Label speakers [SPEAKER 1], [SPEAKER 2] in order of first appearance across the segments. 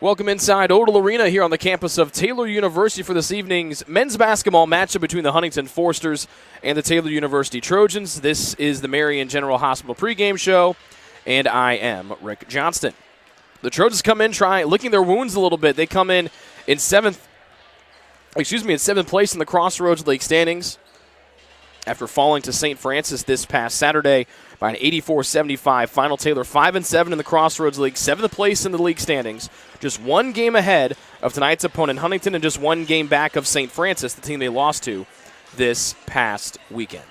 [SPEAKER 1] Welcome inside Odell Arena here on the campus of Taylor University for this evening's men's basketball matchup between the Huntington Foresters and the Taylor University Trojans. This is the Marion General Hospital pregame show, and I am Rick Johnston. The Trojans come in licking their wounds a little bit. They come in seventh place in the Crossroads League standings after falling to St. Francis this past Saturday by an 84-75 final. Taylor 5-7 in the Crossroads League, 7th place in the league standings, just one game ahead of tonight's opponent Huntington and just one game back of St. Francis, the team they lost to this past weekend.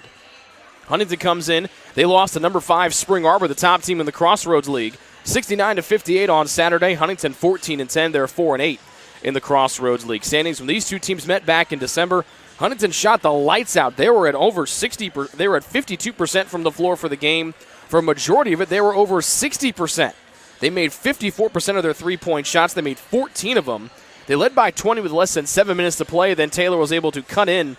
[SPEAKER 1] Huntington comes in. They lost to number 5 Spring Arbor, the top team in the Crossroads League, 69-58 on Saturday. Huntington 14-10. They're 4-8 in the Crossroads League standings. When these two teams met back in December, Huntington shot the lights out. They were at over 60%. They were at 52% from the floor for the game. For a majority of it, they were over 60%. They made 54% of their three-point shots. They made 14 of them. They led by 20 with less than 7 minutes to play. Then Taylor was able to cut in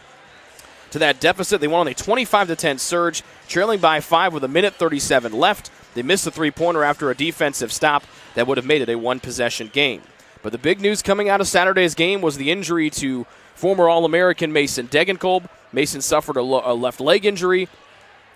[SPEAKER 1] to that deficit. They won on a 25-10 surge, trailing by 5 with a minute 37 left. They missed the three-pointer after a defensive stop that would have made it a one-possession game. But the big news coming out of Saturday's game was the injury to former All-American Mason Degenkolb. Mason suffered a left leg injury.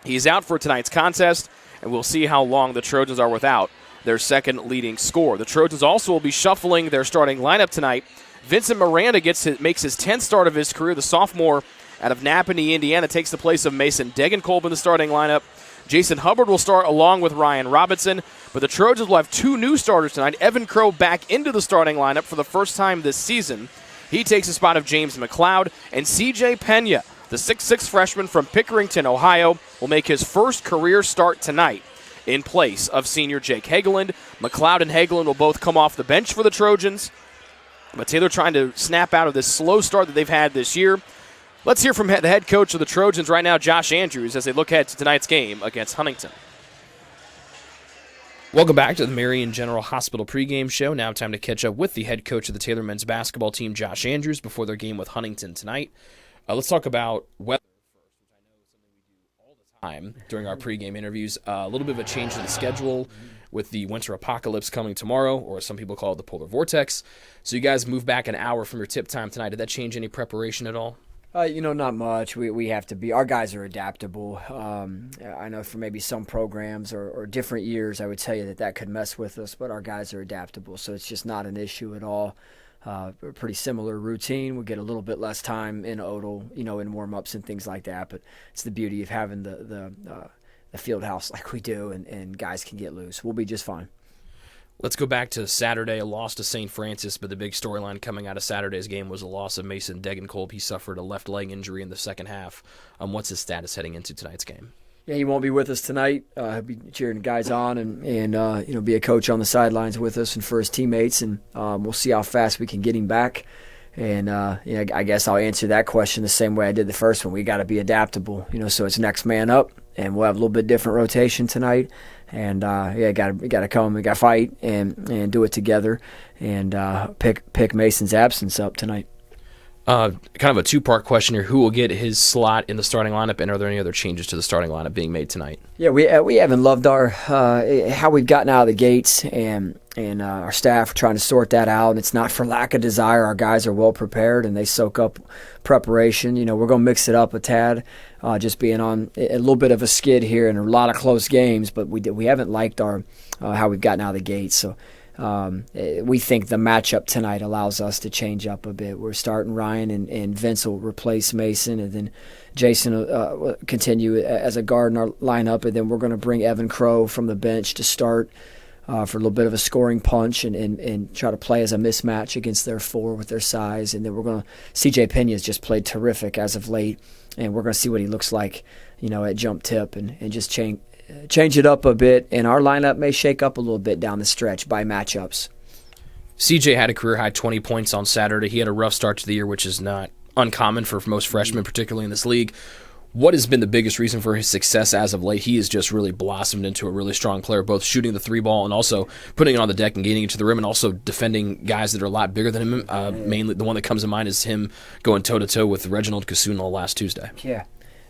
[SPEAKER 1] He's out for tonight's contest, and we'll see how long the Trojans are without their second leading scorer. The Trojans also will be shuffling their starting lineup tonight. Vincent Miranda makes his 10th start of his career. The sophomore out of Napanee, Indiana, takes the place of Mason Degenkolb in the starting lineup. Jason Hubbard will start along with Ryan Robinson, but the Trojans will have two new starters tonight. Evan Crow back into the starting lineup for the first time this season. He takes the spot of James McLeod, and C.J. Pena, the 6'6 freshman from Pickerington, Ohio, will make his first career start tonight in place of senior Jake Hageland. McLeod and Hageland will both come off the bench for the Trojans, but Taylor trying to snap out of this slow start that they've had this year. Let's hear from the head coach of the Trojans right now, Josh Andrews, as they look ahead to tonight's game against Huntington. Welcome back to the Marion General Hospital pregame show. Now time to catch up with the head coach of the Taylor men's basketball team, Josh Andrews, before their game with Huntington tonight. Let's talk about weather first, which I know is something we do all the time during our pregame interviews. A little bit of a change to the schedule with the winter apocalypse coming tomorrow, or some people call it the polar vortex. So you guys move back an hour from your tip time tonight. Did that change any preparation at all?
[SPEAKER 2] Not much. We have to be. Our guys are adaptable. I know for maybe some programs or different years, I would tell you that could mess with us, but our guys are adaptable, so it's just not an issue at all. Pretty similar routine. We get a little bit less time in Odell, in warm-ups and things like that, but it's the beauty of having the field house like we do, and guys can get loose. We'll be just fine.
[SPEAKER 1] Let's go back to Saturday, a loss to St. Francis, but the big storyline coming out of Saturday's game was the loss of Mason Degenkolb. He suffered a left leg injury in the second half. What's his status heading into tonight's game?
[SPEAKER 2] Yeah, he won't be with us tonight. He'll be cheering guys on and be a coach on the sidelines with us and for his teammates, and we'll see how fast we can get him back. And I guess I'll answer that question the same way I did the first one. We got to be adaptable, so it's next man up, and we'll have a little bit different rotation tonight. And got to come, we got to fight and do it together, and pick Mason's absence up tonight.
[SPEAKER 1] Kind of a two-part question here. Who will get his slot in the starting lineup, and are there any other changes to the starting lineup being made tonight?
[SPEAKER 2] Yeah, we haven't loved our how we've gotten out of the gates, and our staff are trying to sort that out. And it's not for lack of desire. Our guys are well prepared, and they soak up preparation. We're going to mix it up a tad, just being on a little bit of a skid here and a lot of close games. But we haven't liked our how we've gotten out of the gates. So. We think the matchup tonight allows us to change up a bit. We're starting Ryan, and Vince will replace Mason, and then Jason will continue as a guard in our lineup, and then we're going to bring Evan Crow from the bench to start for a little bit of a scoring punch and try to play as a mismatch against their four with their size. And then we're going to – C.J. Pena's just played terrific as of late, and we're going to see what he looks like, at jump tip and just change it up a bit, and our lineup may shake up a little bit down the stretch by matchups.
[SPEAKER 1] CJ had a career-high 20 points on Saturday. He had a rough start to the year, which is not uncommon for most freshmen, particularly in this league. What has been the biggest reason for his success as of late? He has just really blossomed into a really strong player, both shooting the three ball and also putting it on the deck and getting it to the rim, and also defending guys that are a lot bigger than him. Mainly the one that comes to mind is him going toe-to-toe with Reginald Kasuna last Tuesday.
[SPEAKER 2] Yeah.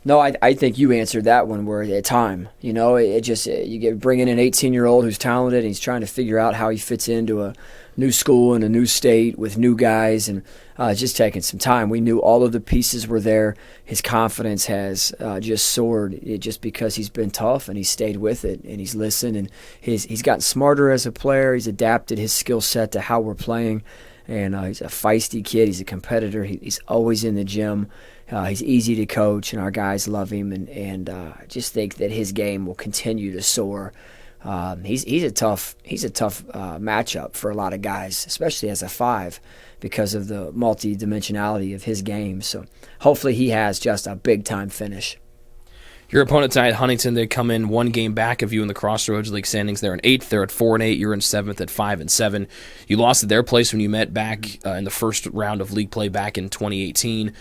[SPEAKER 2] No, I think you answered that one where at time. You know, it just you get bring in an 18-year-old who's talented and he's trying to figure out how he fits into a new school and a new state with new guys, and it's just taking some time. We knew all of the pieces were there. His confidence has just soared just because he's been tough and he's stayed with it and he's listened, and he's gotten smarter as a player. He's adapted his skill set to how we're playing, and he's a feisty kid. He's a competitor. He's always in the gym. He's easy to coach, and our guys love him, and I just think that his game will continue to soar. He's a tough matchup for a lot of guys, especially as a 5, because of the multi-dimensionality of his game. So hopefully he has just a big-time finish.
[SPEAKER 1] Your opponent tonight, Huntington, they come in one game back of you in the Crossroads League standings. They're in 8th. They're at 4-8. You're in 7th at 5-7. You lost at their place when you met back in the first round of league play back in 2018.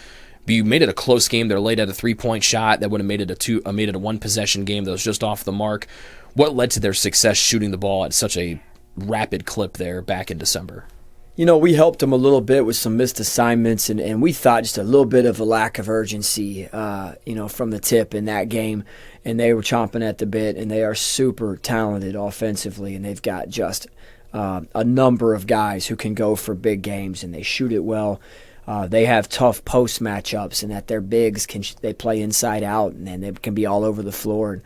[SPEAKER 1] But you made it a close game. They're late at a 3-point shot that would have made it a 1-possession game that was just off the mark. What led to their success shooting the ball at such a rapid clip there back in December?
[SPEAKER 2] You know, we helped them a little bit with some missed assignments, and we thought just a little bit of a lack of urgency, from the tip in that game. And they were chomping at the bit, and they are super talented offensively, and they've got just a number of guys who can go for big games, and they shoot it well. They have tough post matchups, and that their bigs they play inside out, and then they can be all over the floor.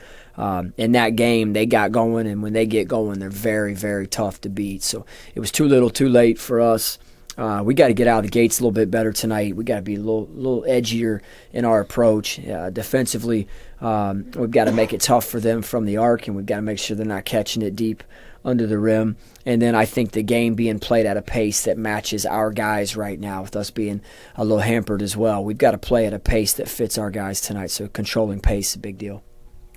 [SPEAKER 2] In that game, they got going, and when they get going, they're very, very tough to beat. So it was too little, too late for us. We got to get out of the gates a little bit better tonight. We got to be a little edgier in our approach defensively. We've got to make it tough for them from the arc, and we've got to make sure they're not catching it deep under the rim. And then I think the game being played at a pace that matches our guys right now, with us being a little hampered as well. We've got to play at a pace that fits our guys tonight, so controlling pace is a big deal.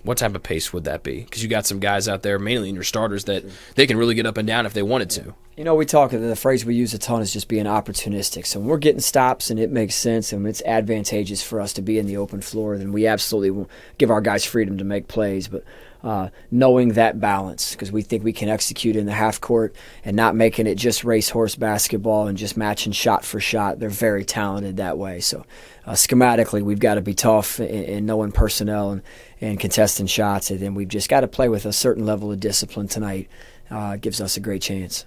[SPEAKER 1] What type of pace would that be? Because you got some guys out there, mainly in your starters, that they can really get up and down if they wanted to.
[SPEAKER 2] You know, the phrase we use a ton is just being opportunistic. So when we're getting stops and it makes sense and it's advantageous for us to be in the open floor, then we absolutely will give our guys freedom to make plays. But knowing that balance, because we think we can execute in the half court and not making it just racehorse basketball and just matching shot for shot. They're very talented that way. So schematically, we've got to be tough in knowing personnel and contesting shots, and then we've just got to play with a certain level of discipline tonight. Gives us a great chance.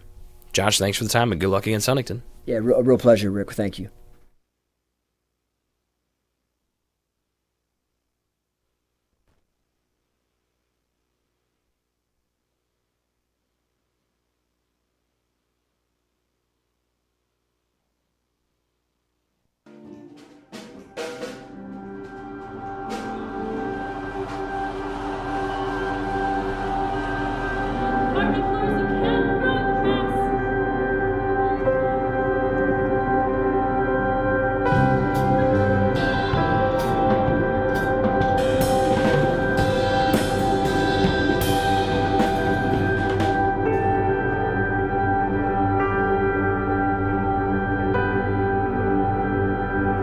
[SPEAKER 1] Josh, thanks for the time, and good luck against Huntington.
[SPEAKER 2] Yeah, a real pleasure, Rick. Thank you.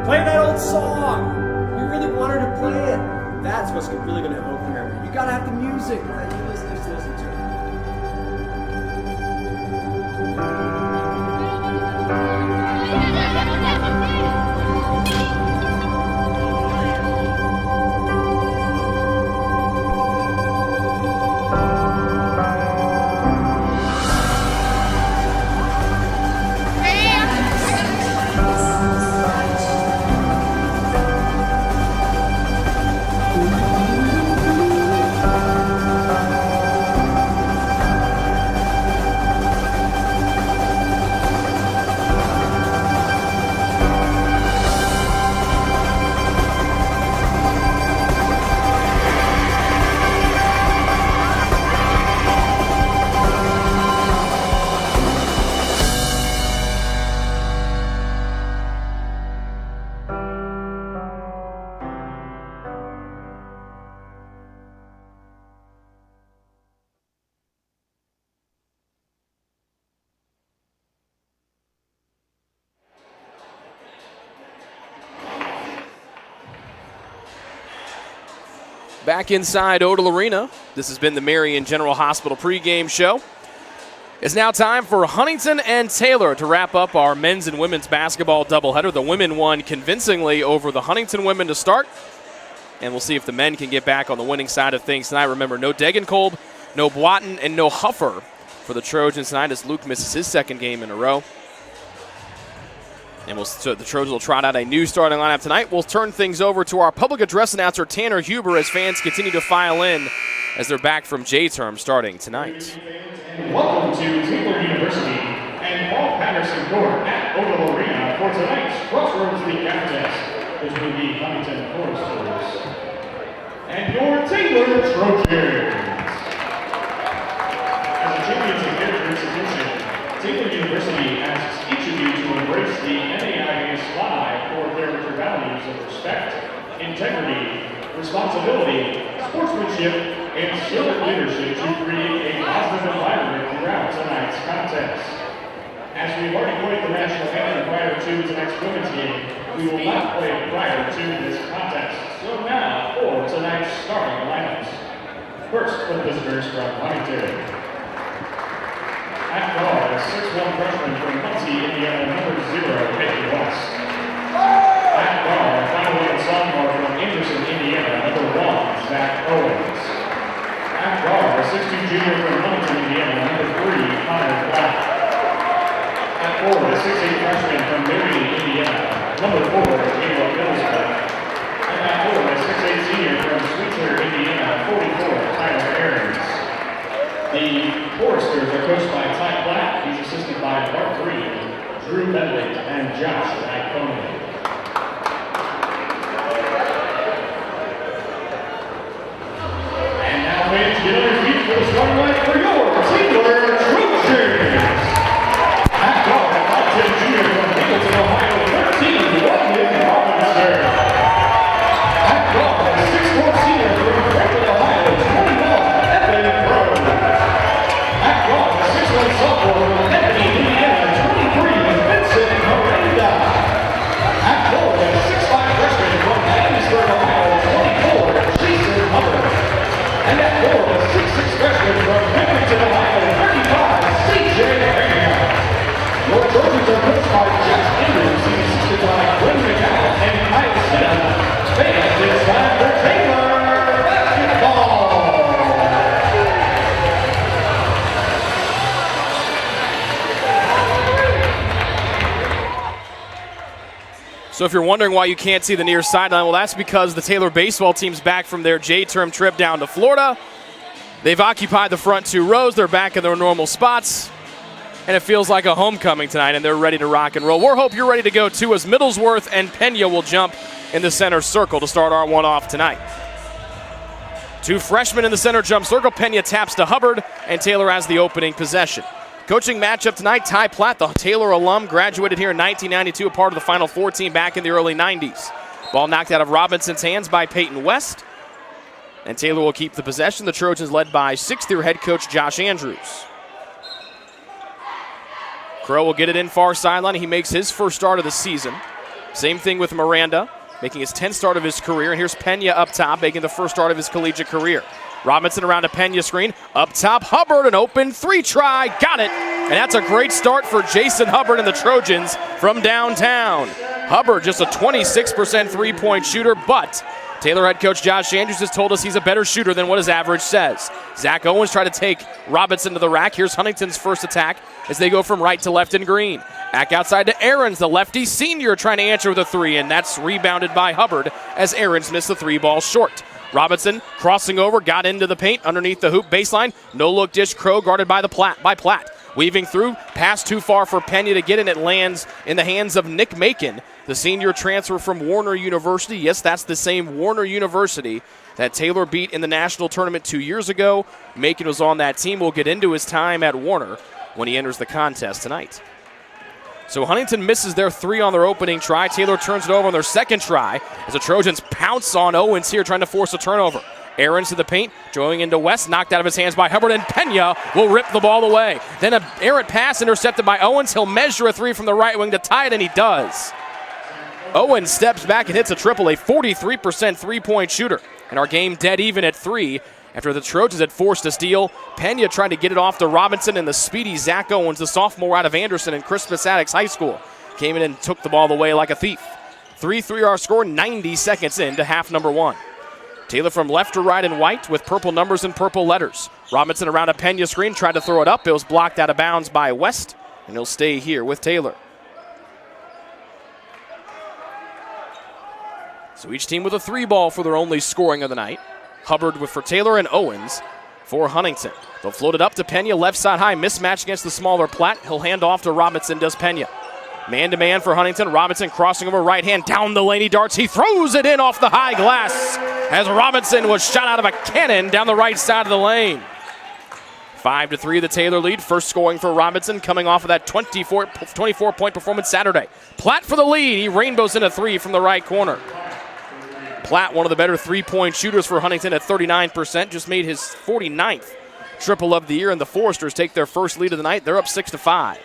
[SPEAKER 3] Play that old song. We really want her to play it. That's what's really going to evoke the memory. You got to have the music that you listeners to listen to.
[SPEAKER 1] Back inside Odell Arena, this has been the Marion General Hospital pregame show. It's now time for Huntington and Taylor to wrap up our men's and women's basketball doubleheader. The women won convincingly over the Huntington women to start. And we'll see if the men can get back on the winning side of things tonight. Remember, no Degenkolb, no Boatin, and no Huffer for the Trojans tonight as Luke misses his second game in a row. And so the Trojans will trot out a new starting lineup tonight. We'll turn things over to our public address announcer, Tanner Huber, as fans continue to file in as they're back from J-term starting tonight.
[SPEAKER 4] And welcome to Taylor University and Paul Patterson Court at Oval Arena for tonight's Crossroads League contest between the Huntington Foresters and your Taylor Trojans. As a champions of their institution, Taylor University asks each of you to embrace the NAIA slide for character values of respect, integrity, responsibility, sportsmanship, and civic leadership to create a positive environment throughout tonight's contest. As we've already played the national anthem prior to tonight's women's game, we will not play it prior to this contest. So now for tonight's starting lineups. First for the visitors from Huntington. At guard, a 6'1" freshman from Muncie, Indiana, number 0, Peggy West. At guard, a 5'11" sophomore from Anderson, Indiana, number 1, Zach Owens. At guard, a 6'2" junior from Huntington, Indiana, number 3, Connor Black. At forward, a 6'8" freshman from Marion, Indiana, number 4, Caleb Middlesbrough. And at forward, a 6'8" senior from Sweetwater, Indiana, 44, Tyler Aarons. The Foresters are coached by Ty Black. He's assisted by Mark Green, Drew Bentley, and Josh Iconi. And now, fans, get on your feet for the starting line for your Taylor Trojans. At guard, a 5'10" junior from Hamilton, Ohio, 13, Wyatt Robinson. At guard, a 6'4" senior from Franklin, Ohio, 21, Evan Rose. At guard, a 6'1" sophomore from Bethany, Indiana, 23, Vincent Miranda. At forward, a 6'5" freshman from Hattiesburg, Ohio, 24, Jason Hubbard. And at forward, a 6'6" freshman from Huntington, Ohio, 35, CJ Graham. Your Trojans are coached by Jeff Andrews. He's assisted by Glenn McCall and Kyle Smith. Fans, it's time for Taylor basketball.
[SPEAKER 1] So if you're wondering why you can't see the near sideline, well, that's because the Taylor baseball team's back from their J-term trip down to Florida. They've occupied the front 2 rows. They're back in their normal spots. And it feels like a homecoming tonight, and they're ready to rock and roll. We hope you're ready to go, too, as Middlesworth and Pena will jump in the center circle to start our one off tonight. 2 freshmen in the center jump circle. Pena taps to Hubbard, and Taylor has the opening possession. Coaching matchup tonight, Ty Platt, the Taylor alum, graduated here in 1992, a part of the Final Four team back in the early 90s. Ball knocked out of Robinson's hands by Peyton West, and Taylor will keep the possession. The Trojans led by 6th-year head coach Josh Andrews. Crow will get it in far sideline. He makes his first start of the season. Same thing with Miranda, making his 10th start of his career. And here's Pena up top, making the first start of his collegiate career. Robinson around a Pena screen. Up top, Hubbard, an open 3 try. Got it. And that's a great start for Jason Hubbard and the Trojans from downtown. Hubbard, just a 26% three-point shooter, but Taylor head coach Josh Andrews has told us he's a better shooter than what his average says. Zach Owens tried to take Robinson to the rack. Here's Huntington's first attack as they go from right to left in green. Back outside to Aarons, the lefty senior, trying to answer with a 3, and that's rebounded by Hubbard as Aarons missed the 3 ball short. Robinson crossing over, got into the paint underneath the hoop baseline. No-look dish, Crow guarded by Platt. Weaving through, pass too far for Pena to get in. It lands in the hands of Nick Macon, the senior transfer from Warner University. Yes, that's the same Warner University that Taylor beat in the national tournament 2 years ago. Macon was on that team. We'll get into his time at Warner when he enters the contest tonight. So Huntington misses their 3 on their opening try. Taylor turns it over on their second try as the Trojans pounce on Owens here, trying to force a turnover. Aarons to the paint, going into West, knocked out of his hands by Hubbard, and Pena will rip the ball away. Then an errant pass intercepted by Owens. He'll measure a 3 from the right wing to tie it, and he does. Owens steps back and hits a triple, a 43% three-point shooter. And our game dead even at 3 after the Trojans had forced a steal. Pena trying to get it off to Robinson, and the speedy Zach Owens, the sophomore out of Anderson and Crispus Attucks High School, came in and took the ball away like a thief. 3-3 our score, 90 seconds into half number 1. Taylor from left to right in white with purple numbers and purple letters. Robinson around a Pena screen, tried to throw it up. It was blocked out of bounds by West, and he'll stay here with Taylor. So each team with a 3-ball for their only scoring of the night. Hubbard for Taylor and Owens for Huntington. They'll float it up to Pena, left side high, mismatch against the smaller Platt. He'll hand off to Robinson, does Pena. Man-to-man for Huntington. Robinson crossing over right hand, down the lane he darts. He throws it in off the high glass as Robinson was shot out of a cannon down the right side of the lane. 5-3 the Taylor lead. First scoring for Robinson coming off of that 24-point performance Saturday. Platt for the lead. He rainbows in a 3 from the right corner. Platt, one of the better 3-point shooters for Huntington at 39%, just made his 49th triple of the year, and the Foresters take their first lead of the night. They're up 6-5.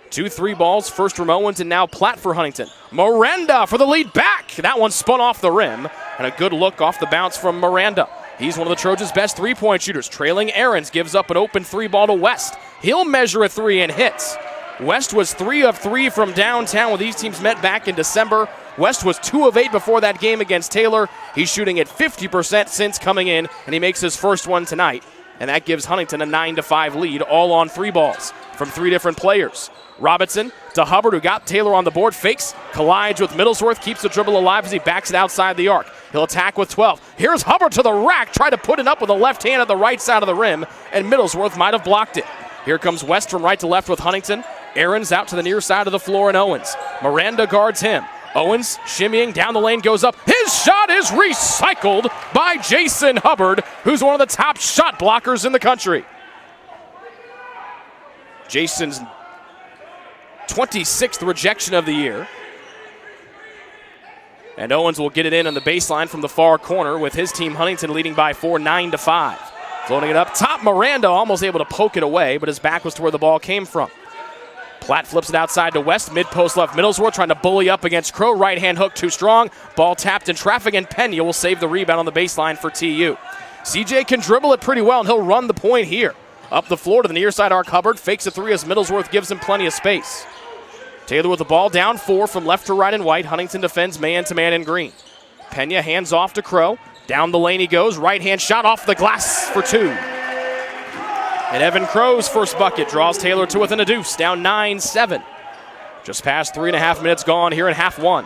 [SPEAKER 1] 2 3-balls, first from Owens and now Platt for Huntington. Miranda for the lead back. That one spun off the rim, and a good look off the bounce from Miranda. He's one of the Trojans' best 3-point shooters. Trailing Aarons gives up an open 3-ball to West. He'll measure a 3 and hits. West was 3 of 3 from downtown when these teams met back in December. West was 2 of 8 before that game against Taylor. He's shooting at 50% since coming in, and he makes his first one tonight. And that gives Huntington a 9-5 lead, all on 3-balls from 3 different players. Robinson to Hubbard, who got Taylor on the board, fakes, collides with Middlesworth, keeps the dribble alive as he backs it outside the arc. He'll attack with 12. Here's Hubbard to the rack, try to put it up with a left hand at the right side of the rim, and Middlesworth might have blocked it. Here comes West from right to left with Huntington. Aarons out to the near side of the floor and Owens. Miranda guards him. Owens shimmying down the lane, goes up. His shot is recycled by Jason Hubbard, who's one of the top shot blockers in the country. Jason's 26th rejection of the year. And Owens will get it in on the baseline from the far corner with his team Huntington leading by 4, 9-5. Floating it up top, Miranda almost able to poke it away, but his back was to where the ball came from. Platt flips it outside to West, mid-post left Middlesworth, trying to bully up against Crow. Right-hand hook too strong. Ball tapped in traffic, and Pena will save the rebound on the baseline for TU. CJ can dribble it pretty well, and he'll run the point here. Up the floor to the near side arc, Hubbard fakes a 3 as Middlesworth gives him plenty of space. Taylor with the ball, down 4 from left to right in white. Huntington defends man-to-man in green. Pena hands off to Crow. Down the lane he goes. Right-hand shot off the glass for 2. And Evan Crow's first bucket draws Taylor to within a deuce, down 9-7. Just past 3.5 minutes gone here in half 1.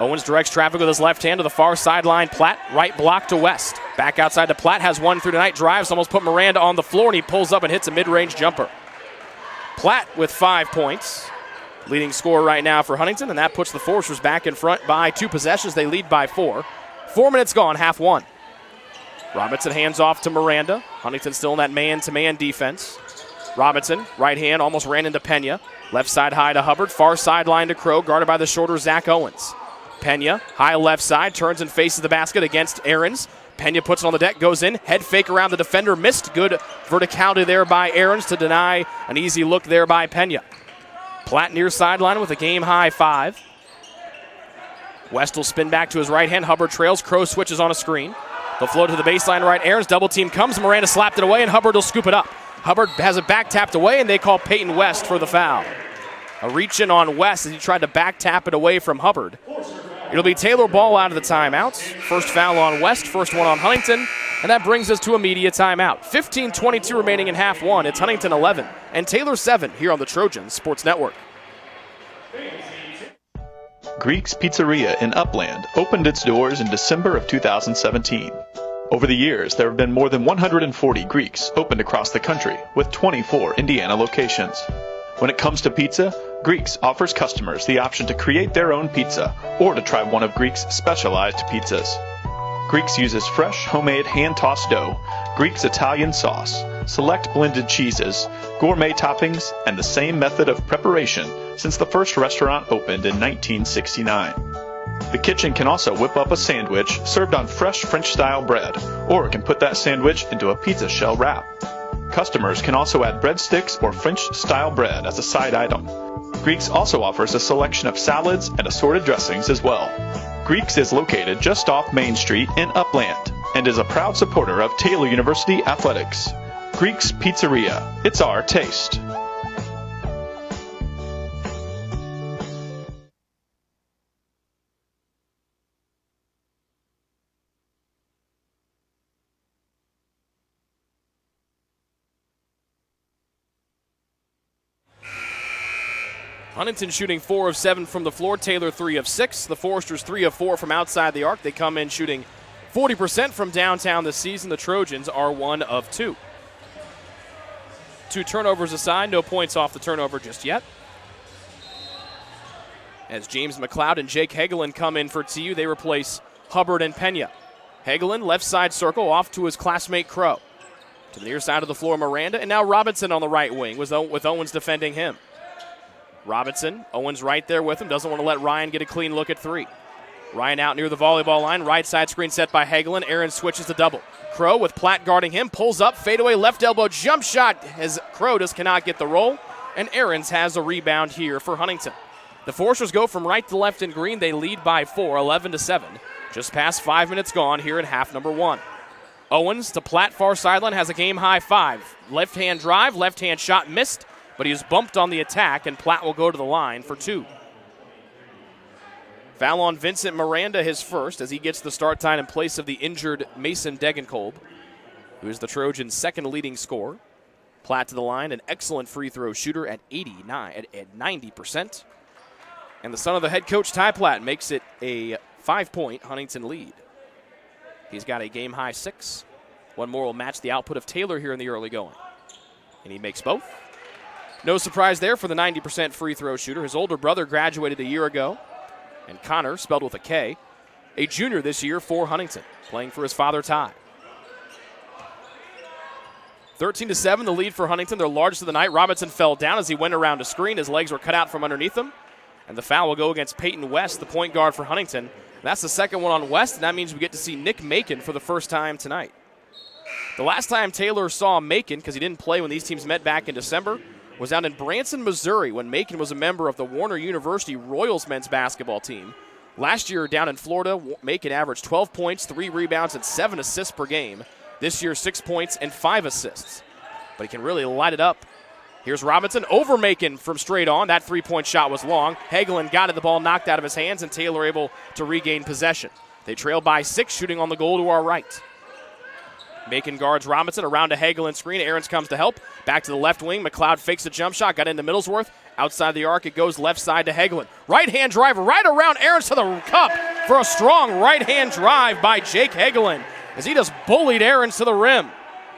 [SPEAKER 1] Owens directs traffic with his left hand to the far sideline. Platt, right block to West. Back outside to Platt, has one through tonight, drives, almost put Miranda on the floor, and he pulls up and hits a mid-range jumper. Platt with 5 points. Leading scorer right now for Huntington, and that puts the Foresters back in front by 2 possessions. They lead by 4. 4 minutes gone, half 1. Robinson hands off to Miranda. Huntington still in that man-to-man defense. Robinson, right hand, almost ran into Pena. Left side high to Hubbard. Far sideline to Crow, guarded by the shorter Zach Owens. Pena, high left side, turns and faces the basket against Aarons. Pena puts it on the deck, goes in. Head fake around the defender, missed. Good verticality there by Aarons to deny an easy look there by Pena. Platt near sideline with a game-high 5. West will spin back to his right hand. Hubbard trails. Crow switches on a screen. They'll float to the baseline right. Aaron's double team comes. Miranda slapped it away, and Hubbard will scoop it up. Hubbard has it back tapped away, and they call Peyton West for the foul. A reach in on West as he tried to back tap it away from Hubbard. It'll be Taylor ball out of the timeouts. First foul on West, first one on Huntington, and that brings us to a media timeout. 15:22 remaining in half 1. It's Huntington 11 and Taylor 7 here on the Trojans Sports Network.
[SPEAKER 5] Greek's Pizzeria in Upland opened its doors in December of 2017. Over the years, there have been more than 140 Greeks opened across the country, with 24 Indiana locations. When it comes to pizza, Greeks offers customers the option to create their own pizza or to try one of Greek's specialized pizzas. Greeks uses fresh, homemade, hand-tossed dough, Greek's Italian sauce, select blended cheeses, gourmet toppings, and the same method of preparation since the first restaurant opened in 1969. The kitchen can also whip up a sandwich served on fresh French-style bread, or can put that sandwich into a pizza shell wrap. Customers can also add breadsticks or French-style bread as a side item. Greeks also offers a selection of salads and assorted dressings as well. Greeks is located just off Main Street in Upland and is a proud supporter of Taylor University Athletics. Greek's Pizzeria. It's our taste.
[SPEAKER 1] Huntington shooting 4 of 7 from the floor. Taylor 3 of 6. The Foresters 3 of 4 from outside the arc. They come in shooting 40% from downtown this season. The Trojans are 1 of 2. 2 turnovers aside. No points off the turnover just yet. As James McLeod and Jake Hegelin come in for TU, they replace Hubbard and Pena. Hegelin, left side circle, off to his classmate Crow. To the near side of the floor, Miranda, and now Robinson on the right wing with Owens defending him. Robinson, Owens right there with him, doesn't want to let Ryan get a clean look at 3. Ryan out near the volleyball line, right side screen set by Hegelin. Aaron switches to double. Crow with Platt guarding him, pulls up, fadeaway left elbow jump shot as Crow just cannot get the roll, and Aarons has a rebound here for Huntington. The Foresters go from right to left in green. They lead by 4, 11-7. Just past 5 minutes gone here in half number 1. Owens to Platt, far sideline, has a game-high 5. Left-hand drive, left-hand shot missed, but he is bumped on the attack, and Platt will go to the line for 2. Foul on Vincent Miranda, his first, as he gets the start time in place of the injured Mason Degenkolb, who is the Trojans' second leading scorer. Platt to the line, an excellent free throw shooter at 90%. And the son of the head coach, Ty Platt, makes it a 5-point Huntington lead. He's got a game-high 6. One more will match the output of Taylor here in the early going. And he makes both. No surprise there for the 90% free throw shooter. His older brother graduated a year ago. And Connor, spelled with a K, a junior this year for Huntington, playing for his father, Ty. 13-7, the lead for Huntington, their largest of the night. Robinson fell down as he went around a screen. His legs were cut out from underneath him. And the foul will go against Peyton West, the point guard for Huntington. That's the second one on West, and that means we get to see Nick Macon for the first time tonight. The last time Taylor saw Macon, because he didn't play when these teams met back in December, was out in Branson, Missouri, when Macon was a member of the Warner University Royals men's basketball team. Last year down in Florida, Macon averaged 12 points, 3 rebounds, and 7 assists per game. This year, 6 points and 5 assists. But he can really light it up. Here's Robinson over Macon from straight on. That 3-point shot was long. Hegelin got it, the ball knocked out of his hands, and Taylor able to regain possession. They trail by 6, shooting on the goal to our right. Macon guards Robinson around a Hegelin screen. Aarons comes to help. Back to the left wing. McLeod fakes a jump shot. Got into Middlesworth. Outside the arc, it goes left side to Hegelin. Right-hand drive right around Aarons to the cup for a strong right-hand drive by Jake Hegelin as he just bullied Aarons to the rim.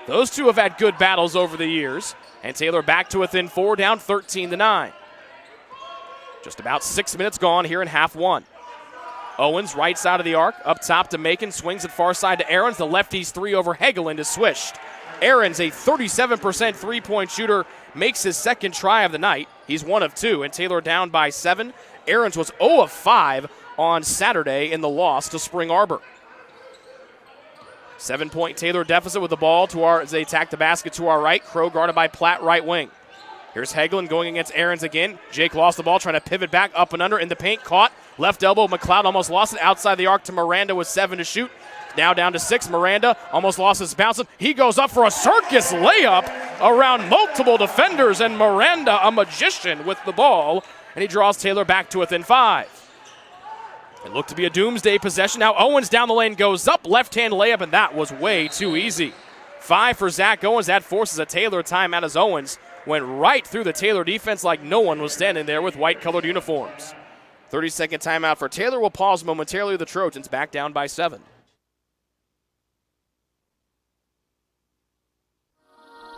[SPEAKER 1] Those two have had good battles over the years. And Taylor back to within 4, down 13-9. Just about 6 minutes gone here in half 1. Owens, right side of the arc, up top to Macon, swings it far side to Aarons. The lefty's 3 over Hegelin is swished. Aarons, a 37% three-point shooter, makes his second try of the night. He's 1 of 2, and Taylor down by 7. Aarons was 0 of 5 on Saturday in the loss to Spring Arbor. 7-point Taylor deficit with the ball as they attack the basket to our right. Crow guarded by Platt, right wing. Here's Hegelin going against Aarons again. Jake lost the ball, trying to pivot back up and under in the paint. Caught. Left elbow. McLeod almost lost it outside the arc to Miranda with 7 to shoot. Now down to 6. Miranda almost lost his bouncing. He goes up for a circus layup around multiple defenders, and Miranda, a magician with the ball, and he draws Taylor back to within 5. It looked to be a doomsday possession. Now Owens down the lane goes up. Left-hand layup, and that was way too easy. 5 for Zach Owens. That forces a Taylor timeout as Owens went right through the Taylor defense like no one was standing there with white-colored uniforms. 30-second timeout for Taylor. Will pause momentarily. The Trojans back down by 7.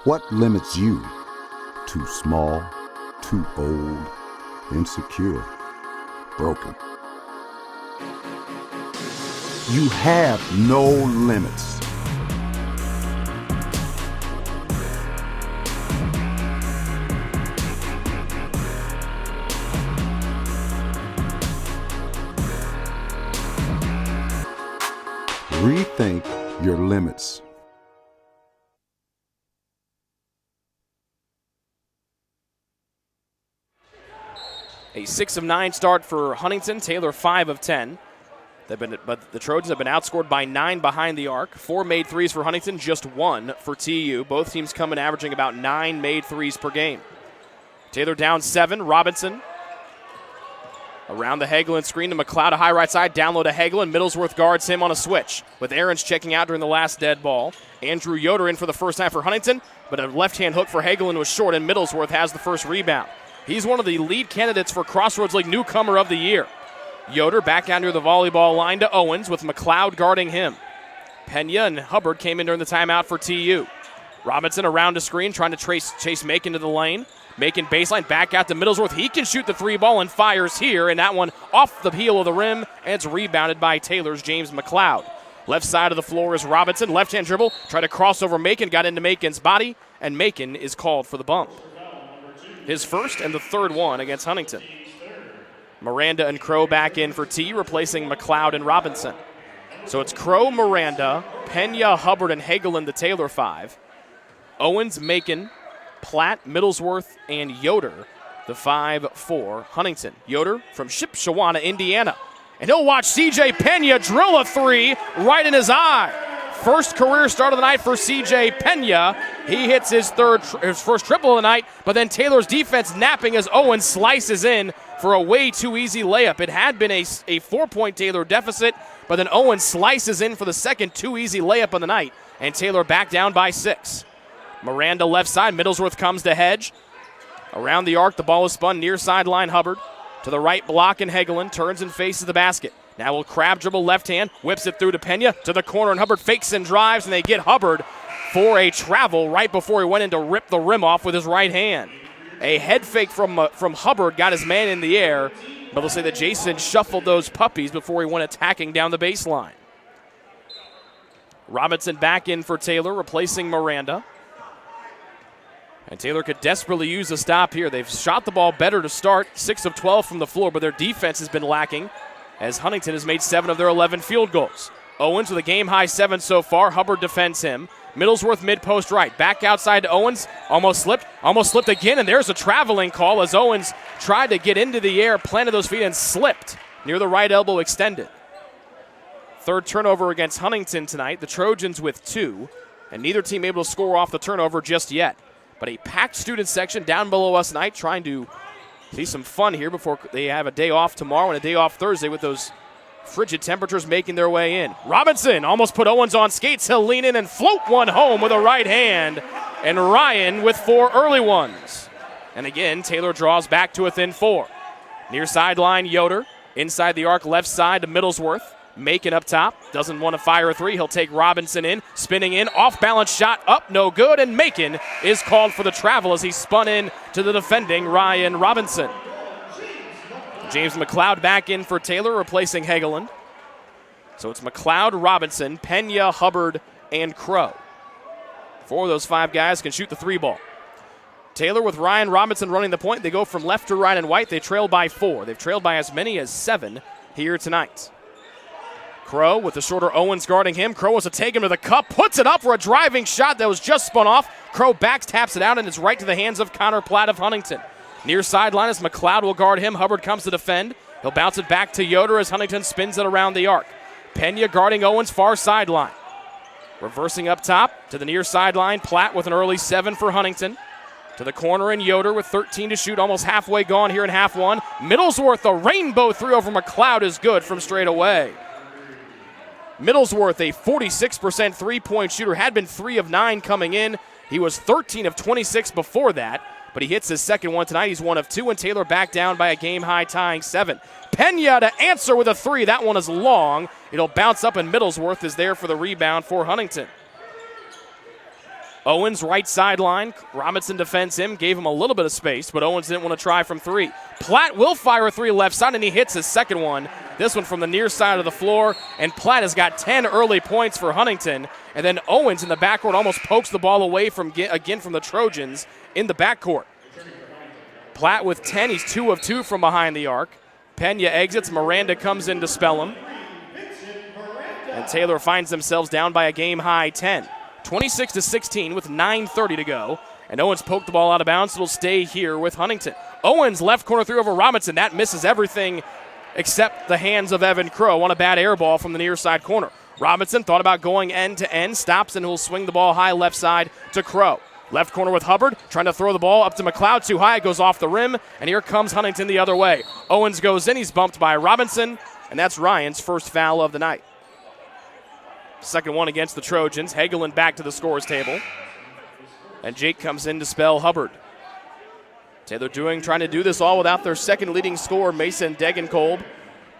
[SPEAKER 6] What limits you? Too small, too old, insecure, broken. You have no limits. Rethink your limits.
[SPEAKER 1] A 6 of 9 start for Huntington. Taylor 5 of 10. But the Trojans have been outscored by 9 behind the arc. 4 made threes for Huntington, just 1 for TU. Both teams come in averaging about 9 made threes per game. Taylor down 7. Robinson around the Hegelin screen to McLeod, a high right side. Down low to Hegelin. Middlesworth guards him on a switch, with Aarons checking out during the last dead ball. Andrew Yoder in for the first time for Huntington, but a left-hand hook for Hegelin was short, and Middlesworth has the first rebound. He's one of the lead candidates for Crossroads League Newcomer of the Year. Yoder back out near the volleyball line to Owens with McLeod guarding him. Pena and Hubbard came in during the timeout for TU. Robinson around the screen trying to chase Macon to the lane. Macon baseline back out to Middlesworth. He can shoot the three ball and fires here, and that one off the heel of the rim, and it's rebounded by Taylor's James McLeod. Left side of the floor is Robinson. Left-hand dribble. Tried to cross over Macon. Got into Macon's body, and Macon is called for the bump. His first and the third one against Huntington. Miranda and Crow back in for T, replacing McLeod and Robinson. So it's Crow, Miranda, Pena, Hubbard, and Hagel in the Taylor five. Owens, Macon, Platt, Middlesworth, and Yoder, the 5 for Huntington. Yoder from Shipshewana, Indiana. And he'll watch C.J. Pena drill a three right in his eye. First career start of the night for C.J. Pena. He hits his first triple of the night, but then Taylor's defense napping as Owens slices in for a way too easy layup. It had been a 4-point Taylor deficit, but then Owens slices in for the second too easy layup of the night, and Taylor back down by 6. Miranda left side. Middlesworth comes to hedge. Around the arc, the ball is spun near sideline. Hubbard to the right block, and Hagelin turns and faces the basket. Now will Crab dribble left hand, whips it through to Pena to the corner, and Hubbard fakes and drives, and they get Hubbard for a travel right before he went in to rip the rim off with his right hand. A head fake from Hubbard got his man in the air, but they'll say that Jason shuffled those puppies before he went attacking down the baseline. Robinson back in for Taylor, replacing Miranda. And Taylor could desperately use a stop here. They've shot the ball better to start, 6 of 12 from the floor, but their defense has been lacking as Huntington has made 7 of their 11 field goals. Owens with a game-high 7 so far. Hubbard defends him. Middlesworth mid-post right. Back outside to Owens. Almost slipped again, and there's a traveling call as Owens tried to get into the air, planted those feet, and slipped near the right elbow extended. Third turnover against Huntington tonight. The Trojans with 2, and neither team able to score off the turnover just yet. But a packed student section down below us tonight trying to see some fun here before they have a day off tomorrow and a day off Thursday with those frigid temperatures making their way in. Robinson almost put Owens on skates. He'll lean in and float one home with a right hand. And Ryan with 4 early ones. And again, Taylor draws back to within 4. Near sideline, Yoder. Inside the arc, left side to Middlesworth. Macon up top, doesn't want to fire a 3. He'll take Robinson in, spinning in, off-balance shot, up, no good, and Macon is called for the travel as he spun in to the defending Ryan Robinson. James McLeod back in for Taylor, replacing Hagelin. So it's McLeod, Robinson, Pena, Hubbard, and Crow. 4 of those 5 guys can shoot the 3 ball. Taylor with Ryan Robinson running the point. They go from left to right and white. They trail by 4. They've trailed by as many as 7 here tonight. Crow with the shorter Owens guarding him. Crow wants to take him to the cup, puts it up for a driving shot that was just spun off. Crow backs, taps it out, and it's right to the hands of Connor Platt of Huntington. Near sideline as McLeod will guard him. Hubbard comes to defend. He'll bounce it back to Yoder as Huntington spins it around the arc. Pena guarding Owens far sideline. Reversing up top to the near sideline. Platt with an early 7 for Huntington. To the corner and Yoder with 13 to shoot, almost halfway gone here in half 1. Middlesworth, a rainbow 3 over McLeod is good from straight away. Middlesworth, a 46% three-point shooter, had been 3 of 9 coming in. He was 13 of 26 before that, but he hits his second one tonight. He's 1 of 2, and Taylor back down by a game-high tying 7. Pena to answer with a 3. That one is long. It'll bounce up, and Middlesworth is there for the rebound for Huntington. Owens, right sideline. Robinson defends him, gave him a little bit of space, but Owens didn't want to try from 3. Platt will fire a 3 left side, and he hits his second one. This one from the near side of the floor, and Platt has got 10 early points for Huntington. And then Owens in the backcourt almost pokes the ball away from the Trojans in the backcourt. Platt with 10. He's 2 of 2 from behind the arc. Pena exits. Miranda comes in to spell him. And Taylor finds themselves down by a game-high 10. 26-16 with 9:30 to go. And Owens poked the ball out of bounds. It'll stay here with Huntington. Owens left corner 3 over Robinson. That misses everything except the hands of Evan Crow on a bad air ball from the near side corner. Robinson thought about going end to end, stops, and will swing the ball high left side to Crow. Left corner with Hubbard, trying to throw the ball up to McLeod, too high, it goes off the rim, and here comes Huntington the other way. Owens goes in, he's bumped by Robinson, and that's Ryan's first foul of the night. Second one against the Trojans. Hagelin back to the scorer's table. And Jake comes in to spell Hubbard. Taylor trying to do this all without their second leading scorer, Mason Degenkolb,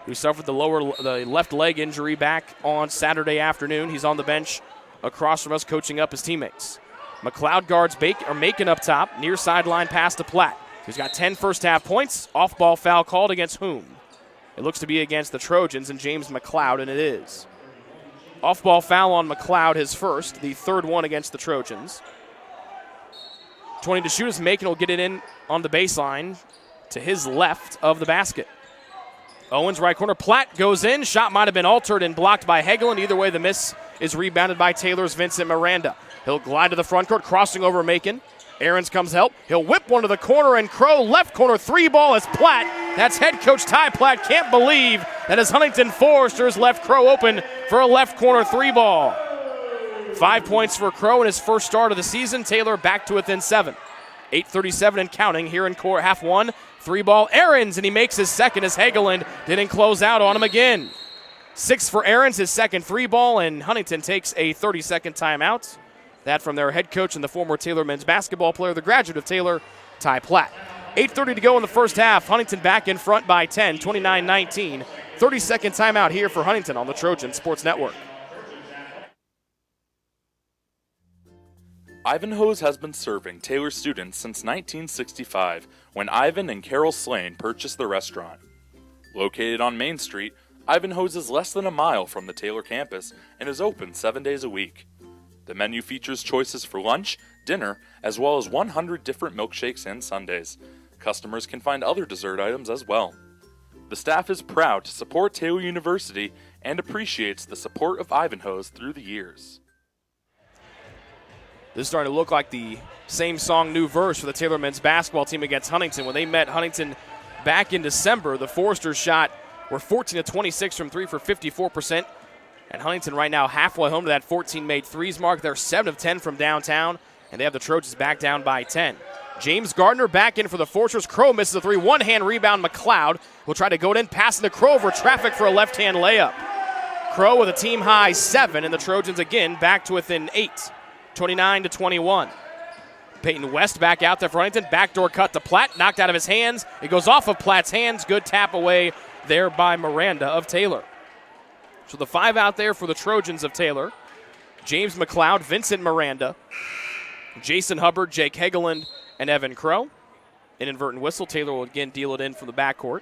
[SPEAKER 1] who suffered the left leg injury back on Saturday afternoon. He's on the bench across from us, coaching up his teammates. McLeod guards making up top, near sideline pass to Platt, who's got 10 first-half points. Off-ball foul called against whom? It looks to be against the Trojans and James McLeod, and it is. Off-ball foul on McLeod, his first, the third one against the Trojans. 20 to shoot as Macon will get it in on the baseline to his left of the basket. Owens right corner. Platt goes in. Shot might have been altered and blocked by Hegeland. Either way, the miss is rebounded by Taylor's Vincent Miranda. He'll glide to the front court, crossing over Macon. Aarons comes help. He'll whip one to the corner, and Crow left corner three ball is Platt. That's head coach Ty Platt. Can't believe that his Huntington Foresters left Crow open for a left corner three ball. 5 points for Crow in his first start of the season. Taylor back to within 7. 8:37 and counting here in half one. Three ball Aarons, and he makes his second as Hegeland didn't close out on him again. 6 for Aarons, his second three ball, and Huntington takes a 30-second timeout. That from their head coach and the former Taylor men's basketball player, the graduate of Taylor, Ty Platt. 8:30 to go in the first half. Huntington back in front by 10, 29-19. 30-second timeout here for Huntington on the Trojan Sports Network.
[SPEAKER 7] Ivanhoe's has been serving Taylor students since 1965, when Ivan and Carol Slane purchased the restaurant. Located on Main Street, Ivanhoe's is less than a mile from the Taylor campus and is open 7 days a week. The menu features choices for lunch, dinner, as well as 100 different milkshakes and sundaes. Customers can find other dessert items as well. The staff is proud to support Taylor University and appreciates the support of Ivanhoe's through the years.
[SPEAKER 1] This is starting to look like the same song, new verse for the Taylor men's basketball team against Huntington. When they met Huntington back in December, the Foresters shot were 14 of 26 from three for 54%. And Huntington right now halfway home to that 14 made threes mark. They're 7 of 10 from downtown, and they have the Trojans back down by 10. James Gardner back in for the Foresters. Crow misses a three. One-hand rebound. McLeod will try to go in, passing to Crow over traffic for a left-hand layup. Crow with a team-high 7, and the Trojans again back to within 8. 29-21. Peyton West back out there for Huntington. Backdoor cut to Platt. Knocked out of his hands. It goes off of Platt's hands. Good tap away there by Miranda of Taylor. So the 5 out there for the Trojans of Taylor. James McLeod, Vincent Miranda, Jason Hubbard, Jake Hegeland, and Evan Crow. Inadvertent whistle. Taylor will again deal it in from the backcourt.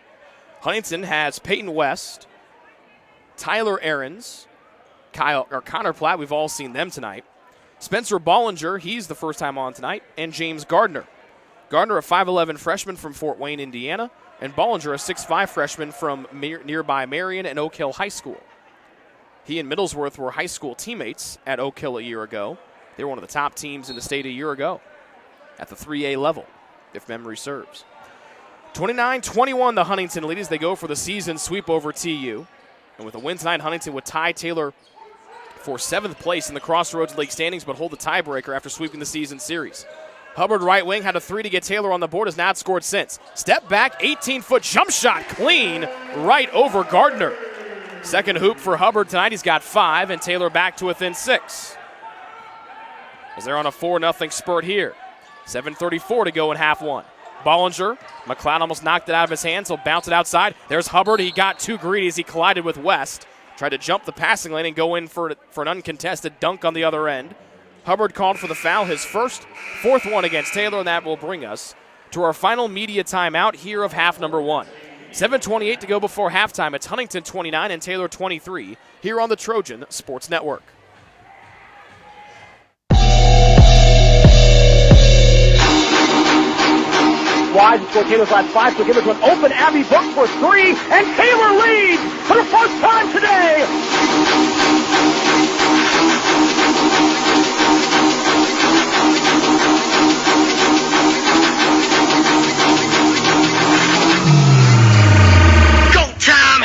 [SPEAKER 1] Huntington has Peyton West, Tyler Aarons, Connor Platt. We've all seen them tonight. Spencer Bollinger, he's the first time on tonight, and James Gardner. Gardner, a 5'11 freshman from Fort Wayne, Indiana, and Bollinger, a 6'5 freshman from nearby Marion and Oak Hill High School. He and Middlesworth were high school teammates at Oak Hill a year ago. They were one of the top teams in the state a year ago at the 3A level, if memory serves. 29-21, the Huntington lead as they go for the season sweep over TU. And with a win tonight, Huntington would tie Taylor for 7th place in the Crossroads League standings, but hold the tiebreaker after sweeping the season series. Hubbard, right wing, had a 3 to get Taylor on the board, has not scored since. Step back, 18-foot jump shot, clean, right over Gardner. Second hoop for Hubbard tonight. He's got 5, and Taylor back to within 6. As they're on a 4-0 spurt here. 7:34 to go in half one. Bollinger, McLeod almost knocked it out of his hands. He'll bounce it outside. There's Hubbard. He got too greedy as he collided with West. Tried to jump the passing lane and go in for an uncontested dunk on the other end. Hubbard called for the foul, his first, 4th one against Taylor, and that will bring us to our final media timeout here of half number 1. 7:28 to go before halftime. It's Huntington 29 and Taylor 23 here on the Trojan Sports Network.
[SPEAKER 8] Wide before Taylor's last 5, so give it to an open Abbey Book for 3, and Taylor leads for the first time today. Go time!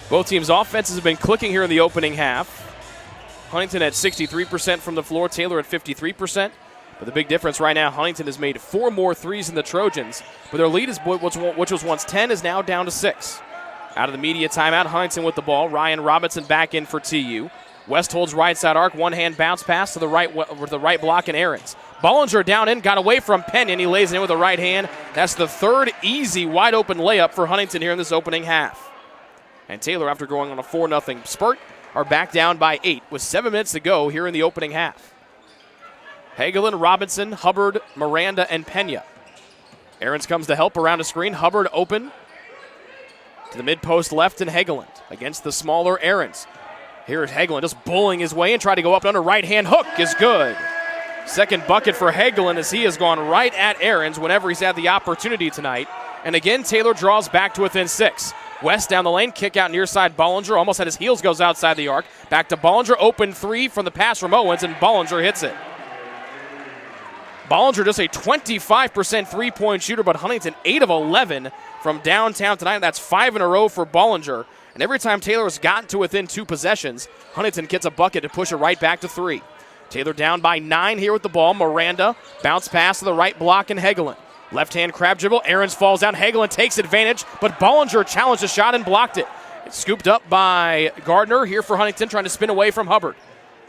[SPEAKER 1] Both teams' offenses have been clicking here in the opening half. Huntington at 63% from the floor, Taylor at 53%. But the big difference right now, Huntington has made 4 more threes than the Trojans, but their lead, which was once 10, is now down to 6. Out of the media timeout, Huntington with the ball. Ryan Robinson back in for TU. West holds right side arc, one-hand bounce pass to the right with the right block and Aarons. Bollinger down in, got away from Penn, and he lays it in with the right hand. That's the third easy, wide-open layup for Huntington here in this opening half. And Taylor, after going on a 4-0 spurt, are back down by 8 with 7 minutes to go here in the opening half. Hagelin, Robinson, Hubbard, Miranda, and Pena. Aarons comes to help around a screen. Hubbard open to the mid-post left, and Hagelin against the smaller Aarons. Here's Hagelin just bullying his way and try to go up and under. Right-hand hook is good. Second bucket for Hagelin as he has gone right at Aarons whenever he's had the opportunity tonight. And again, Taylor draws back to within 6. West down the lane, kick out near side. Bollinger almost had his heels, goes outside the arc. Back to Bollinger, open 3 from the pass from Owens, and Bollinger hits it. Bollinger just a 25% three-point shooter, but Huntington 8 of 11 from downtown tonight. That's 5 in a row for Bollinger. And every time Taylor has gotten to within 2 possessions, Huntington gets a bucket to push it right back to 3. Taylor down by 9 here with the ball. Miranda, bounce pass to the right block, and Hagelin. Left-hand crab dribble. Aarons falls down. Hagelin takes advantage, but Bollinger challenged the shot and blocked it. It's scooped up by Gardner here for Huntington, trying to spin away from Hubbard.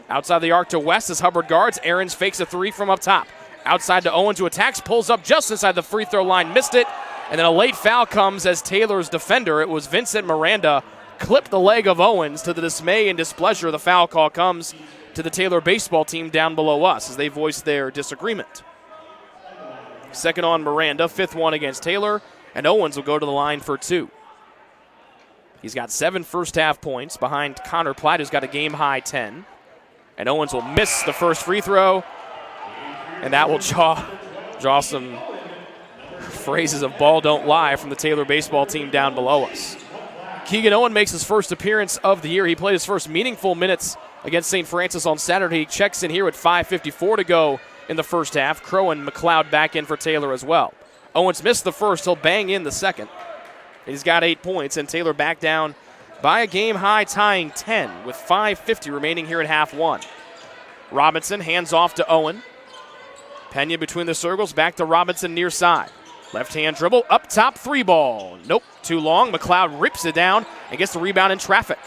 [SPEAKER 1] Outside the arc to West as Hubbard guards. Aarons fakes a 3 from up top. Outside to Owens, who attacks, pulls up just inside the free throw line, missed it. And then a late foul comes as Taylor's defender, it was Vincent Miranda, clipped the leg of Owens. To the dismay and displeasure, the foul call comes to the Taylor baseball team down below us as they voice their disagreement. Second on Miranda, 5th one against Taylor, and Owens will go to the line for 2. He's got 7 first-half points behind Connor Platt, who's got a game-high 10. And Owens will miss the first free throw, and that will draw some phrases of ball don't lie from the Taylor baseball team down below us. Keegan Owen makes his first appearance of the year. He played his first meaningful minutes against St. Francis on Saturday. He checks in here with 5:54 to go in the first half. Crow and McLeod back in for Taylor as well. Owens missed the first. He'll bang in the second. He's got 8 points, and Taylor back down by a game-high tying 10 with 5:50 remaining here at half 1. Robinson hands off to Owen. Pena between the circles, back to Robinson near side. Left-hand dribble, up top, 3 ball. Nope, too long. McLeod rips it down and gets the rebound in traffic.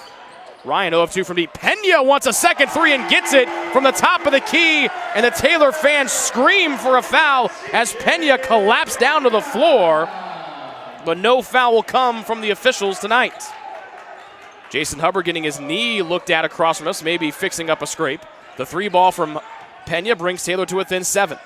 [SPEAKER 1] Ryan 0 of 2 from deep. Pena wants a second 3 and gets it from the top of the key, and the Taylor fans scream for a foul as Pena collapsed down to the floor, but no foul will come from the officials tonight. Jason Hubbard getting his knee looked at across from us, maybe fixing up a scrape. The 3 ball from Pena brings Taylor to within 7.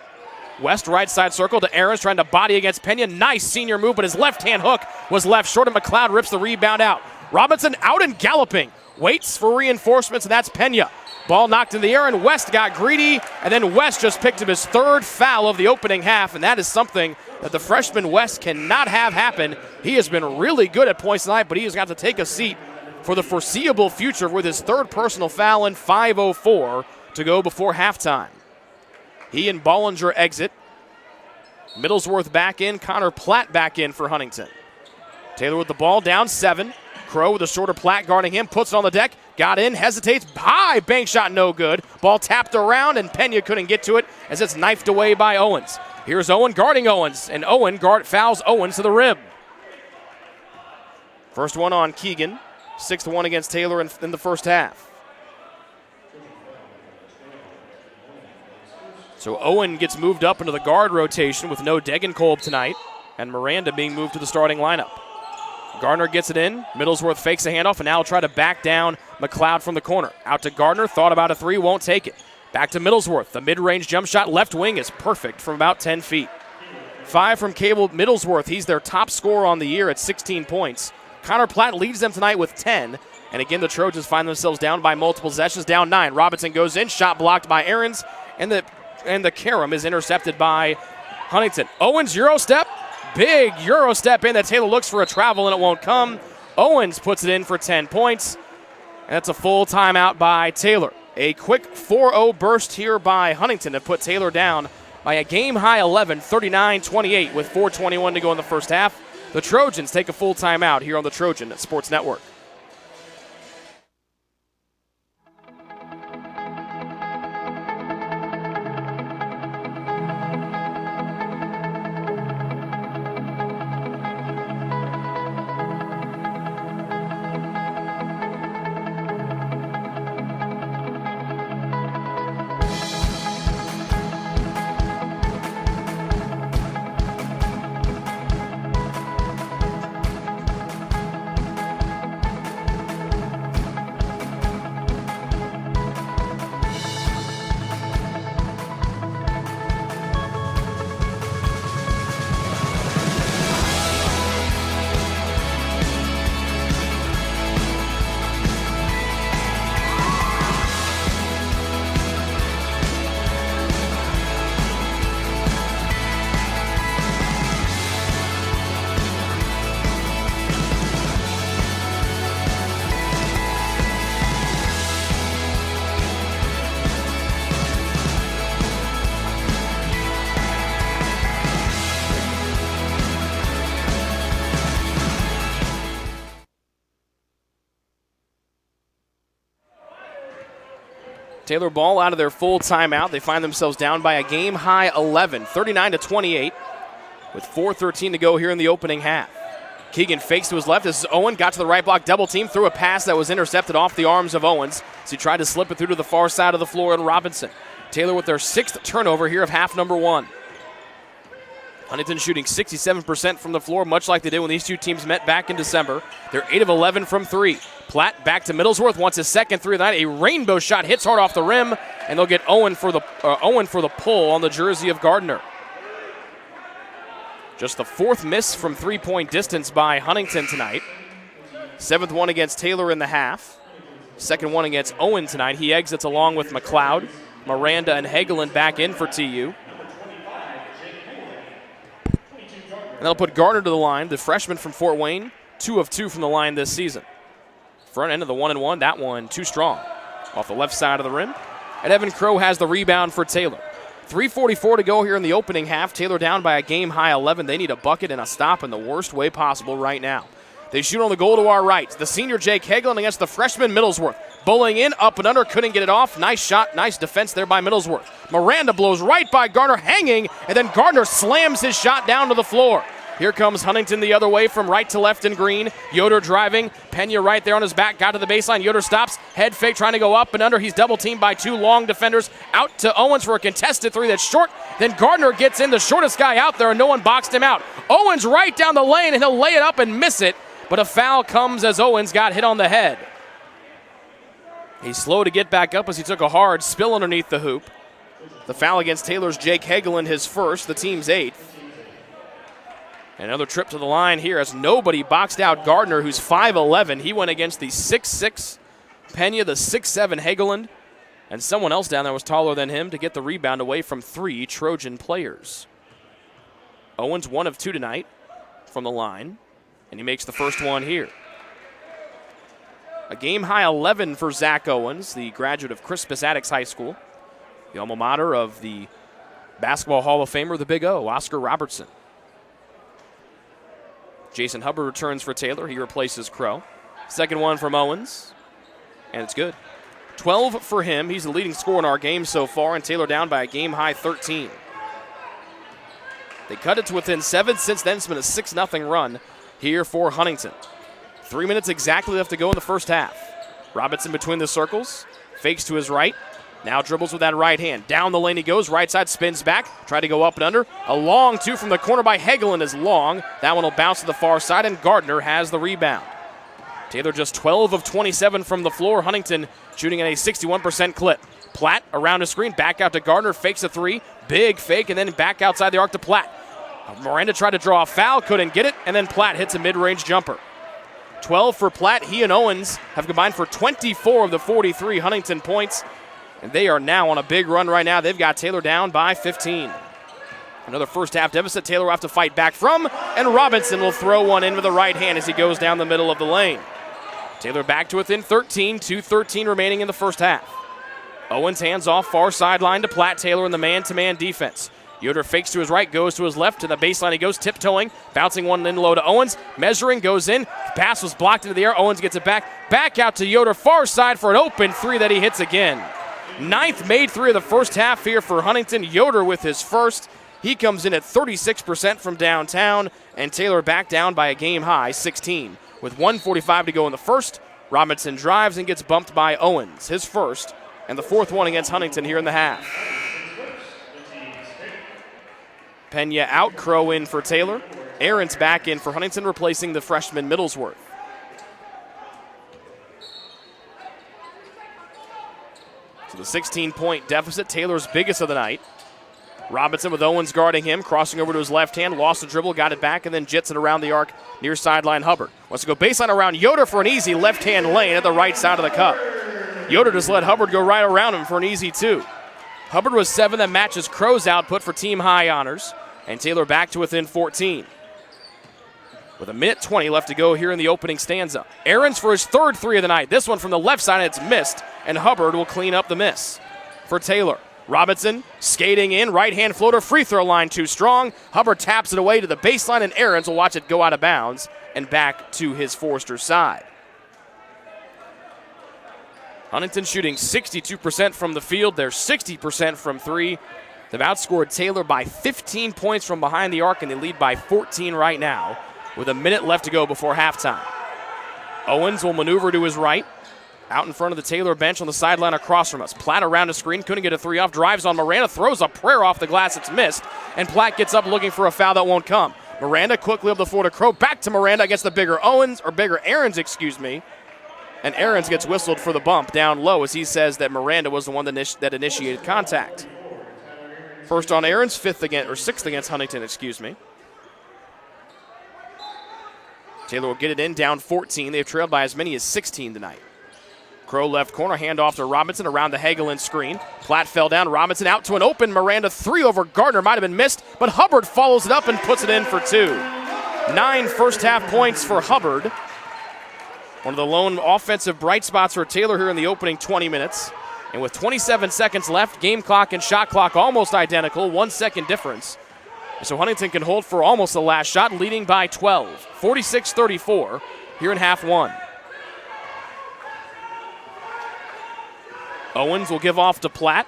[SPEAKER 1] West right side circle to Aarons, trying to body against Pena. Nice senior move, but his left-hand hook was left short, and McLeod rips the rebound out. Robinson out and galloping. Waits for reinforcements, and that's Pena. Ball knocked in the air, and West got greedy, and then West just picked up his 3rd foul of the opening half, and that is something that the freshman West cannot have happen. He has been really good at points tonight, but he has got to take a seat for the foreseeable future with his 3rd personal foul and 5:04 to go before halftime. He and Bollinger exit. Middlesworth back in. Connor Platt back in for Huntington. Taylor with the ball, down 7. Crow with a shorter Platt guarding him. Puts it on the deck. Got in, hesitates. High bank shot, no good. Ball tapped around, and Pena couldn't get to it as it's knifed away by Owens. Here's Owen guarding Owens, and Owen fouls Owens to the rim. First one on Keegan. 6th one against Taylor in the first half. So Owen gets moved up into the guard rotation with no Degenkolb tonight, and Miranda being moved to the starting lineup. Gardner gets it in. Middlesworth fakes a handoff, and now will try to back down McLeod from the corner. Out to Gardner, thought about a 3, won't take it. Back to Middlesworth. The mid-range jump shot left wing is perfect from about 10 feet. 5 from Cable Middlesworth. He's their top scorer on the year at 16 points. Connor Platt leads them tonight with 10. And again, the Trojans find themselves down by multiple possessions, down 9. Robinson goes in, shot blocked by Aarons, and the carom is intercepted by Huntington. Owens Euro step. Big Euro step in that Taylor looks for a travel, and it won't come. Owens puts it in for 10 points. And that's a full timeout by Taylor. A quick 4-0 burst here by Huntington to put Taylor down by a game-high 11, 39-28 with 4:21 to go in the first half. The Trojans take a full timeout here on the Trojan Sports Network. Taylor ball out of their full timeout. They find themselves down by a game-high 11, 39-28, with 4:13 to go here in the opening half. Keegan fakes to his left. This is Owen. Got to the right block, double team, threw a pass that was intercepted off the arms of Owens as he tried to slip it through to the far side of the floor and Robinson. Taylor with their 6th turnover here of half number 1. Huntington shooting 67% from the floor, much like they did when these two teams met back in December. They're 8 of 11 from 3. Platt back to Middlesworth, wants his 2nd 3 of the night. A rainbow shot hits hard off the rim, and they'll get Owen for the pull on the jersey of Gardner. Just the 4th miss from 3-point distance by Huntington tonight. 7th one against Taylor in the half. 2nd one against Owen tonight. He exits along with McLeod, Miranda, and Hagelin back in for TU. And they'll put Gardner to the line, the freshman from Fort Wayne, 2 of 2 from the line this season. Front end of the 1-and-1, that one too strong. Off the left side of the rim. And Evan Crow has the rebound for Taylor. 3:44 to go here in the opening half. Taylor down by a game-high 11. They need a bucket and a stop in the worst way possible right now. They shoot on the goal to our right. The senior Jake Hagelin against the freshman Middlesworth. Bowling in, up and under, couldn't get it off. Nice shot, nice defense there by Middlesworth. Miranda blows right by Gardner, hanging, and then Gardner slams his shot down to the floor. Here comes Huntington the other way from right to left in green. Yoder driving. Pena right there on his back. Got to the baseline. Yoder stops. Head fake trying to go up and under. He's double teamed by 2 long defenders. Out to Owens for a contested 3 that's short. Then Gardner gets in, the shortest guy out there, and no one boxed him out. Owens right down the lane, and he'll lay it up and miss it. But a foul comes as Owens got hit on the head. He's slow to get back up as he took a hard spill underneath the hoop. The foul against Taylor's Jake Hagelin, his first, the team's 8th. Another trip to the line here as nobody boxed out Gardner, who's 5'11". He went against the 6'6" Pena, the 6'7" Hagelin, and someone else down there was taller than him to get the rebound away from 3 Trojan players. Owens 1 of 2 tonight from the line, and he makes the first one here. A game-high 11 for Zach Owens, the graduate of Crispus Attucks High School, the alma mater of the Basketball Hall of Famer, the Big O, Oscar Robertson. Jason Hubbard returns for Taylor. He replaces Crow. 2nd one from Owens, and it's good. 12 for him. He's the leading scorer in our game so far, and Taylor down by a game-high 13. They cut it to within 7. Since then, it's been a 6-0 run here for Huntington. 3 minutes exactly left to go in the first half. Robinson between the circles, fakes to his right. Now dribbles with that right hand. Down the lane he goes. Right side spins back. Try to go up and under. A long 2 from the corner by Hagelin is long. That one will bounce to the far side, and Gardner has the rebound. Taylor just 12 of 27 from the floor. Huntington shooting at a 61% clip. Platt around the screen. Back out to Gardner. Fakes a 3. Big fake, and then back outside the arc to Platt. Miranda tried to draw a foul. Couldn't get it, and then Platt hits a mid-range jumper. 12 for Platt. He and Owens have combined for 24 of the 43 Huntington points. And they are now on a big run right now. They've got Taylor down by 15. Another first half deficit Taylor will have to fight back from, and Robinson will throw one in with the right hand as he goes down the middle of the lane. Taylor back to within 13, 2:13 remaining in the first half. Owens hands off far sideline to Platt. Taylor in the man-to-man defense. Yoder fakes to his right, goes to his left. To the baseline he goes, tiptoeing, bouncing one in low to Owens. Measuring, goes in. Pass was blocked into the air. Owens gets it back. Back out to Yoder, far side for an open 3 that he hits again. 9th made 3 of the first half here for Huntington. Yoder with his first. He comes in at 36% from downtown, and Taylor back down by a game-high 16. With 1:45 to go in the first, Robinson drives and gets bumped by Owens, his first, and the 4th one against Huntington here in the half. Pena out, Crow in for Taylor. Aaron's back in for Huntington, replacing the freshman Middlesworth. So the 16-point deficit, Taylor's biggest of the night. Robinson with Owens guarding him, crossing over to his left hand, lost the dribble, got it back, and then jets it around the arc near sideline Hubbard. Wants to go baseline around Yoder for an easy left-hand lane at the right side of the cup. Yoder just let Hubbard go right around him for an easy 2. Hubbard was 7, that matches Crow's output for team high honors, and Taylor back to within 14. With 1:20 left to go here in the opening stanza. Aaron's for his 3rd 3 of the night. This one from the left side, and it's missed, and Hubbard will clean up the miss for Taylor. Robinson skating in, right-hand floater, free throw line too strong. Hubbard taps it away to the baseline, and Aaron's will watch it go out of bounds and back to his Forster side. Huntington shooting 62% from the field. They're 60% from three. They've outscored Taylor by 15 points from behind the arc, and they lead by 14 right now with a minute left to go before halftime. Owens will maneuver to his right. Out in front of the Taylor bench on the sideline across from us. Platt around the screen, couldn't get a three off, drives on Miranda, throws a prayer off the glass, it's missed, and Platt gets up looking for a foul that won't come. Miranda quickly up the floor to Crow, back to Miranda against the bigger Aarons, and Aarons gets whistled for the bump down low as he says that Miranda was the one that initiated contact. First on Aarons, sixth against Huntington, Taylor will get it in, down 14. They've trailed by as many as 16 tonight. Crow left corner, handoff to Robinson around the Hagelin screen. Platt fell down, Robinson out to an open Miranda, three over Gardner, might have been missed, but Hubbard follows it up and puts it in for two. 9 first half points for Hubbard. One of the lone offensive bright spots for Taylor here in the opening 20 minutes. And with 27 seconds left, game clock and shot clock almost identical, 1 second difference. So Huntington can hold for almost the last shot, leading by 12, 46-34 here in half one. Owens will give off to Platt,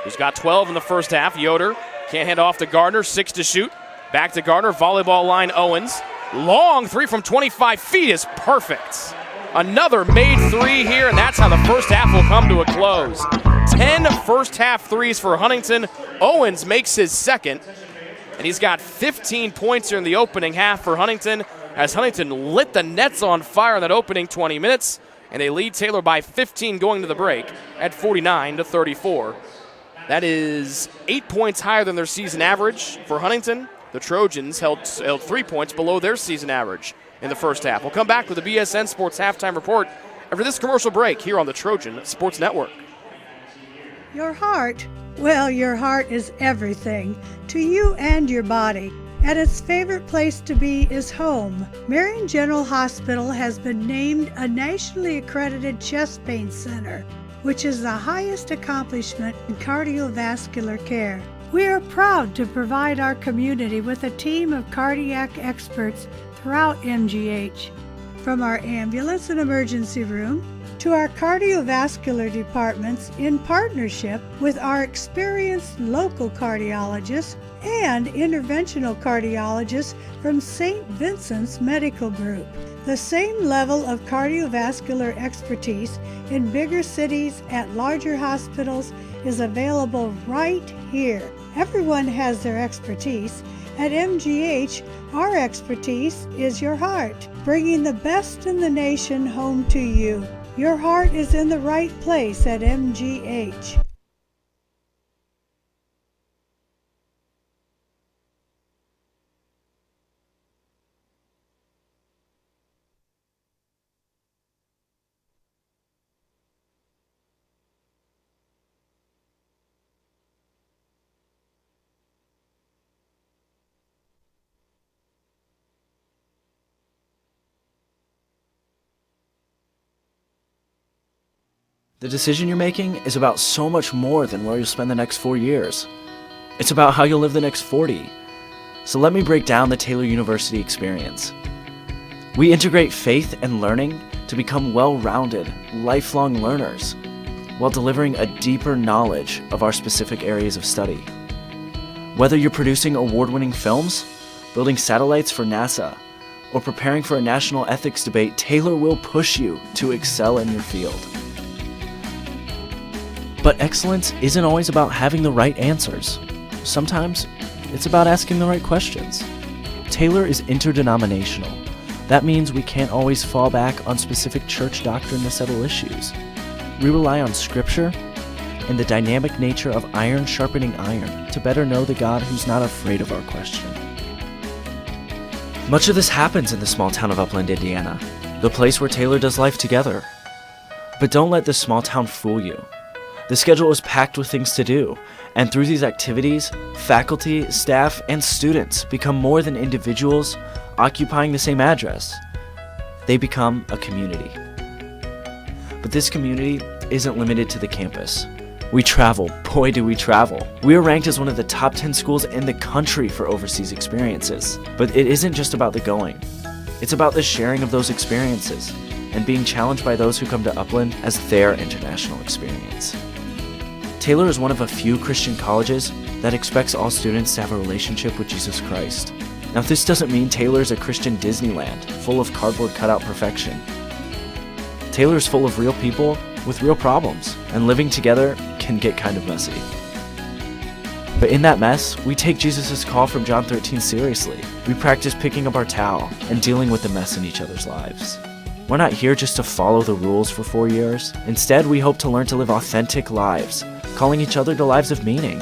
[SPEAKER 1] who's got 12 in the first half. Yoder can't hand off to Gardner, 6 to shoot. Back to Gardner, volleyball line Owens. Long three from 25 feet is perfect. Another made three here, and that's how the first half will come to a close. 10 first half threes for Huntington. Owens makes his second, and he's got 15 points here in the opening half for Huntington, as Huntington lit the nets on fire in that opening 20 minutes. And they lead Taylor by 15 going to the break at 49-34. That is 8 points higher than their season average for Huntington. The Trojans held 3 points below their season average in the first half. We'll come back with the BSN Sports Halftime Report after this commercial break here on the Trojan Sports Network.
[SPEAKER 9] Your heart, well, your heart is everything to you and your body. And its favorite place to be is home. Marion General Hospital has been named a nationally accredited chest pain center, which is the highest accomplishment in cardiovascular care. We are proud to provide our community with a team of cardiac experts throughout MGH. From our ambulance and emergency room to our cardiovascular departments in partnership with our experienced local cardiologists and interventional cardiologists from St. Vincent's Medical Group. The same level of cardiovascular expertise in bigger cities at larger hospitals is available right here. Everyone has their expertise. At MGH, our expertise is your heart, bringing the best in the nation home to you. Your heart is in the right place at MGH.
[SPEAKER 10] The decision you're making is about so much more than where you'll spend the next 4 years. It's about how you'll live the next 40. So let me break down the Taylor University experience. We integrate faith and learning to become well-rounded, lifelong learners, while delivering a deeper knowledge of our specific areas of study. Whether you're producing award-winning films, building satellites for NASA, or preparing for a national ethics debate, Taylor will push you to excel in your field. But excellence isn't always about having the right answers. Sometimes it's about asking the right questions. Taylor is interdenominational. That means we can't always fall back on specific church doctrine to settle issues. We rely on scripture and the dynamic nature of iron sharpening iron to better know the God who's not afraid of our question. Much of this happens in the small town of Upland, Indiana, the place where Taylor does life together. But don't let this small town fool you. The schedule is packed with things to do, and through these activities, faculty, staff, and students become more than individuals occupying the same address. They become a community. But this community isn't limited to the campus. We travel. Boy, do we travel. We are ranked as one of the top 10 schools in the country for overseas experiences. But it isn't just about the going. It's about the sharing of those experiences. and being challenged by those who come to Upland as their international experience. Taylor is one of a few Christian colleges that expects all students to have a relationship with Jesus Christ. Now, this doesn't mean Taylor is a Christian Disneyland full of cardboard cutout perfection. Taylor is full of real people with real problems, and living together can get kind of messy. But in that mess, we take Jesus' call from John 13 seriously. We practice picking up our towel and dealing with the mess in each other's lives. We're not here just to follow the rules for 4 years. Instead, we hope to learn to live authentic lives, calling each other to lives of meaning.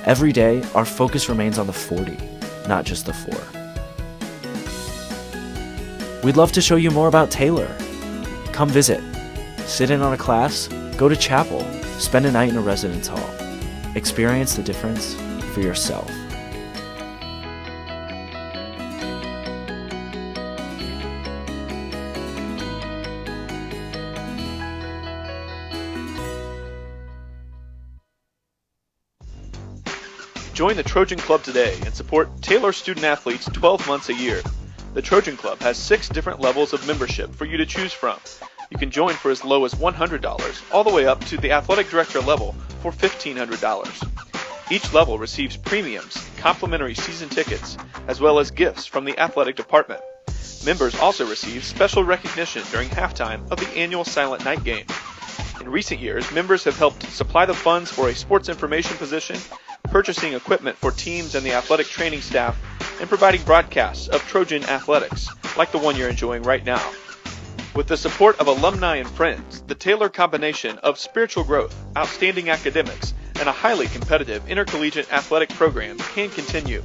[SPEAKER 10] Every day, our focus remains on the 40, not just the 4. We'd love to show you more about Taylor. Come visit, sit in on a class, go to chapel, spend a night in a residence hall. Experience the difference for yourself.
[SPEAKER 5] Join the Trojan Club today and support Taylor student athletes 12 months a year. The Trojan Club has 6 different levels of membership for you to choose from. You can join for as low as $100, all the way up to the athletic director level for $1,500. Each level receives premiums, complimentary season tickets, as well as gifts from the athletic department. Members also receive special recognition during halftime of the annual Silent Night game. In recent years, members have helped supply the funds for a sports information position, purchasing equipment for teams and the athletic training staff, and providing broadcasts of Trojan athletics, like the one you're enjoying right now. With the support of alumni and friends, the Taylor combination of spiritual growth, outstanding academics, and a highly competitive intercollegiate athletic program can continue.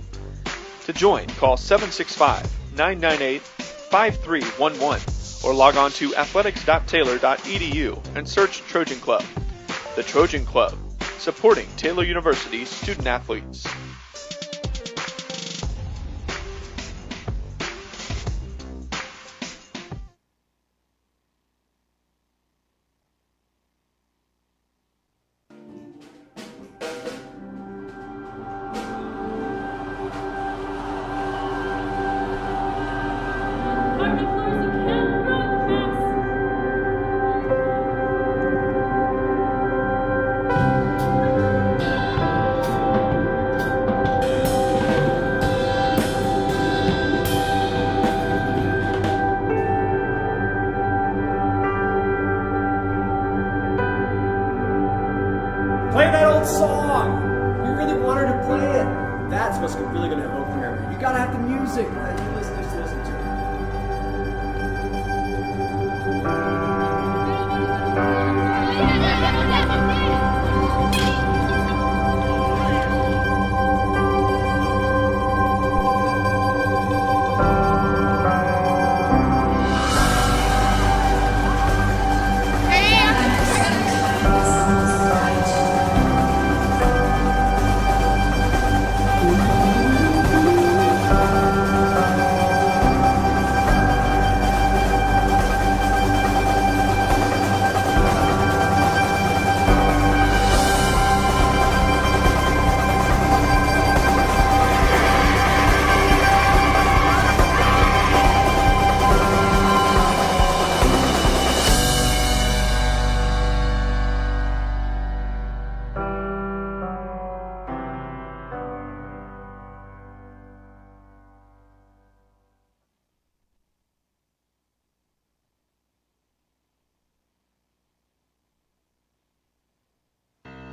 [SPEAKER 5] To join, call 765-998-5311 or log on to athletics.taylor.edu and search Trojan Club. The Trojan Club, supporting Taylor University's student athletes.
[SPEAKER 3] Play that old song! You really want her to play it. That's what's really going to open her. You gotta have the music that you listeners listen to.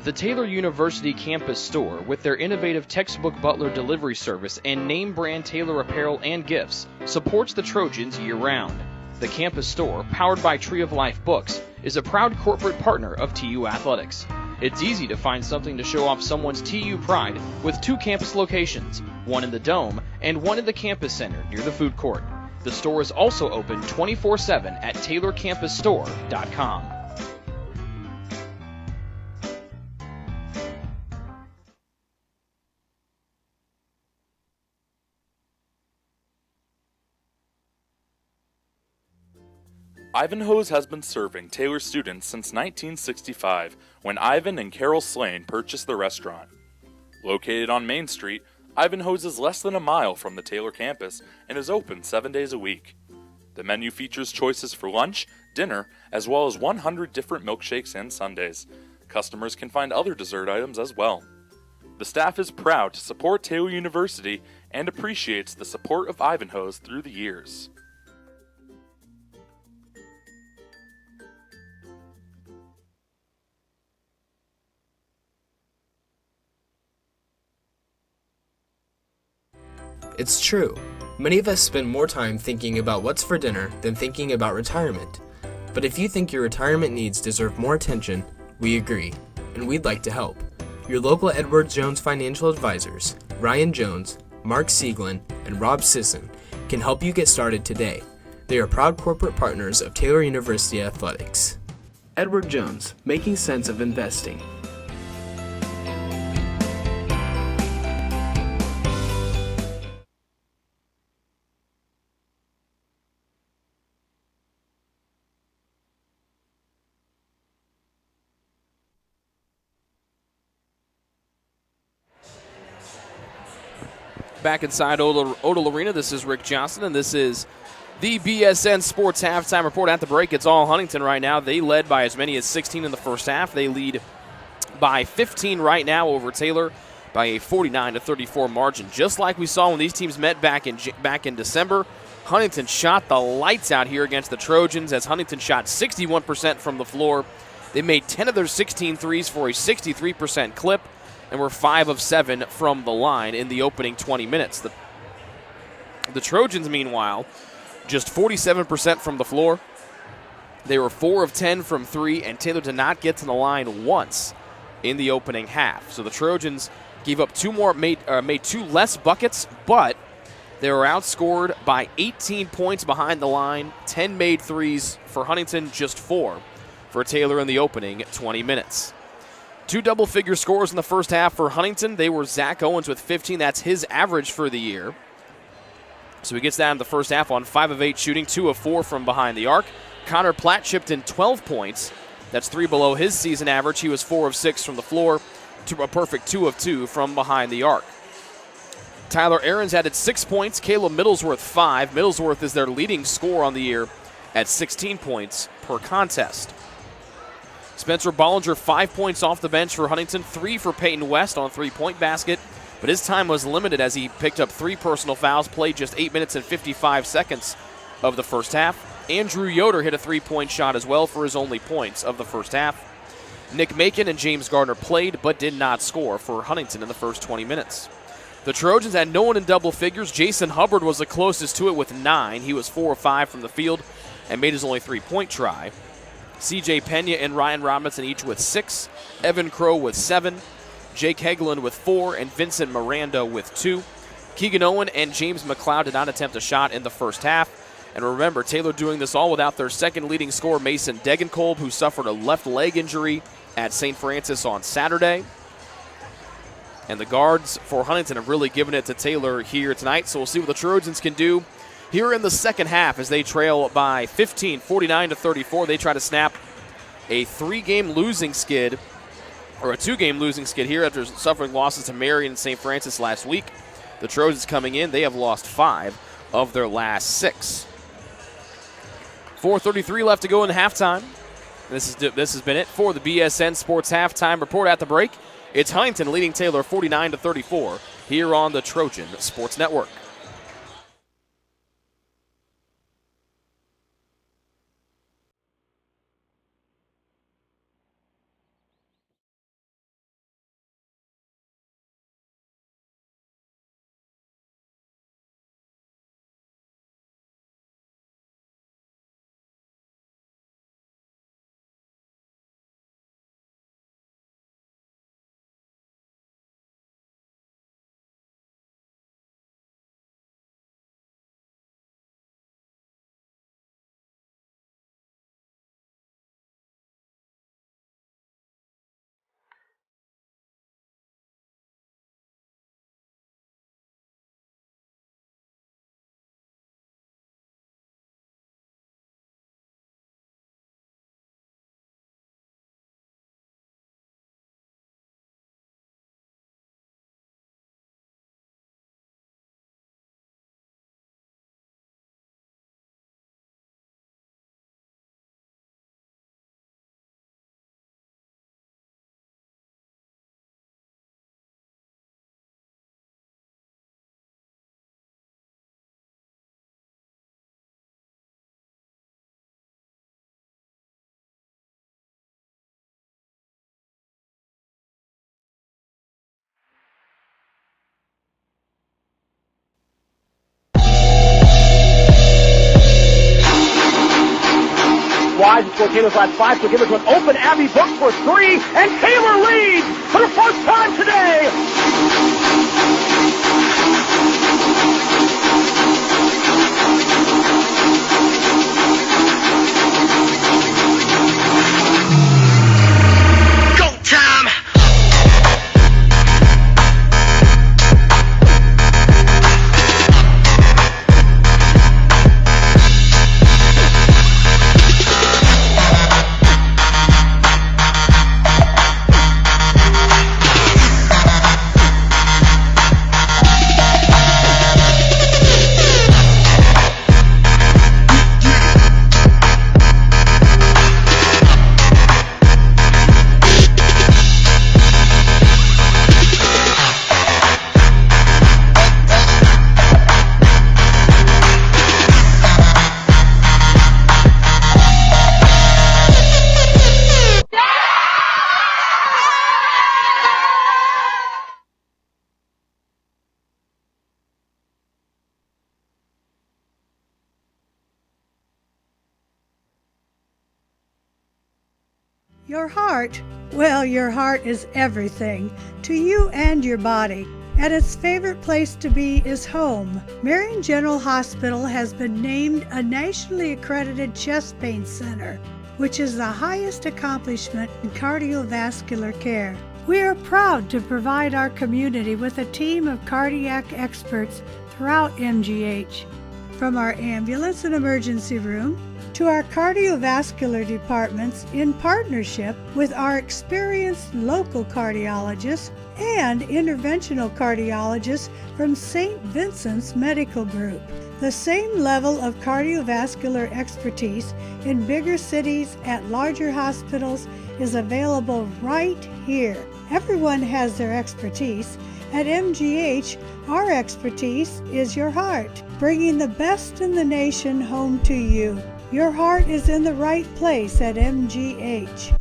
[SPEAKER 1] The Taylor University campus store, with their innovative textbook butler delivery service and name brand Taylor apparel and gifts, supports the Trojans year-round. The campus store, powered by Tree of Life Books, is a proud corporate partner of TU Athletics. It's easy to find something to show off someone's TU pride with 2 campus locations, one in the Dome and one in the campus center near the food court. The store is also open 24/7 at taylorcampusstore.com.
[SPEAKER 7] Ivanhoe's has been serving Taylor students since 1965, when Ivan and Carol Slane purchased the restaurant. Located on Main Street, Ivanhoe's is less than a mile from the Taylor campus and is open 7 days a week. The menu features choices for lunch, dinner, as well as 100 different milkshakes and sundaes. Customers can find other dessert items as well. The staff is proud to support Taylor University and appreciates the support of Ivanhoe's through the years.
[SPEAKER 11] It's true. Many of us spend more time thinking about what's for dinner than thinking about retirement. But if you think your retirement needs deserve more attention, we agree, and we'd like to help. Your local Edward Jones financial advisors, Ryan Jones, Mark Sieglin, and Rob Sisson, can help you get started today. They are proud corporate partners of Taylor University Athletics. Edward Jones, making sense of investing.
[SPEAKER 1] Back inside Odell Arena, this is Rick Johnson, and this is the BSN Sports Halftime Report. At the break, it's all Huntington right now. They led by as many as 16 in the first half. They lead by 15 right now over Taylor by a 49-34 margin. Just like we saw when these teams met back in December, Huntington shot the lights out here against the Trojans as Huntington shot 61% from the floor. They made 10 of their 16 threes for a 63% clip, and were 5 of 7 from the line in the opening 20 minutes. The Trojans, meanwhile, just 47% from the floor. They were 4 of 10 from 3, and Taylor did not get to the line once in the opening half. So the Trojans gave up made 2 less buckets, but they were outscored by 18 points behind the line. 10 made threes for Huntington, just 4 for Taylor in the opening 20 minutes. 2 double-figure scores in the first half for Huntington. They were Zach Owens with 15. That's his average for the year. So he gets that in the first half on 5 of 8 shooting, 2 of 4 from behind the arc. Connor Platt chipped in 12 points. That's 3 below his season average. He was 4 of 6 from the floor, to a perfect 2 of 2 from behind the arc. Tyler Aarons added 6 points. Caleb Middlesworth 5. Middlesworth is their leading scorer on the year at 16 points per contest. Spencer Bollinger, 5 points off the bench for Huntington, 3 for Peyton West on three-point basket, but his time was limited as he picked up 3 personal fouls, played just 8 minutes and 55 seconds of the first half. Andrew Yoder hit a 3-point shot as well for his only points of the first half. Nick Macon and James Gardner played but did not score for Huntington in the first 20 minutes. The Trojans had no one in double figures. Jason Hubbard was the closest to it with 9. He was 4 of 5 from the field and made his only 3-point try. C.J. Pena and Ryan Robinson each with 6, Evan Crow with 7, Jake Hegland with 4, and Vincent Miranda with 2. Keegan Owen and James McLeod did not attempt a shot in the first half. And remember, Taylor doing this all without their second leading scorer, Mason Degenkolb, who suffered a left leg injury at St. Francis on Saturday. And the guards for Huntington have really given it to Taylor here tonight, so we'll see what the Trojans can do here in the second half as they trail by 15, 49-34. They try to snap a 3-game losing skid, or a 2-game losing skid here after suffering losses to Marion and St. Francis last week. The Trojans coming in, they have lost 5 of their last 6. 4:33 left to go in halftime. This has been it for the BSN Sports Halftime Report. At the break, it's Huntington leading Taylor 49-34 here on the Trojan Sports Network.
[SPEAKER 8] before Taylor's last 5. So give it to an open Abby Book for 3. And Taylor leads for the first time today.
[SPEAKER 12] Go time!
[SPEAKER 9] Your heart, well, your heart is everything to you and your body, and its favorite place to be is home. Marion General Hospital has been named a nationally accredited chest pain center, which is the highest accomplishment in cardiovascular care. We are proud to provide our community with a team of cardiac experts throughout MGH, from our ambulance and emergency room to our cardiovascular departments, in partnership with our experienced local cardiologists and interventional cardiologists from St. Vincent's Medical Group. The same level of cardiovascular expertise in bigger cities at larger hospitals is available right here. Everyone has their expertise. At MGH, our expertise is your heart, bringing the best in the nation home to you. Your heart is in the right place at MGH.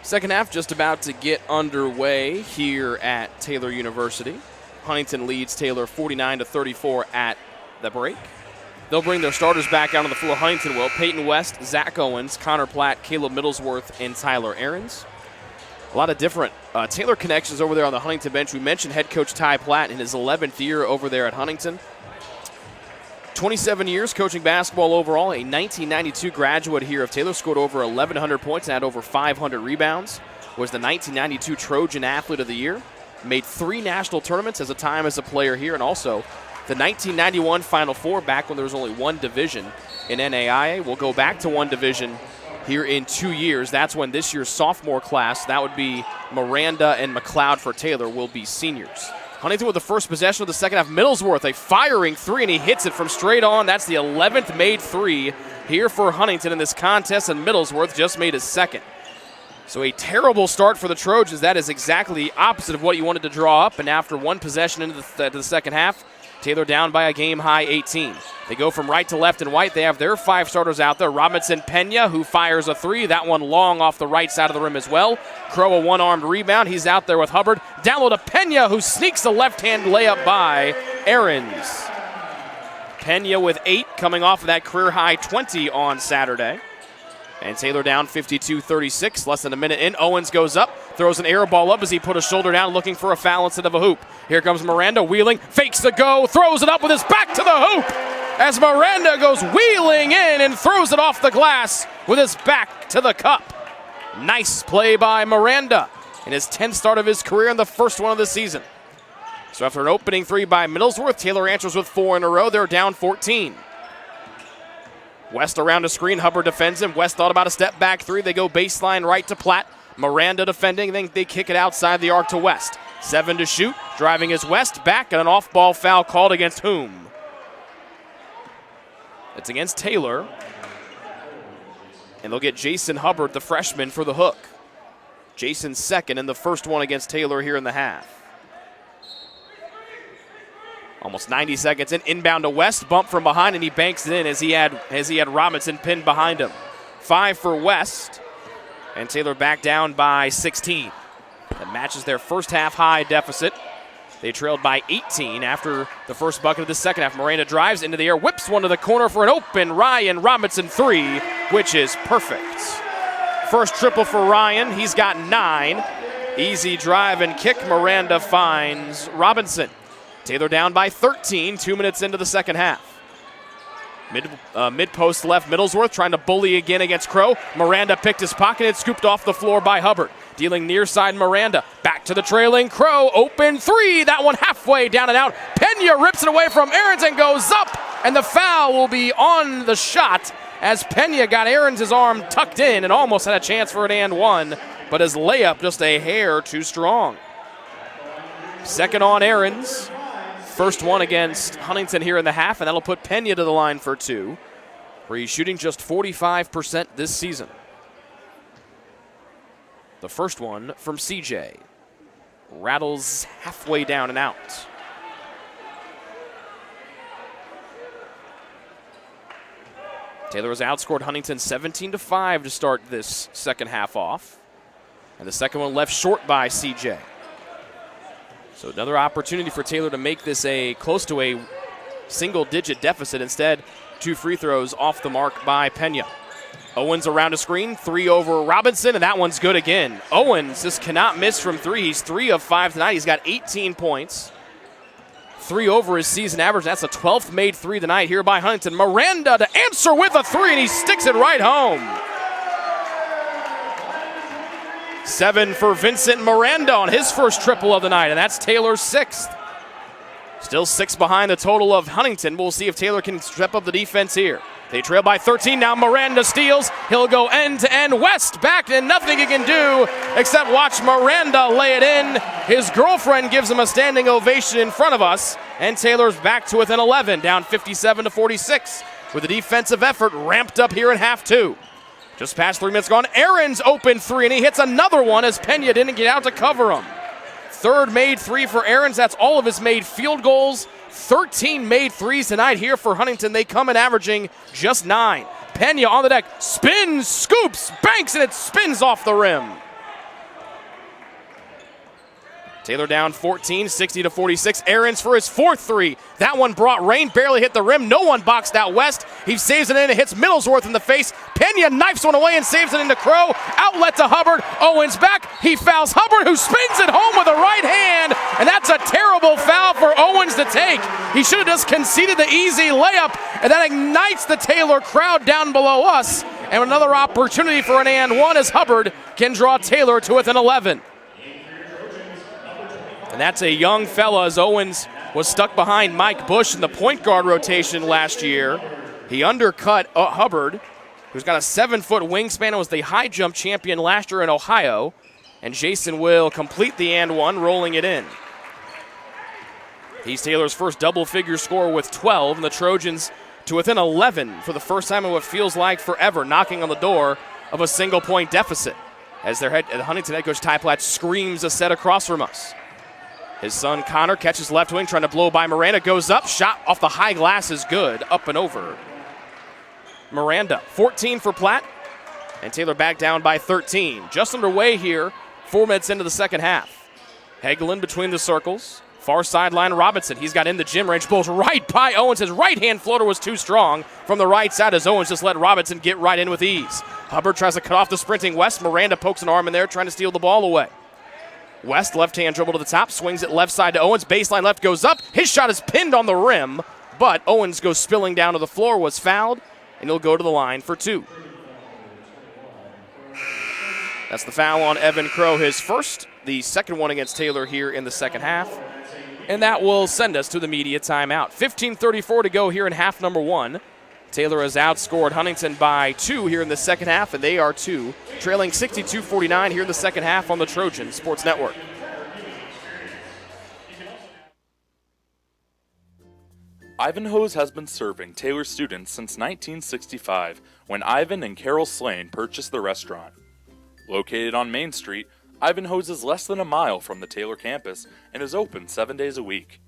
[SPEAKER 1] Second half just about to get underway here at Taylor University. Huntington leads Taylor 49-34 at the break. They'll bring their starters back out on the floor. Huntington will. Peyton West, Zach Owens, Connor Platt, Caleb Middlesworth, and Tyler Ahrens. A lot of different Taylor connections over there on the Huntington bench. We mentioned head coach Ty Platt in his 11th year over there at Huntington. 27 years coaching basketball overall. A 1992 graduate here of Taylor, scored over 1,100 points and had over 500 rebounds. Was the 1992 Trojan Athlete of the Year. Made 3 national tournaments as a time as a player here, and also the 1991 Final Four, back when there was only one division in NAIA. We'll go back to one division here in 2 years. That's when this year's sophomore class, that would be Miranda and McLeod for Taylor, will be seniors. Huntington with the first possession of the second half. Middlesworth, a firing 3, and he hits it from straight on. That's the 11th made 3 here for Huntington in this contest, and Middlesworth just made his second. So a terrible start for the Trojans. That is exactly the opposite of what you wanted to draw up. And after one possession into the second half, Taylor down by a game-high 18. They go from right to left and white. They have their 5 starters out there. Robinson Pena, who fires a 3. That one long off the right side of the rim as well. Crow, a one-armed rebound. He's out there with Hubbard. Down low to Pena, who sneaks a left-hand layup by Ahrens. Pena with 8, coming off of that career-high 20 on Saturday. And Taylor down 52-36, less than a minute in. Owens goes up, throws an air ball up as he put a shoulder down, looking for a foul instead of a hoop. Here comes Miranda wheeling, fakes the go, throws it up with his back to the hoop as Miranda goes wheeling in and throws it off the glass with his back to the cup. Nice play by Miranda in his 10th start of his career and the first one of the season. So after an opening 3 by Middlesworth, Taylor answers with 4 in a row. They're down 14. West around a screen. Hubbard defends him. West thought about a step back 3. They go baseline right to Platt. Miranda defending. Then they kick it outside the arc to West. 7 to shoot. Driving is West. Back, and an off-ball foul called against whom? It's against Taylor. And they'll get Jason Hubbard, the freshman, for the hook. Jason's second and the first one against Taylor here in the half. Almost 90 seconds in, inbound to West, bump from behind, and he banks it in as he had Robinson pinned behind him. 5 for West, and Taylor back down by 16. That matches their first half high deficit. They trailed by 18 after the first bucket of the second half. Miranda drives into the air, whips one to the corner for an open Ryan Robinson 3, which is perfect. First triple for Ryan, he's got 9. Easy drive and kick, Miranda finds Robinson. Taylor down by 13, 2 minutes into the second half. Mid-post left, Middlesworth trying to bully again against Crow. Miranda picked his pocket and scooped off the floor by Hubbard. Dealing near side Miranda. Back to the trailing Crow. Open 3. That one halfway down and out. Pena rips it away from Aarons and goes up. And the foul will be on the shot as Pena got Aarons' arm tucked in and almost had a chance for an and one. But his layup just a hair too strong. Second on Aarons. First one against Huntington here in the half, and that'll put Pena to the line for 2, where he's shooting just 45% this season. The first one from CJ. Rattles halfway down and out. Taylor has outscored Huntington 17-5 to start this second half off. And the second one left short by CJ. So another opportunity for Taylor to make this close to a single-digit deficit. Instead, 2 free throws off the mark by Pena. Owens around a screen, 3 over Robinson, and that one's good again. Owens just cannot miss from 3. He's 3 of 5 tonight. He's got 18 points. 3 over his season average. That's the 12th made 3 tonight here by Huntington. Miranda to answer with a 3, and he sticks it right home. 7 for Vincent Miranda on his first triple of the night, and that's Taylor's 6th. Still 6 behind the total of Huntington. We'll see if Taylor can step up the defense here. They trail by 13. Now Miranda steals. He'll go end-to-end. West back, and nothing he can do except watch Miranda lay it in. His girlfriend gives him a standing ovation in front of us, and Taylor's back to within 11, down 57-46, with the defensive effort ramped up here in half 2. Just past 3 minutes gone. Aarons open 3, and he hits another one as Pena didn't get out to cover him. Third made 3 for Aarons. That's all of his made field goals. 13 made 3s tonight here for Huntington. They come in averaging just 9. Pena on the deck. Spins, scoops, banks, and it spins off the rim. Taylor down 14, 60-46. Aarons for his 4th 3. That one brought rain, barely hit the rim. No one boxed out West. He saves it in and hits Middlesworth in the face. Pena knifes one away and saves it into Crow. Outlet to Hubbard. Owens back. He fouls Hubbard, who spins it home with a right hand. And that's a terrible foul for Owens to take. He should have just conceded the easy layup, and that ignites the Taylor crowd down below us. And another opportunity for an and one as Hubbard can draw Taylor to within 11. And that's a young fella, as Owens was stuck behind Mike Bush in the point guard rotation last year. He undercut Hubbard, who's got a 7-foot wingspan and was the high jump champion last year in Ohio. And Jason will complete the and one, rolling it in. He's Taylor's first double-figure score with 12, and the Trojans to within 11 for the first time in what feels like forever, knocking on the door of a single-point deficit. As their Huntington head coach Ty Platt screams a set across from us. His son Connor catches left wing, trying to blow by Miranda, goes up, shot off the high glass is good, up and over. Miranda, 14 for Platt, and Taylor back down by 13. Just underway here, 4 minutes into the second half. Hagelin between the circles, far sideline Robinson. He's got in the gym range, blows right by Owens. His right-hand floater was too strong from the right side as Owens just let Robinson get right in with ease. Hubbard tries to cut off the sprinting West. Miranda pokes an arm in there, trying to steal the ball away. West, left-hand dribble to the top, swings it left side to Owens. Baseline left goes up. His shot is pinned on the rim, but Owens goes spilling down to the floor, was fouled, and he'll go to the line for 2. That's the foul on Evan Crow, his first, the second one against Taylor here in the second half. And that will send us to the media timeout. 15:34 to go here in half number 1. Taylor has outscored Huntington by 2 here in the second half, and they are 2, trailing 62-49 here in the second half on the Trojan Sports Network.
[SPEAKER 7] Ivanhoe's has been serving Taylor students since 1965, when Ivan and Carol Slane purchased the restaurant. Located on Main Street, Ivanhoe's is less than a mile from the Taylor campus and is open 7 days a week.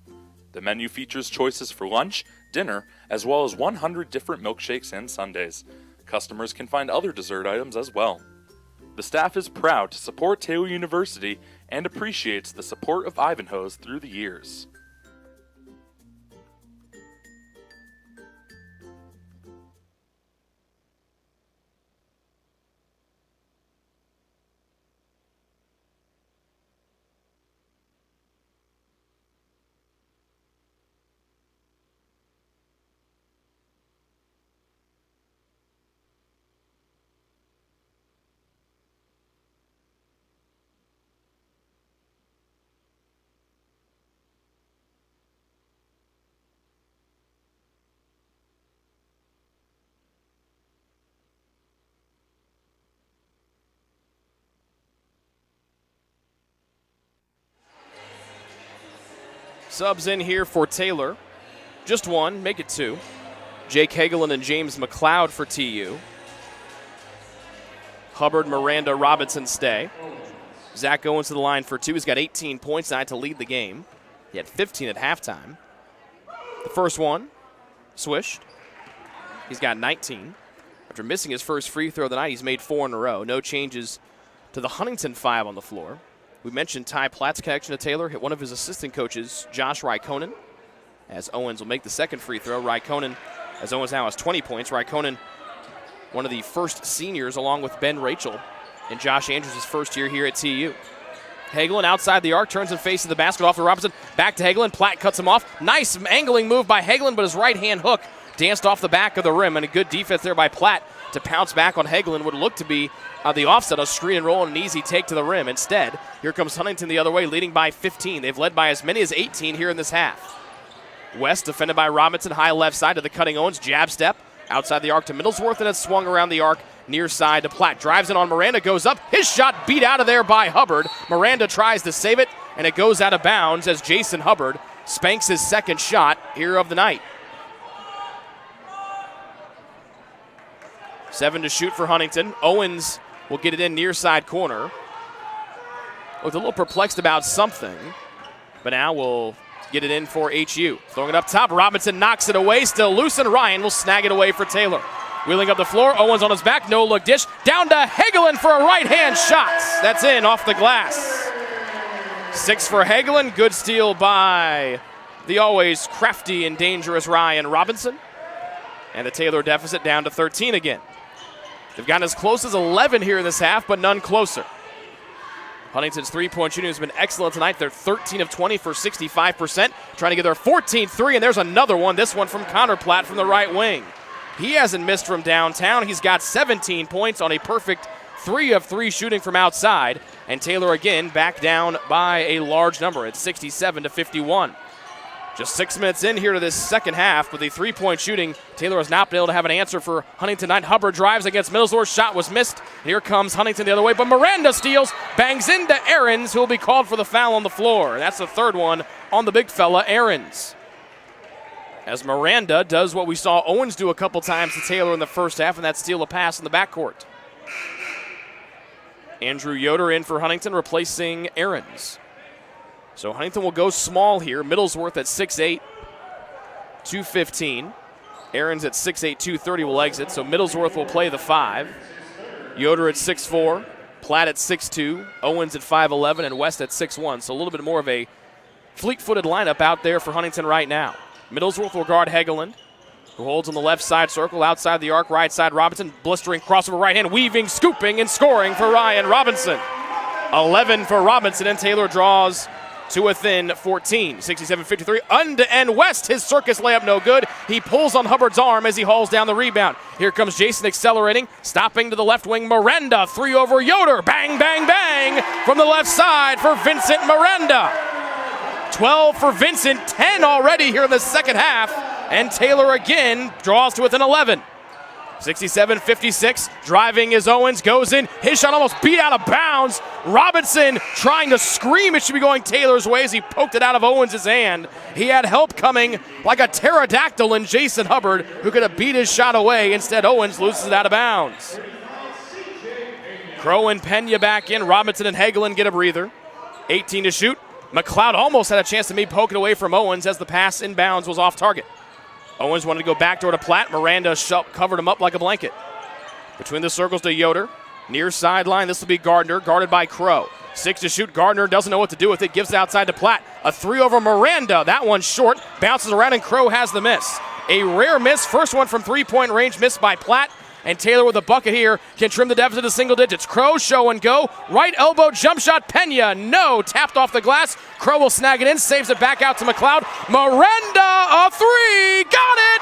[SPEAKER 7] The menu features choices for lunch, dinner, as well as 100 different milkshakes and sundaes. Customers can find other dessert items as well. The staff is proud to support Taylor University and appreciates the support of Ivanhoe's through the years.
[SPEAKER 1] Subs in here for Taylor. Just one, make it two. Jake Hagelin and James McLeod for TU. Hubbard, Miranda, Robinson stay. Zach Owens to the line for two. He's got 18 points tonight to lead the game. He had 15 at halftime. The first one, swished. He's got 19. After missing his first free throw of the night, he's made 4 in a row. No changes to the Huntington 5 on the floor. We mentioned Ty Platt's connection to Taylor. Hit one of his assistant coaches, Josh Raikkonen, as Owens will make the second free throw. Raikkonen, as Owens now has 20 points. Raikkonen, one of the first seniors, along with Ben Rachel, in Josh Andrews' first year here at TU. Hagelin outside the arc, turns and faces the basket off to Robinson. Back to Hagelin. Platt cuts him off. Nice angling move by Hagelin, but his right-hand hook danced off the back of the rim, and a good defense there by Platt to pounce back on Hagelin. Would look to be the offset, a screen and roll, and an easy take to the rim. Instead, here comes Huntington the other way, leading by 15. They've led by as many as 18 here in this half. West defended by Robinson, high left side to the cutting Owens, jab step, outside the arc to Middlesworth, and it's swung around the arc near side to Platt. Drives in on Miranda, goes up. His shot beat out of there by Hubbard. Miranda tries to save it, and it goes out of bounds as Jason Hubbard spanks his second shot here of the night. 7 to shoot for Huntington. Owens will get it in near side corner. Looked a little perplexed about something, but now we'll get it in for HU. Throwing it up top, Robinson knocks it away, still loose, and Ryan will snag it away for Taylor. Wheeling up the floor, Owens on his back, no look dish, down to Hagelin for a right-hand shot. That's in off the glass. 6 for Hagelin, good steal by the always crafty and dangerous Ryan Robinson. And the Taylor deficit down to 13 again. They've gotten as close as 11 here in this half, but none closer. Huntington's three-point shooting has been excellent tonight. They're 13 of 20 for 65%, trying to get their 14th three, and there's another one, this one from Connor Platt from the right wing. He hasn't missed from downtown. He's got 17 points on a perfect 3 of 3 shooting from outside, and Taylor again back down by a large number at 67 to 51. Just 6 minutes in here to this second half with the three-point shooting. Taylor has not been able to have an answer for Huntington tonight. Hubbard drives against Middlesworth. Shot was missed. Here comes Huntington the other way, but Miranda steals, bangs into Ahrens, who will be called for the foul on the floor. That's the third one on the big fella, Ahrens. As Miranda does what we saw Owens do a couple times to Taylor in the first half, and that's steal a pass in the backcourt. Andrew Yoder in for Huntington, replacing Ahrens. So Huntington will go small here. Middlesworth at 6'8", 215. Ahrens at 6'8", 230 will exit. So Middlesworth will play the 5. Yoder at 6'4", Platt at 6'2", Owens at 5'11", and West at 6'1". So a little bit more of a fleet-footed lineup out there for Huntington right now. Middlesworth will guard Hagelin, who holds on the left side circle, outside the arc, right side Robinson, blistering crossover right hand, weaving, scooping, and scoring for Ryan Robinson. 11 for Robinson, and Taylor draws to within 14, 67-53. And West, his circus layup no good. He pulls on Hubbard's arm as he hauls down the rebound. Here comes Jason accelerating, stopping to the left wing. Miranda, 3 over Yoder. Bang, bang, bang from the left side for Vincent Miranda. 12 for Vincent, 10 already here in the second half. And Taylor again draws to within 11. 67-56, driving is Owens, goes in. His shot almost beat out of bounds. Robinson trying to scream it should be going Taylor's way as he poked it out of Owens' hand. He had help coming like a pterodactyl in Jason Hubbard, who could have beat his shot away. Instead, Owens loses it out of bounds. Crow and Pena back in. Robinson and Hagelin get a breather. 18 to shoot. McLeod almost had a chance to poke it away from Owens as the pass inbounds was off target. Owens wanted to go backdoor to Platt. Miranda covered him up like a blanket. Between the circles to Yoder. Near sideline, this will be Gardner, guarded by Crow. 6 to shoot. Gardner doesn't know what to do with it. Gives it outside to Platt. A 3 over Miranda. That one's short. Bounces around, and Crow has the miss. A rare miss. First one from three-point range, missed by Platt. And Taylor with a bucket here can trim the deficit to single digits. Crow show and go. Right elbow jump shot. Pena, no. Tapped off the glass. Crow will snag it in. Saves it back out to McLeod. Miranda, a 3. Got it.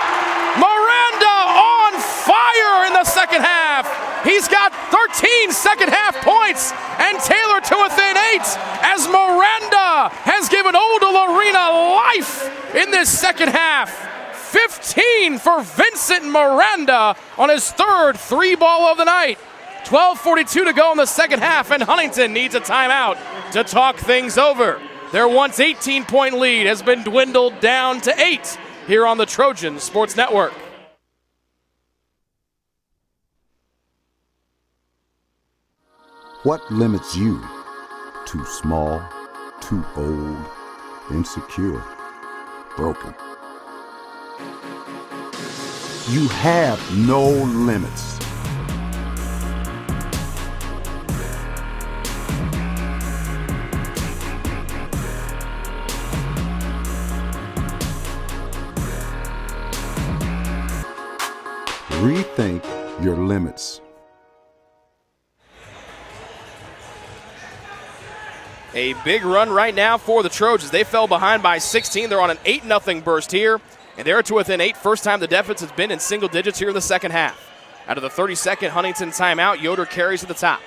[SPEAKER 1] Miranda on fire in the second half. He's got 13 second half points. And Taylor to within 8 as Miranda has given Old Lorena life in this second half. 15 for Vincent Miranda on his third 3-ball of the night. 12:42 to go in the second half, and Huntington needs a timeout to talk things over. Their once 18-point lead has been dwindled down to 8 here on the Trojan Sports Network.
[SPEAKER 6] What limits you? Too small, too old, insecure, broken. You have no limits. Rethink your limits.
[SPEAKER 1] A big run right now for the Trojans. They fell behind by 16. They're on an 8-0 burst here. And they're to within 8. First time the deficit has been in single digits here in the second half. Out of the 32nd Huntington timeout, Yoder carries to the top.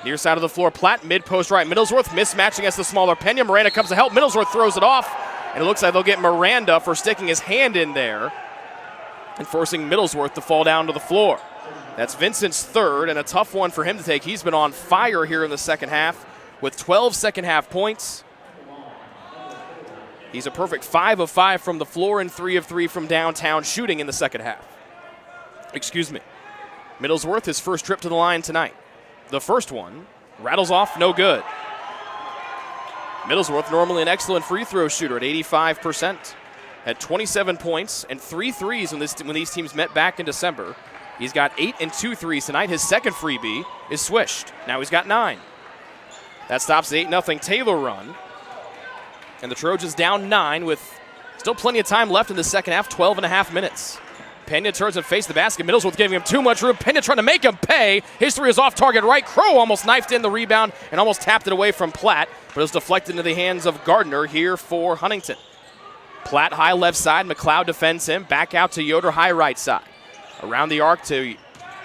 [SPEAKER 1] Near side of the floor, Platt, mid-post right. Middlesworth mismatch against the smaller Pena. Miranda comes to help. Middlesworth throws it off. And it looks like they'll get Miranda for sticking his hand in there and forcing Middlesworth to fall down to the floor. That's Vincent's third, and a tough one for him to take. He's been on fire here in the second half with 12 second half points. He's a perfect 5 of 5 from the floor and 3 of 3 from downtown shooting in the second half. Excuse me. Middlesworth, his first trip to the line tonight. The first one rattles off, no good. Middlesworth, normally an excellent free throw shooter at 85%. Had 27 points and 3 threes when these teams met back in December. He's got 8 and 2 threes tonight. His second freebie is swished. Now he's got 9. That stops the 8-0 Taylor run. And the Trojans down 9 with still plenty of time left in the second half, 12 and a half minutes. Pena turns and faces the basket. Middlesworth giving him too much room. Pena trying to make him pay. His 3 is off target right. Crow almost knifed in the rebound and almost tapped it away from Platt, but it was deflected into the hands of Gardner here for Huntington. Platt high left side. McLeod defends him. Back out to Yoder high right side. Around the arc to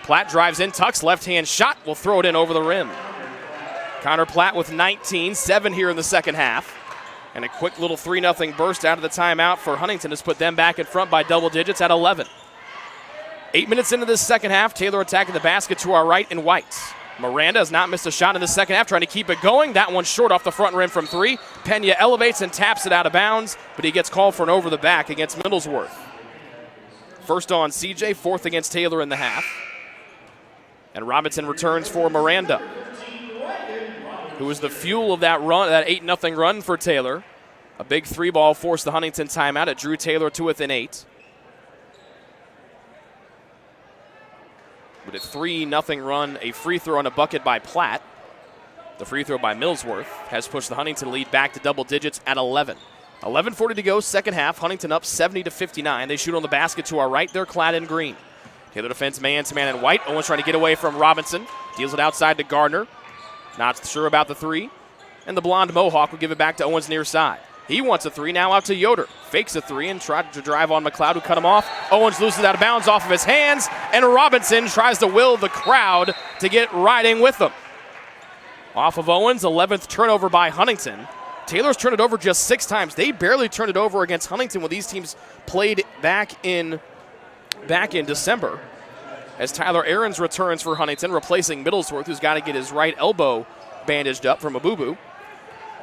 [SPEAKER 1] Platt, drives in, tucks, left-hand shot. Will throw it in over the rim. Connor Platt with 19, 7 here in the second half. And a quick little 3-0 burst out of the timeout for Huntington has put them back in front by double digits at 11. 8 minutes into this second half, Taylor attacking the basket to our right in white. Miranda has not missed a shot in the second half, trying to keep it going. That one's short off the front rim from 3. Pena elevates and taps it out of bounds, but he gets called for an over the back against Middlesworth. First on CJ, fourth against Taylor in the half. And Robinson returns for Miranda, who was the fuel of that run, that 8-0 run for Taylor. A big 3-ball forced the Huntington timeout. It drew Taylor to within 8. With a 3-0 run, a free throw and a bucket by Platt. The free throw by Middlesworth has pushed the Huntington lead back to double digits at 11. 11:40 to go, second half. Huntington up 70-59. They shoot on the basket to our right. They're clad in green. Taylor defends man-to-man in white. Owens trying to get away from Robinson. Deals it outside to Gardner. Not sure about the 3. And the blonde Mohawk will give it back to Owens near side. He wants a 3, now out to Yoder. Fakes a 3 and tried to drive on McLeod, who cut him off. Owens loses out of bounds off of his hands, and Robinson tries to will the crowd to get riding with them. Off of Owens, 11th turnover by Huntington. Taylor's turned it over just 6 times. They barely turned it over against Huntington when these teams played back in December. As Tyler Ahrens returns for Huntington, replacing Middlesworth, who's got to get his right elbow bandaged up from a boo-boo.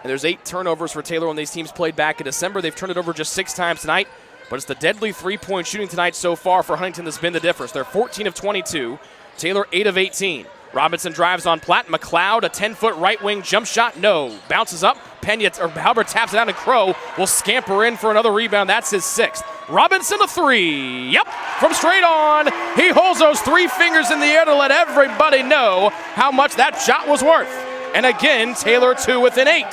[SPEAKER 1] And there's 8 turnovers for Taylor when these teams played back in December. They've turned it over just 6 times tonight, but it's the deadly 3-point shooting tonight so far for Huntington that's been the difference. They're 14 of 22. Taylor 8 of 18. Robinson drives on Platt. McLeod, a 10-foot right wing jump shot. No. Bounces up. Hubbard taps it down, and Crow will scamper in for another rebound. That's his 6th. Robinson a 3. Yep, from straight on. He holds those 3 fingers in the air to let everybody know how much that shot was worth. And again, Taylor 2 within 8.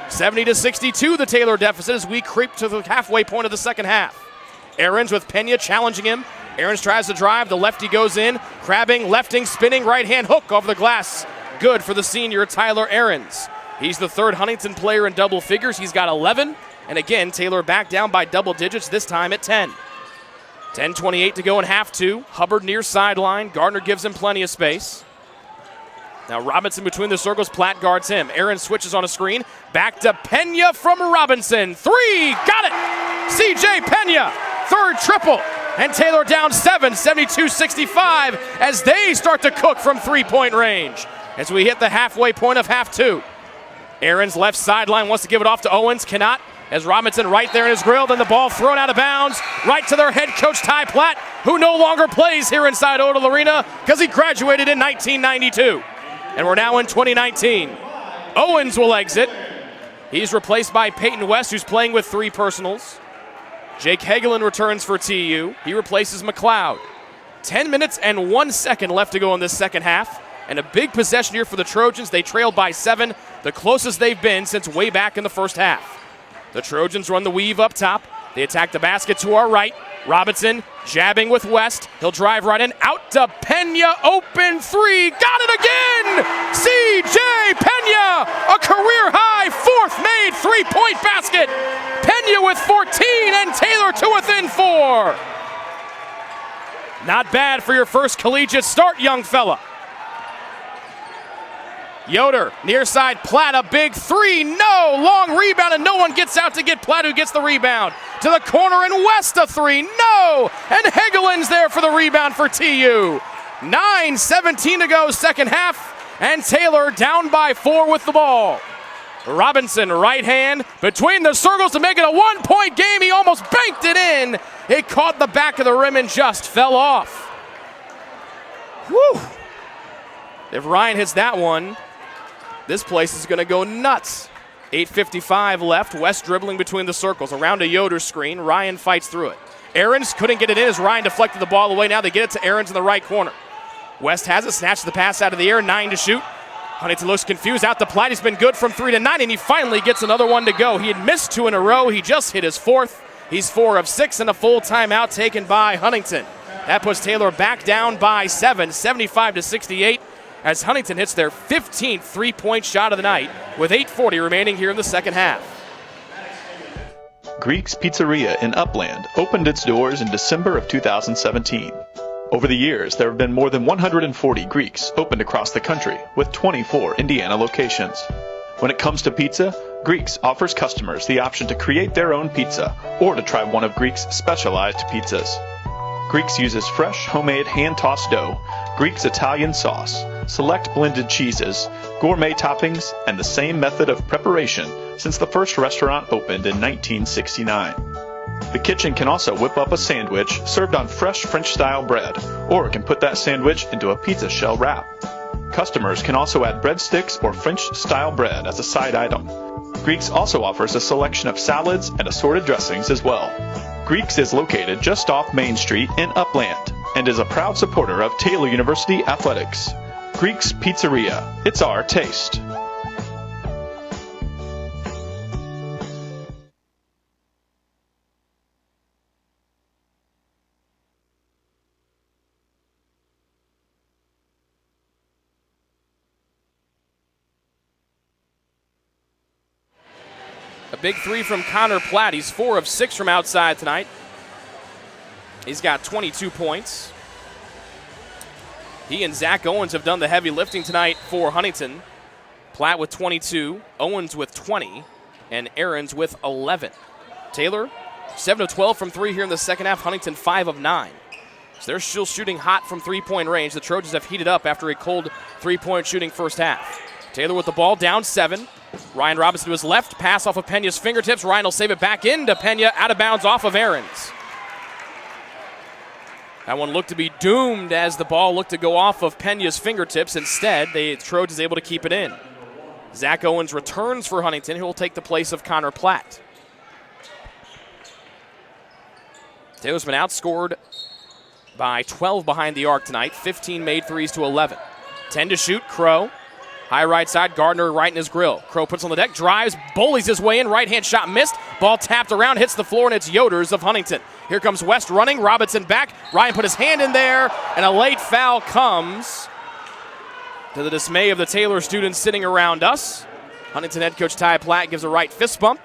[SPEAKER 1] 70-62, the Taylor deficit as we creep to the halfway point of the second half. Aarons with Pena challenging him. Aarons tries to drive. The lefty goes in. Crabbing, lefting, spinning, right-hand hook over the glass. Good for the senior Tyler Aarons. He's the 3rd Huntington player in double figures. He's got 11. And again, Taylor back down by double digits, this time at 10. 10:28 to go in half 2. Hubbard near sideline. Gardner gives him plenty of space. Now Robinson between the circles. Platt guards him. Aaron switches on a screen. Back to Pena from Robinson. 3. Got it! C.J. Pena. 3rd triple. And Taylor down 7, 72-65 as they start to cook from 3-point range. As we hit the halfway point of half 2. Aaron's left sideline wants to give it off to Owens. Cannot. As Robinson right there in his grill, then the ball thrown out of bounds right to their head coach Ty Platt, who no longer plays here inside Odell Arena because he graduated in 1992. And we're now in 2019. Owens will exit. He's replaced by Peyton West, who's playing with 3 personals. Jake Hegelin returns for TU. He replaces McLeod. 10 minutes and 1 second left to go in this second half. And a big possession here for the Trojans. They trailed by 7, the closest they've been since way back in the first half. The Trojans run the weave up top. They attack the basket to our right. Robinson jabbing with West. He'll drive right in. Out to Pena. Open 3. Got it again! C.J. Pena! A career-high 4th made 3-point basket. Pena with 14 and Taylor to within 4. Not bad for your first collegiate start, young fella. Yoder, near side, Platt, a big 3, no, long rebound, and no one gets out to get Platt, who gets the rebound. To the corner, and West a 3, no, and Hegelin's there for the rebound for TU. 9:17 to go, second half, and Taylor down by 4 with the ball. Robinson, right hand, between the circles to make it a 1-point game. He almost banked it in. It caught the back of the rim and just fell off. Whew. If Ryan hits that one, this place is going to go nuts. 8:55 left. West dribbling between the circles. Around a Yoder screen. Ryan fights through it. Aarons couldn't get it in as Ryan deflected the ball away. Now they get it to Aarons in the right corner. West has it. Snatches the pass out of the air. 9 to shoot. Huntington looks confused. Out to Platt. He's been good from 3 to 9, and he finally gets another one to go. He had missed 2 in a row. He just hit his 4th. He's 4 of 6, and a full timeout taken by Huntington. That puts Taylor back down by 7, 75-68. As Huntington hits their 15th 3-point shot of the night with 8:40 remaining here in the second half.
[SPEAKER 5] Greek's Pizzeria in Upland opened its doors in December of 2017. Over the years, there have been more than 140 Greeks opened across the country with 24 Indiana locations. When it comes to pizza, Greeks offers customers the option to create their own pizza or to try one of Greek's specialized pizzas. Greeks uses fresh, homemade, hand-tossed dough, Greek's Italian sauce, select blended cheeses, gourmet toppings, and the same method of preparation since the first restaurant opened in 1969. The kitchen can also whip up a sandwich served on fresh French-style bread, or can put that sandwich into a pizza shell wrap. Customers can also add breadsticks or French-style bread as a side item. Greeks also offers a selection of salads and assorted dressings as well. Greeks is located just off Main Street in Upland and is a proud supporter of Taylor University Athletics. Greek's Pizzeria. It's our taste.
[SPEAKER 1] A big 3 from Connor Platt. He's 4 of 6 from outside tonight. He's got 22 points. He and Zach Owens have done the heavy lifting tonight for Huntington. Platt with 22, Owens with 20, and Aarons with 11. Taylor, 7 of 12 from 3 here in the second half. Huntington, 5 of 9. So they're still shooting hot from 3-point range. The Trojans have heated up after a cold 3-point shooting first half. Taylor with the ball, down 7. Ryan Robinson to his left, pass off of Pena's fingertips. Ryan will save it back into Pena, out of bounds off of Aarons. That one looked to be doomed as the ball looked to go off of Pena's fingertips. Instead, the Trojans able to keep it in. Zach Owens returns for Huntington. He'll take the place of Connor Platt. Taylor's been outscored by 12 behind the arc tonight. 15 made threes to 11. 10 to shoot, Crow. High right side, Gardner right in his grill. Crow puts on the deck, drives, bullies his way in. Right-hand shot missed. Ball tapped around, hits the floor, and it's Yoders of Huntington. Here comes West running. Robinson back. Ryan put his hand in there, and a late foul comes to the dismay of the Taylor students sitting around us. Huntington head coach Ty Platt gives a right fist bump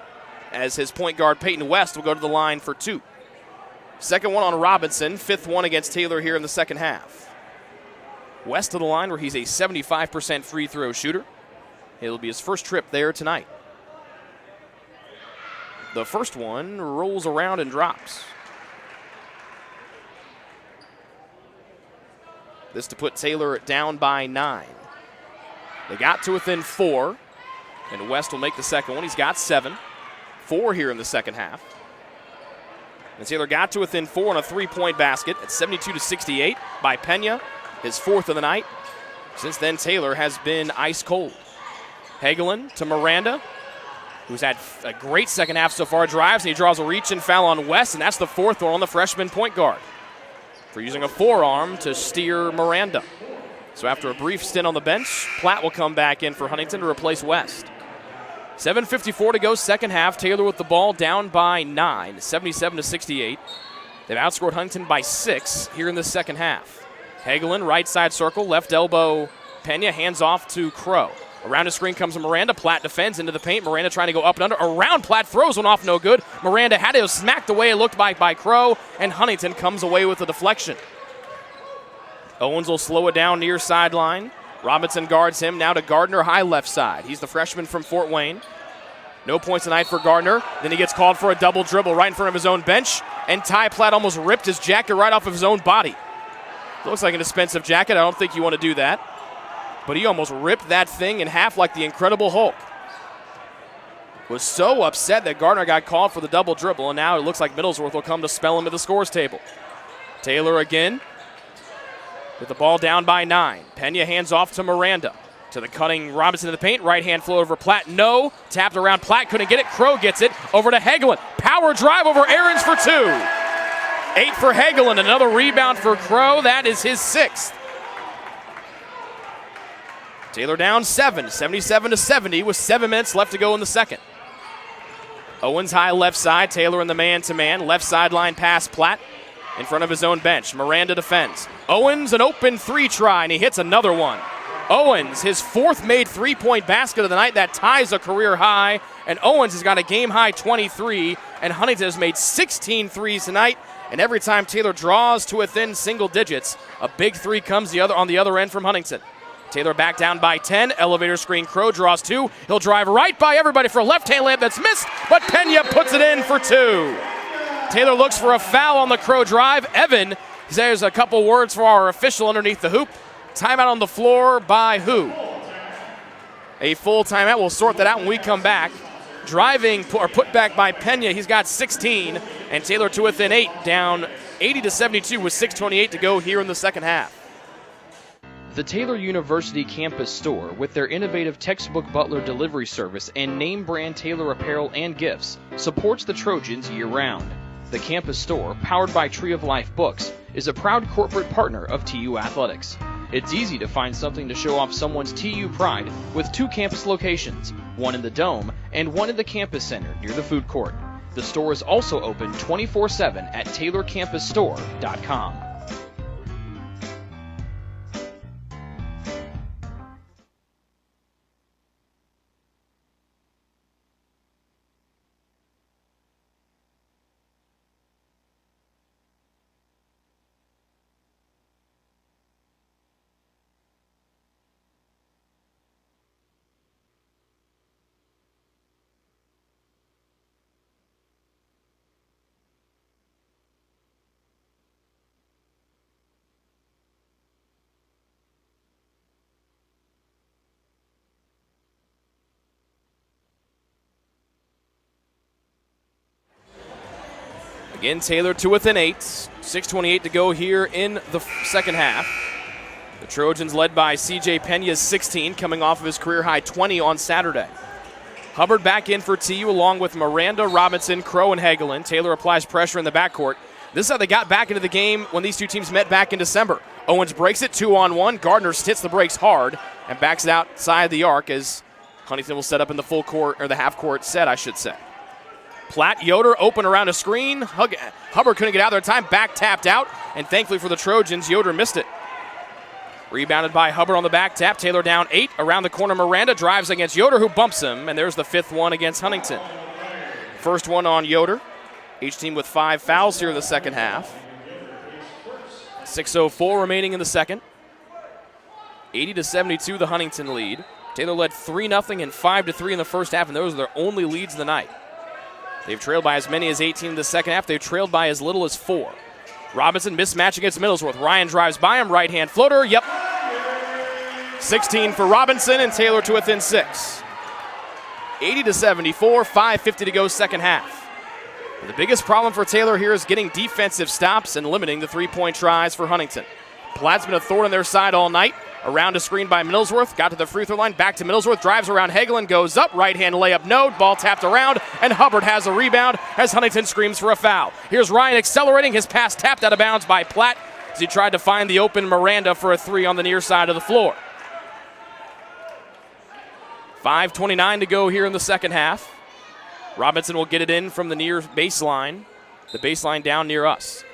[SPEAKER 1] as his point guard Peyton West will go to the line for 2. Second one on Robinson, 5th one against Taylor here in the second half. West of the line where he's a 75% free throw shooter. It'll be his first trip there tonight. The first one rolls around and drops. This to put Taylor down by 9. They got to within 4, and West will make the second one. He's got 7. 4 here in the second half. And Taylor got to within 4 on a 3-point basket at 72-68 by Pena, his 4th of the night. Since then, Taylor has been ice cold. Hagelin to Miranda, who's had a great second half so far, drives, and he draws a reach-in foul on West, and that's the 4th one on the freshman point guard for using a forearm to steer Miranda. So after a brief stint on the bench, Platt will come back in for Huntington to replace West. 7:54 to go, second half. Taylor with the ball down by 9, 77-68. They've outscored Huntington by 6 here in the second half. Hagelin, right side circle, left elbow, Pena, hands off to Crow. Around the screen comes Miranda. Platt defends into the paint. Miranda trying to go up and under. Around Platt, throws one off, no good. Miranda had it smacked away, it looked by Crow, and Huntington comes away with a deflection. Owens will slow it down near sideline. Robinson guards him, now to Gardner, high left side. He's the freshman from Fort Wayne. No points tonight for Gardner. Then he gets called for a double dribble right in front of his own bench, and Ty Platt almost ripped his jacket right off of his own body. Looks like an expensive jacket. I don't think you want to do that. But he almost ripped that thing in half like the Incredible Hulk. Was so upset that Gardner got called for the double dribble, and now it looks like Middlesworth will come to spell him at the scores table. Taylor again with the ball down by 9. Pena hands off to Miranda. To the cutting Robinson in the paint. Right hand flow over Platt. No. Tapped around Platt. Couldn't get it. Crow gets it. Over to Hagelin. Power drive over Aarons for 2. 8 for Hagelin. Another rebound for Crow. That is his 6th. Taylor down 7. 77-70 with 7 minutes left to go in the second. Owens high left side. Taylor in the man-to-man. Left sideline pass Platt in front of his own bench. Miranda defends. Owens an open 3 try, and he hits another one. Owens, his 4th made 3-point basket of the night. That ties a career high. And Owens has got a game-high 23. And Huntington has made 16 threes tonight. And every time Taylor draws to within single digits, a big 3 comes on the other end from Huntington. Taylor back down by 10. Elevator screen. Crow draws 2. He'll drive right by everybody for a left-hand layup that's missed. But Pena puts it in for 2. Taylor looks for a foul on the Crow drive. Evan says a couple words for our official underneath the hoop. Timeout on the floor by who? A full timeout. We'll sort that out when we come back. Driving or put back by Pena. He's got 16. And Taylor to within 8. Down 80-72 with 6:28 to go here in the second half. The Taylor University campus store, with their innovative textbook butler delivery service and name brand Taylor apparel and gifts, supports the Trojans year-round. The campus store, powered by Tree of Life Books, is a proud corporate partner of TU Athletics. It's easy to find something to show off someone's TU pride with 2 campus locations, one in the Dome and one in the campus center near the food court. The store is also open 24/7 at TaylorCampusStore.com. Again, Taylor to within 8. 6:28 to go here in the second half. The Trojans led by C.J. Pena's 16, coming off of his career-high 20 on Saturday. Hubbard back in for TU along with Miranda, Robinson, Crow, and Hagelin. Taylor applies pressure in the backcourt. This is how they got back into the game when these two teams met back in December. Owens breaks it 2-on-1. Gardner hits the brakes hard and backs it outside the arc as Huntington will set up in the full court, or the half-court set, I should say. Platt, Yoder open around a screen. Hubbard couldn't get out there in time. Back tapped out, and thankfully for the Trojans, Yoder missed it. Rebounded by Hubbard on the back tap. Taylor down 8. Around the corner, Miranda drives against Yoder, who bumps him, and there's the 5th one against Huntington. First one on Yoder. Each team with 5 fouls here in the second half. 6:04 remaining in the second. 80-72 the Huntington lead. Taylor led 3-0 and 5-3 in the first half, and those are their only leads of the night. They've trailed by as many as 18 in the second half. They've trailed by as little as 4. Robinson mismatch against Middlesworth. Ryan drives by him, right-hand floater, yep. 16 for Robinson, and Taylor to within 6. 80-74, 5:50 to go second half. The biggest problem for Taylor here is getting defensive stops and limiting the three-point tries for Huntington. Platt's been a thorn on their side all night. Around a screen by Middlesworth, got to the free throw line, back to Middlesworth, drives around Hagelin, goes up, right-hand layup, no, ball tapped around, and Hubbard has a rebound as Huntington screams for a foul. Here's Ryan accelerating, his pass tapped out of bounds by Platt as he tried to find the open Miranda for a 3 on the near side of the floor. 5:29 to go here in the second half. Robinson will get it in from the near baseline, the baseline down near us.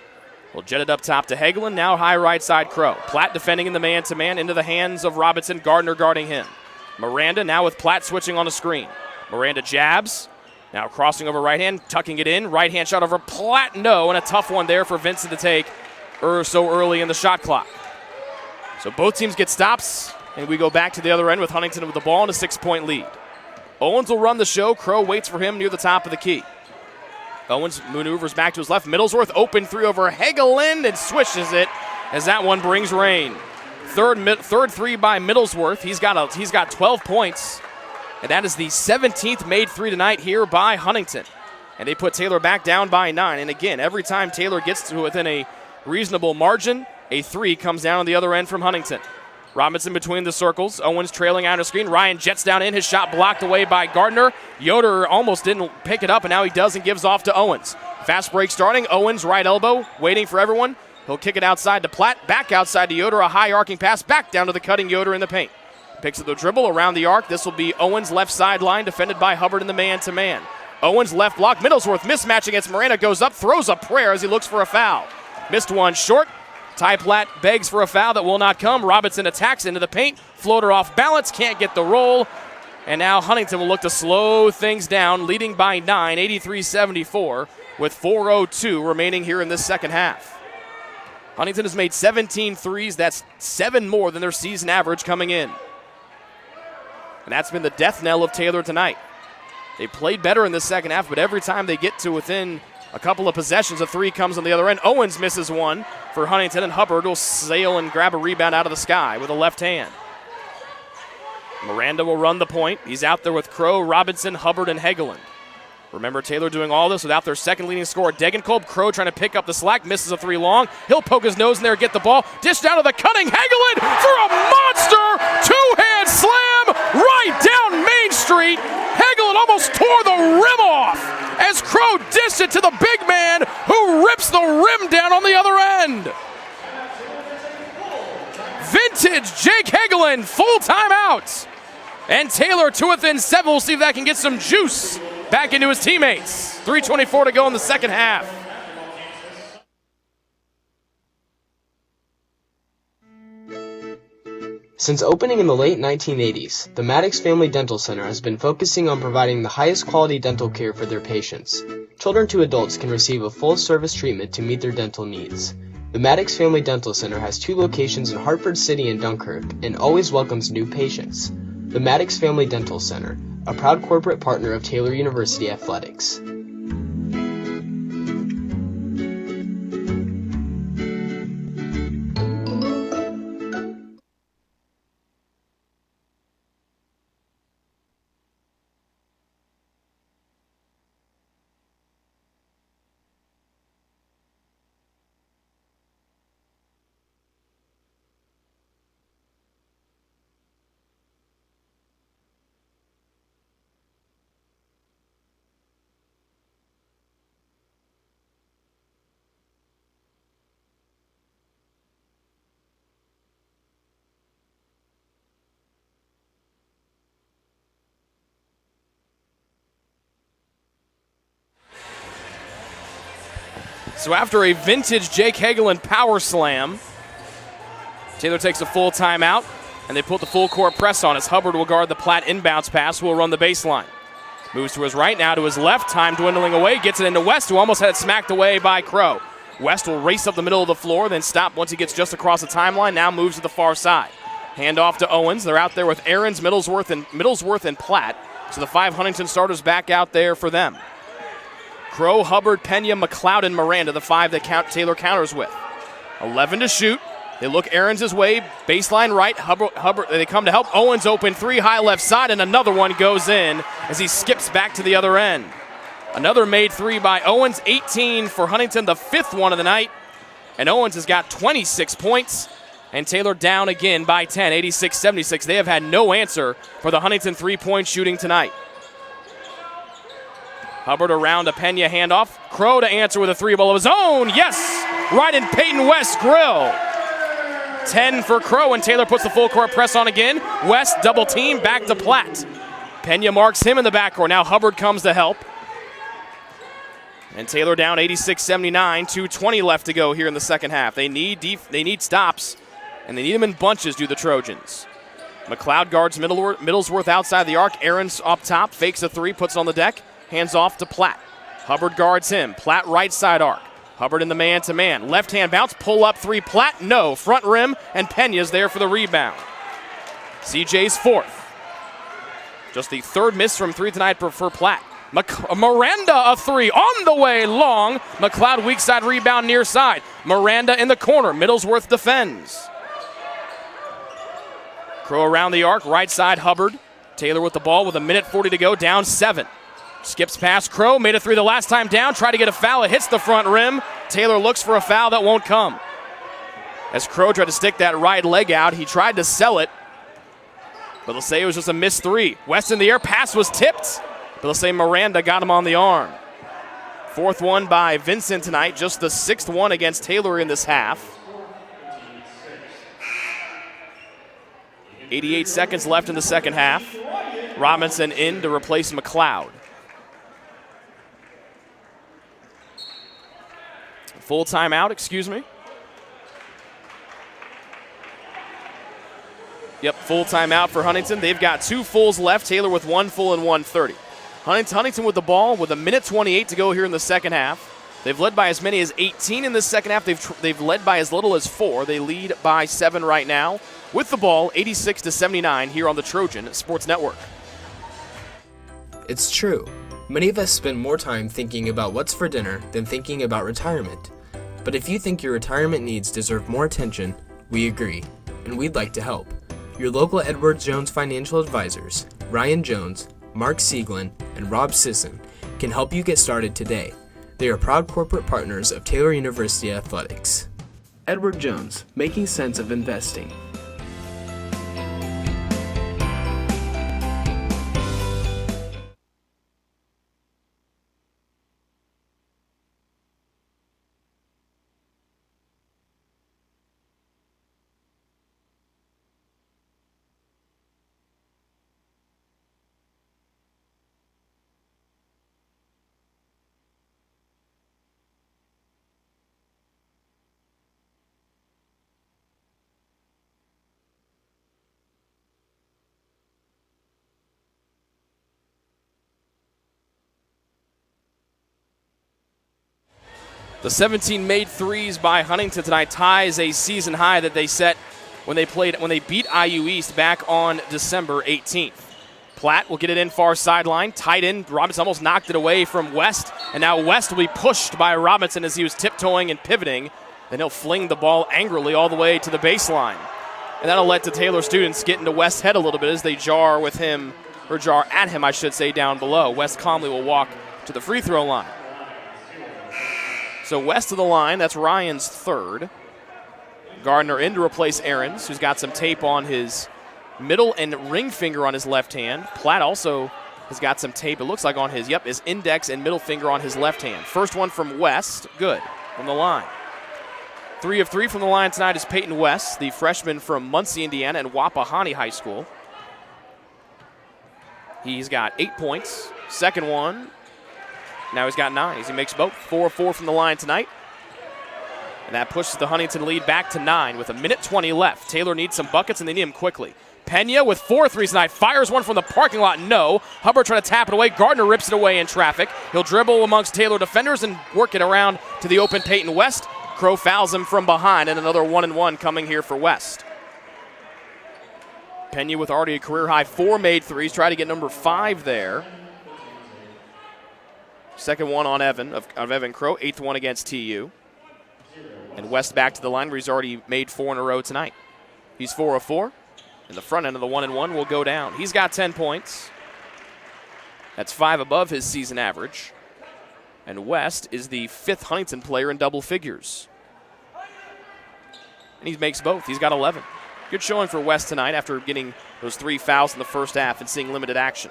[SPEAKER 1] We'll jet it up top to Hagelin, now high right side Crow. Platt defending in the man-to-man into the hands of Robinson, Gardner guarding him. Miranda now with Platt switching on a screen. Miranda jabs, now crossing over right hand, tucking it in, right hand shot over Platt, no, and a tough one there for Vincent to take so early in the shot clock. So both teams get stops, and we go back to the other end with Huntington with the ball and a 6-point lead. Owens will run the show, Crow waits for him near the top of the key. Owens maneuvers back to his left. Middlesworth open 3 over Hagelin and swishes it as that one brings rain. Third 3 by Middlesworth. He's got 12 points, and that is the 17th made 3 tonight here by Huntington. And they put Taylor back down by 9. And again, every time Taylor gets to within a reasonable margin, a 3 comes down on the other end from Huntington. Robinson between the circles. Owens trailing out of screen. Ryan jets down in. His shot blocked away by Gardner. Yoder almost didn't pick it up, and now he does and gives off to Owens. Fast break starting. Owens right elbow, waiting for everyone. He'll kick it outside to Platt. Back outside to Yoder. A high arcing pass back down to the cutting Yoder in the paint. Picks up the dribble around the arc. This will be Owens' left sideline, defended by Hubbard in the man-to-man. Owens left block. Middlesworth mismatch against Miranda. Goes up, throws a prayer as he looks for a foul. Missed one short. Ty Platt begs for a foul that will not come. Robinson attacks into the paint. Floater off balance, can't get the roll. And now Huntington will look to slow things down, leading by 9, 83-74, with 4:02 remaining here in this second half. Huntington has made 17 threes. That's 7 more than their season average coming in. And that's been the death knell of Taylor tonight. They played better in the second half, but every time they get to within a couple of possessions, a 3 comes on the other end. Owens misses one for Huntington, and Hubbard will sail and grab a rebound out of the sky with a left hand. Miranda will run the point. He's out there with Crow, Robinson, Hubbard, and Hagelin. Remember, Taylor doing all this without their second leading scorer, Degenkolb. Crow trying to pick up the slack, misses a 3 long. He'll poke his nose in there, get the ball. Dish down to the cutting Hagelin for a monster two-hand slam right down Main Street. Hagelin almost tore the rim off as Crow dished it to the big man who rips the rim down on the other end. Vintage Jake Hagelin, full timeout. And Taylor to within 7. We'll see if that can get some juice back into his teammates. 3:24 to go in the second half.
[SPEAKER 11] Since opening in the late 1980s, the Maddox Family Dental Center has been focusing on providing the highest quality dental care for their patients. Children to adults can receive a full-service treatment to meet their dental needs. The Maddox Family Dental Center has 2 locations in Hartford City and Dunkirk and always welcomes new patients. The Maddox Family Dental Center, a proud corporate partner of Taylor University Athletics.
[SPEAKER 1] So after a vintage Jake Hagelin power slam, Taylor takes a full timeout, and they put the full court press on as Hubbard will guard the Platt inbounds pass, who will run the baseline. Moves to his right, now to his left, time dwindling away, gets it into West, who almost had it smacked away by Crow. West will race up the middle of the floor, then stop once he gets just across the timeline, now moves to the far side. Hand off to Owens. They're out there with Aarons, Middlesworth, and Platt. So the 5 Huntington starters back out there for them. Crow, Hubbard, Pena, McLeod, and Miranda, the 5 that Taylor counters with. 11 to shoot. They look Aarons' way, baseline right. Hubbard, they come to help. Owens open 3 high left side, and another one goes in as he skips back to the other end. Another made 3 by Owens, 18 for Huntington, the 5th one of the night. And Owens has got 26 points, and Taylor down again by 10, 86-76. They have had no answer for the Huntington three-point shooting tonight. Hubbard around a Pena handoff. Crow to answer with a 3-ball of his own. Yes! Right in Peyton West's grill. 10 for Crow, and Taylor puts the full court press on again. West double team, back to Platt. Pena marks him in the backcourt. Now Hubbard comes to help. And Taylor down 86-79, 2:20 left to go here in the second half. They need stops, and they need them in bunches, do the Trojans. McLeod guards Middlesworth outside the arc. Aarons up top, fakes a 3, puts it on the deck, hands off to Platt. Hubbard guards him. Platt right side arc. Hubbard in the man-to-man. Left-hand bounce, pull up 3. Platt, no. Front rim, and Pena's there for the rebound. CJ's 4th. Just the 3rd miss from 3 tonight for Platt. Miranda a 3 on the way long. McLeod weak side rebound near side. Miranda in the corner. Middlesworth defends. Crow around the arc, right side Hubbard. Taylor with the ball with 1:40 to go, down 7. Skips past Crow, made a 3 the last time down, tried to get a foul, it hits the front rim. Taylor looks for a foul that won't come. As Crow tried to stick that right leg out, he tried to sell it, but they'll say it was just a missed 3. West in the air, pass was tipped, but they'll say Miranda got him on the arm. 4th one by Vincent tonight, just the 6th one against Taylor in this half. 88 seconds left in the second half. Robinson in to replace McLeod. Full timeout, excuse me. Yep, full timeout for Huntington. They've got 2 fulls left, Taylor with 1 full and 1:30. Huntington with the ball with 1:28 to go here in the second half. They've led by as many as 18 in the second half. They've led by as little as 4. They lead by 7 right now. With the ball, 86-79 here on the Trojan Sports Network.
[SPEAKER 11] It's true. Many of us spend more time thinking about what's for dinner than thinking about retirement. But if you think your retirement needs deserve more attention, we agree, and we'd like to help. Your local Edward Jones financial advisors, Ryan Jones, Mark Sieglin, and Rob Sisson, can help you get started today. They are proud corporate partners of Taylor University Athletics. Edward Jones, making sense of investing.
[SPEAKER 1] The 17 made 3s by Huntington tonight ties a season high that they set when they beat IU East back on December 18th. Platt will get it in far sideline, tight end. Robinson almost knocked it away from West, and now West will be pushed by Robinson as he was tiptoeing and pivoting. Then he'll fling the ball angrily all the way to the baseline. And that'll let the Taylor students get into West's head a little bit as they jar at him, I should say, down below. West calmly will walk to the free throw line. So West of the line, that's Ryan's 3rd. Gardner in to replace Aarons, who's got some tape on his middle and ring finger on his left hand. Platt also has got some tape, it looks like on his index and middle finger on his left hand. First one from West, good, from the line. 3 of 3 from the line tonight is Peyton West, the freshman from Muncie, Indiana, and Wapahani High School. He's got 8 points. Second one, now he's got 9. He makes both. 4 of 4 from the line tonight. And that pushes the Huntington lead back to 9 with 1:20 left. Taylor needs some buckets, and they need them quickly. Pena with 4 threes tonight. Fires one from the parking lot. No. Hubbard trying to tap it away. Gardner rips it away in traffic. He'll dribble amongst Taylor defenders and work it around to the open Peyton West. Crow fouls him from behind, and another 1-and-1 coming here for West. Pena with already a career-high 4 made threes. Try to get number 5 there. Second one on Evan of Evan Crow. 8th one against TU. And West back to the line where he's already made 4 in a row tonight. He's 4 of 4. And the front end of the 1-and-1 will go down. He's got 10 points. That's 5 above his season average. And West is the 5th Huntington player in double figures. And he makes both. He's got 11. Good showing for West tonight after getting those 3 fouls in the first half and seeing limited action.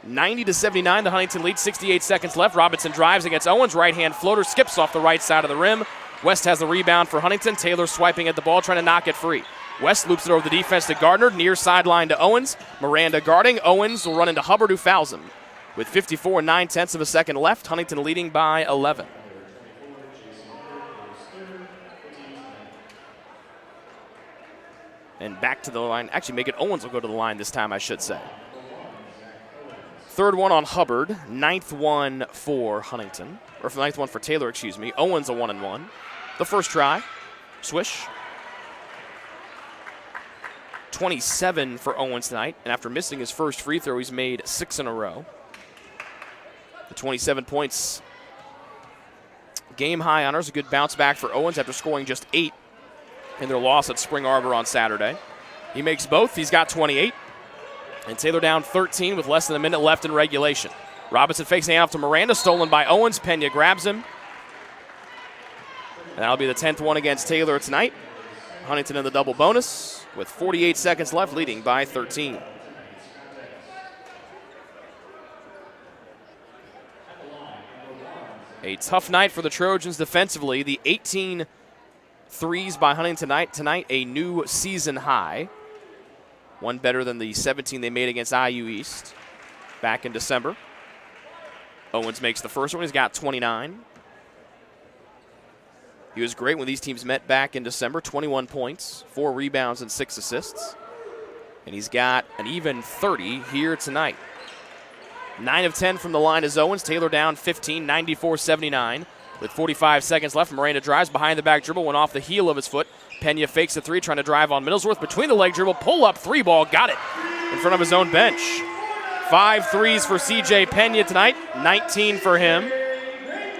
[SPEAKER 1] 90-79, the Huntington lead. 68 seconds left. Robinson drives against Owens. Right-hand floater skips off the right side of the rim. West has the rebound for Huntington. Taylor swiping at the ball, trying to knock it free. West loops it over the defense to Gardner, near sideline to Owens. Miranda guarding. Owens will run into Hubbard, who fouls him. With 54 and 9/10 of a second left, Huntington leading by 11. And back to the line. Actually, make it Owens will go to the line this time, I should say. Third one on Hubbard. 9th one for Huntington. Or 9th one for Taylor, excuse me. Owens a 1-and-1. The first try. Swish. 27 for Owens tonight, and after missing his first free throw, he's made 6 in a row. The 27 points, game high honors, a good bounce back for Owens after scoring just 8 in their loss at Spring Arbor on Saturday. He makes both. He's got 28, and Taylor down 13 with less than a minute left in regulation. Robinson fakes the handoff to Miranda, stolen by Owens. Pena grabs him, and that'll be the 10th one against Taylor tonight. Huntington in the double bonus with 48 seconds left, leading by 13. A tough night for the Trojans defensively. The 18 threes by Huntington tonight, a new season high. One better than the 17 they made against IU East back in December. Owens makes the first one. He's got 29. He was great when these teams met back in December. 21 points, 4 rebounds, and 6 assists. And he's got an even 30 here tonight. 9 of 10 from the line is Owens. Taylor down 15, 94-79. With 45 seconds left, Miranda drives behind the back dribble, went off the heel of his foot. Pena fakes the 3, trying to drive on Middlesworth. Between the leg dribble, pull up 3 ball, got it in front of his own bench. 5 threes for CJ Pena tonight, 19 for him.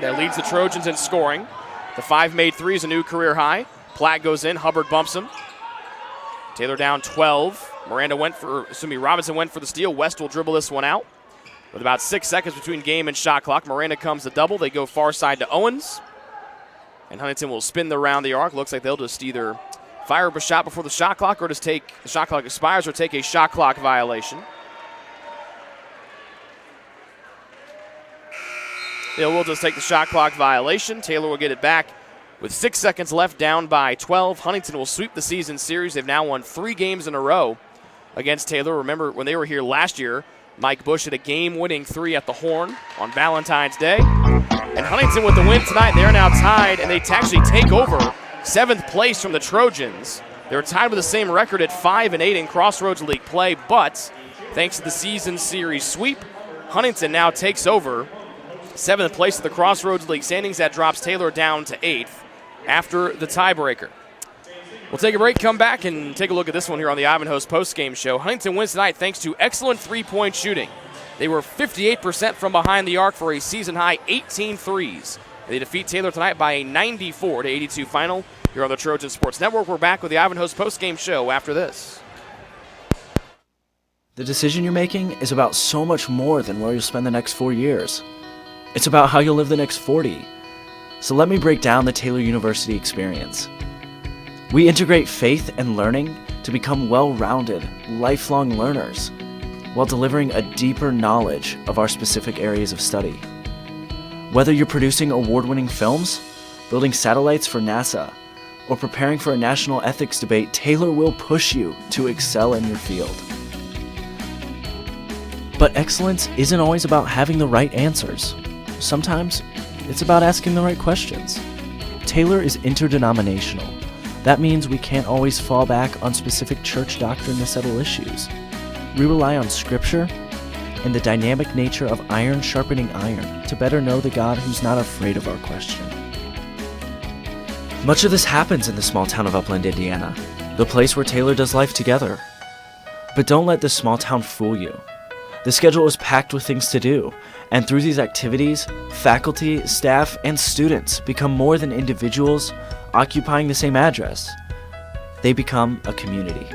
[SPEAKER 1] That leads the Trojans in scoring. The 5 made 3 is a new career high. Platt goes in, Hubbard bumps him. Taylor down 12. Robinson went for the steal. West will dribble this one out. With about 6 seconds between game and shot clock, Miranda comes to double. They go far side to Owens. And Huntington will spin around the arc. Looks like they'll just either fire up a shot before the shot clock or just take the shot clock expires or take a shot clock violation. They will just take the shot clock violation. Taylor will get it back with 6 seconds left, down by 12. Huntington will sweep the season series. They've now won 3 games in a row against Taylor. Remember, when they were here last year, Mike Bush had a game-winning 3 at the Horn on Valentine's Day. And Huntington with the win tonight, they're now tied, and they actually take over 7th place from the Trojans. They're tied with the same record at 5-8 in Crossroads League play, but thanks to the season series sweep, Huntington now takes over 7th place of the Crossroads League standings. That drops Taylor down to 8th after the tiebreaker. We'll take a break, come back, and take a look at this one here on the Ivanhoe's postgame show. Huntington wins tonight thanks to excellent three-point shooting. They were 58% from behind the arc for a season-high 18 threes. They defeat Taylor tonight by a 94-82 final here on the Trojan Sports Network. We're back with the Ivanhoe's postgame show after this.
[SPEAKER 10] The decision you're making is about so much more than where you'll spend the next 4 years. It's about how you'll live the next 40. So let me break down the Taylor University experience. We integrate faith and learning to become well-rounded, lifelong learners, while delivering a deeper knowledge of our specific areas of study. Whether you're producing award-winning films, building satellites for NASA, or preparing for a national ethics debate, Taylor will push you to excel in your field. But excellence isn't always about having the right answers. Sometimes it's about asking the right questions. Taylor is interdenominational. That means we can't always fall back on specific church doctrine to settle issues. We rely on Scripture and the dynamic nature of iron sharpening iron to better know the God who's not afraid of our question. Much of this happens in the small town of Upland, Indiana, the place where Taylor does life together. But don't let this small town fool you. The schedule is packed with things to do, and through these activities, faculty, staff, and students become more than individuals occupying the same address. They become a community.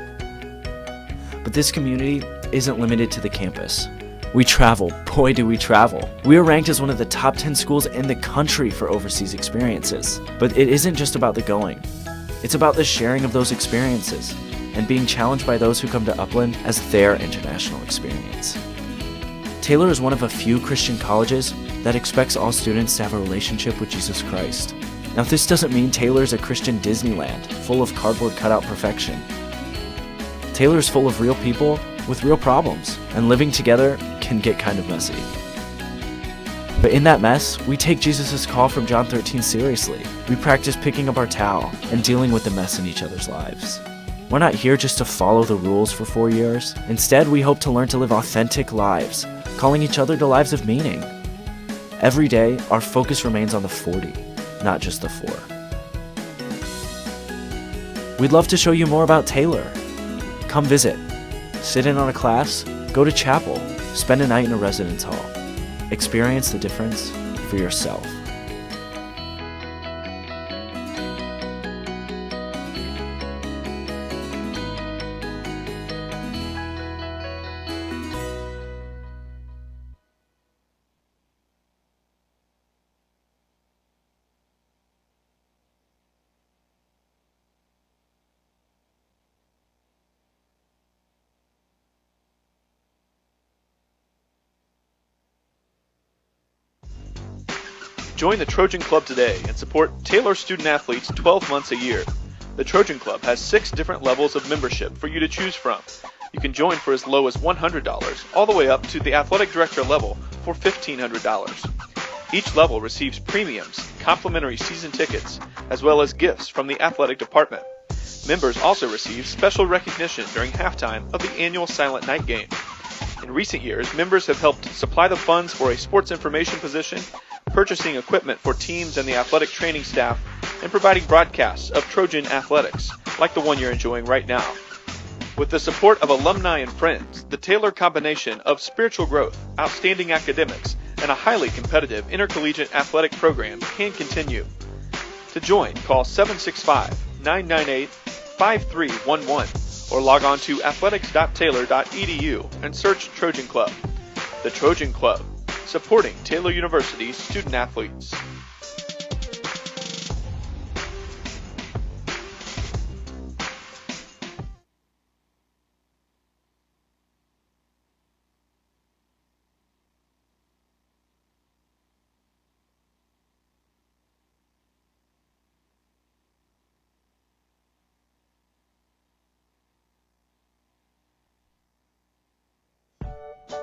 [SPEAKER 10] But this community isn't limited to the campus. We travel. Boy, do we travel. We are ranked as one of the top 10 schools in the country for overseas experiences. But it isn't just about the going. It's about the sharing of those experiences and being challenged by those who come to Upland as their international experience. Taylor is one of a few Christian colleges that expects all students to have a relationship with Jesus Christ. Now, this doesn't mean Taylor is a Christian Disneyland full of cardboard cutout perfection. Taylor is full of real people with real problems, and living together can get kind of messy. But in that mess, we take Jesus' call from John 13 seriously. We practice picking up our towel and dealing with the mess in each other's lives. We're not here just to follow the rules for 4 years. Instead, we hope to learn to live authentic lives, calling each other to lives of meaning. Every day, our focus remains on the 40, not just the 4. We'd love to show you more about Taylor. Come visit. Sit in on a class, go to chapel, spend a night in a residence hall. Experience the difference for yourself.
[SPEAKER 5] Join the Trojan Club today and support Taylor student athletes 12 months a year. The Trojan Club has 6 different levels of membership for you to choose from. You can join for as low as $100, all the way up to the athletic director level for $1,500. Each level receives premiums, complimentary season tickets, as well as gifts from the athletic department. Members also receive special recognition during halftime of the annual Silent Night game. In recent years, members have helped supply the funds for a sports information position, purchasing equipment for teams and the athletic training staff, and providing broadcasts of Trojan athletics, like the one you're enjoying right now. With the support of alumni and friends, the Taylor combination of spiritual growth, outstanding academics, and a highly competitive intercollegiate athletic program can continue. To join, call 765-998-5311 or log on to athletics.taylor.edu and search Trojan Club. The Trojan Club, supporting Taylor University's student athletes.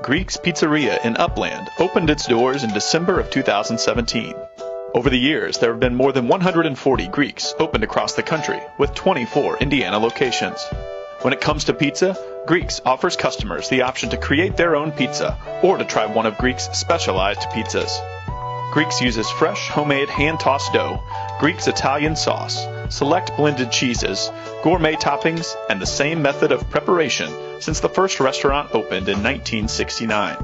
[SPEAKER 5] Greek's Pizzeria in Upland opened its doors in December of 2017. Over the years, there have been more than 140 Greeks opened across the country, with 24 Indiana locations. When it comes to pizza, Greeks offers customers the option to create their own pizza or to try one of Greek's specialized pizzas. Greeks uses fresh, homemade, hand-tossed dough, Greek's Italian sauce, select blended cheeses, gourmet toppings, and the same method of preparation since the first restaurant opened in 1969.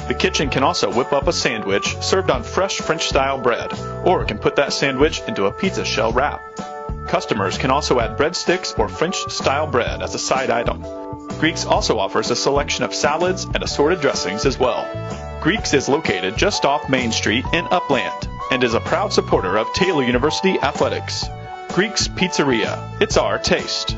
[SPEAKER 5] The kitchen can also whip up a sandwich served on fresh French-style bread, or it can put that sandwich into a pizza shell wrap. Customers can also add breadsticks or French-style bread as a side item. Greeks also offers a selection of salads and assorted dressings as well. Greeks is located just off Main Street in Upland and is a proud supporter of Taylor University athletics. Greek's Pizzeria. It's our taste.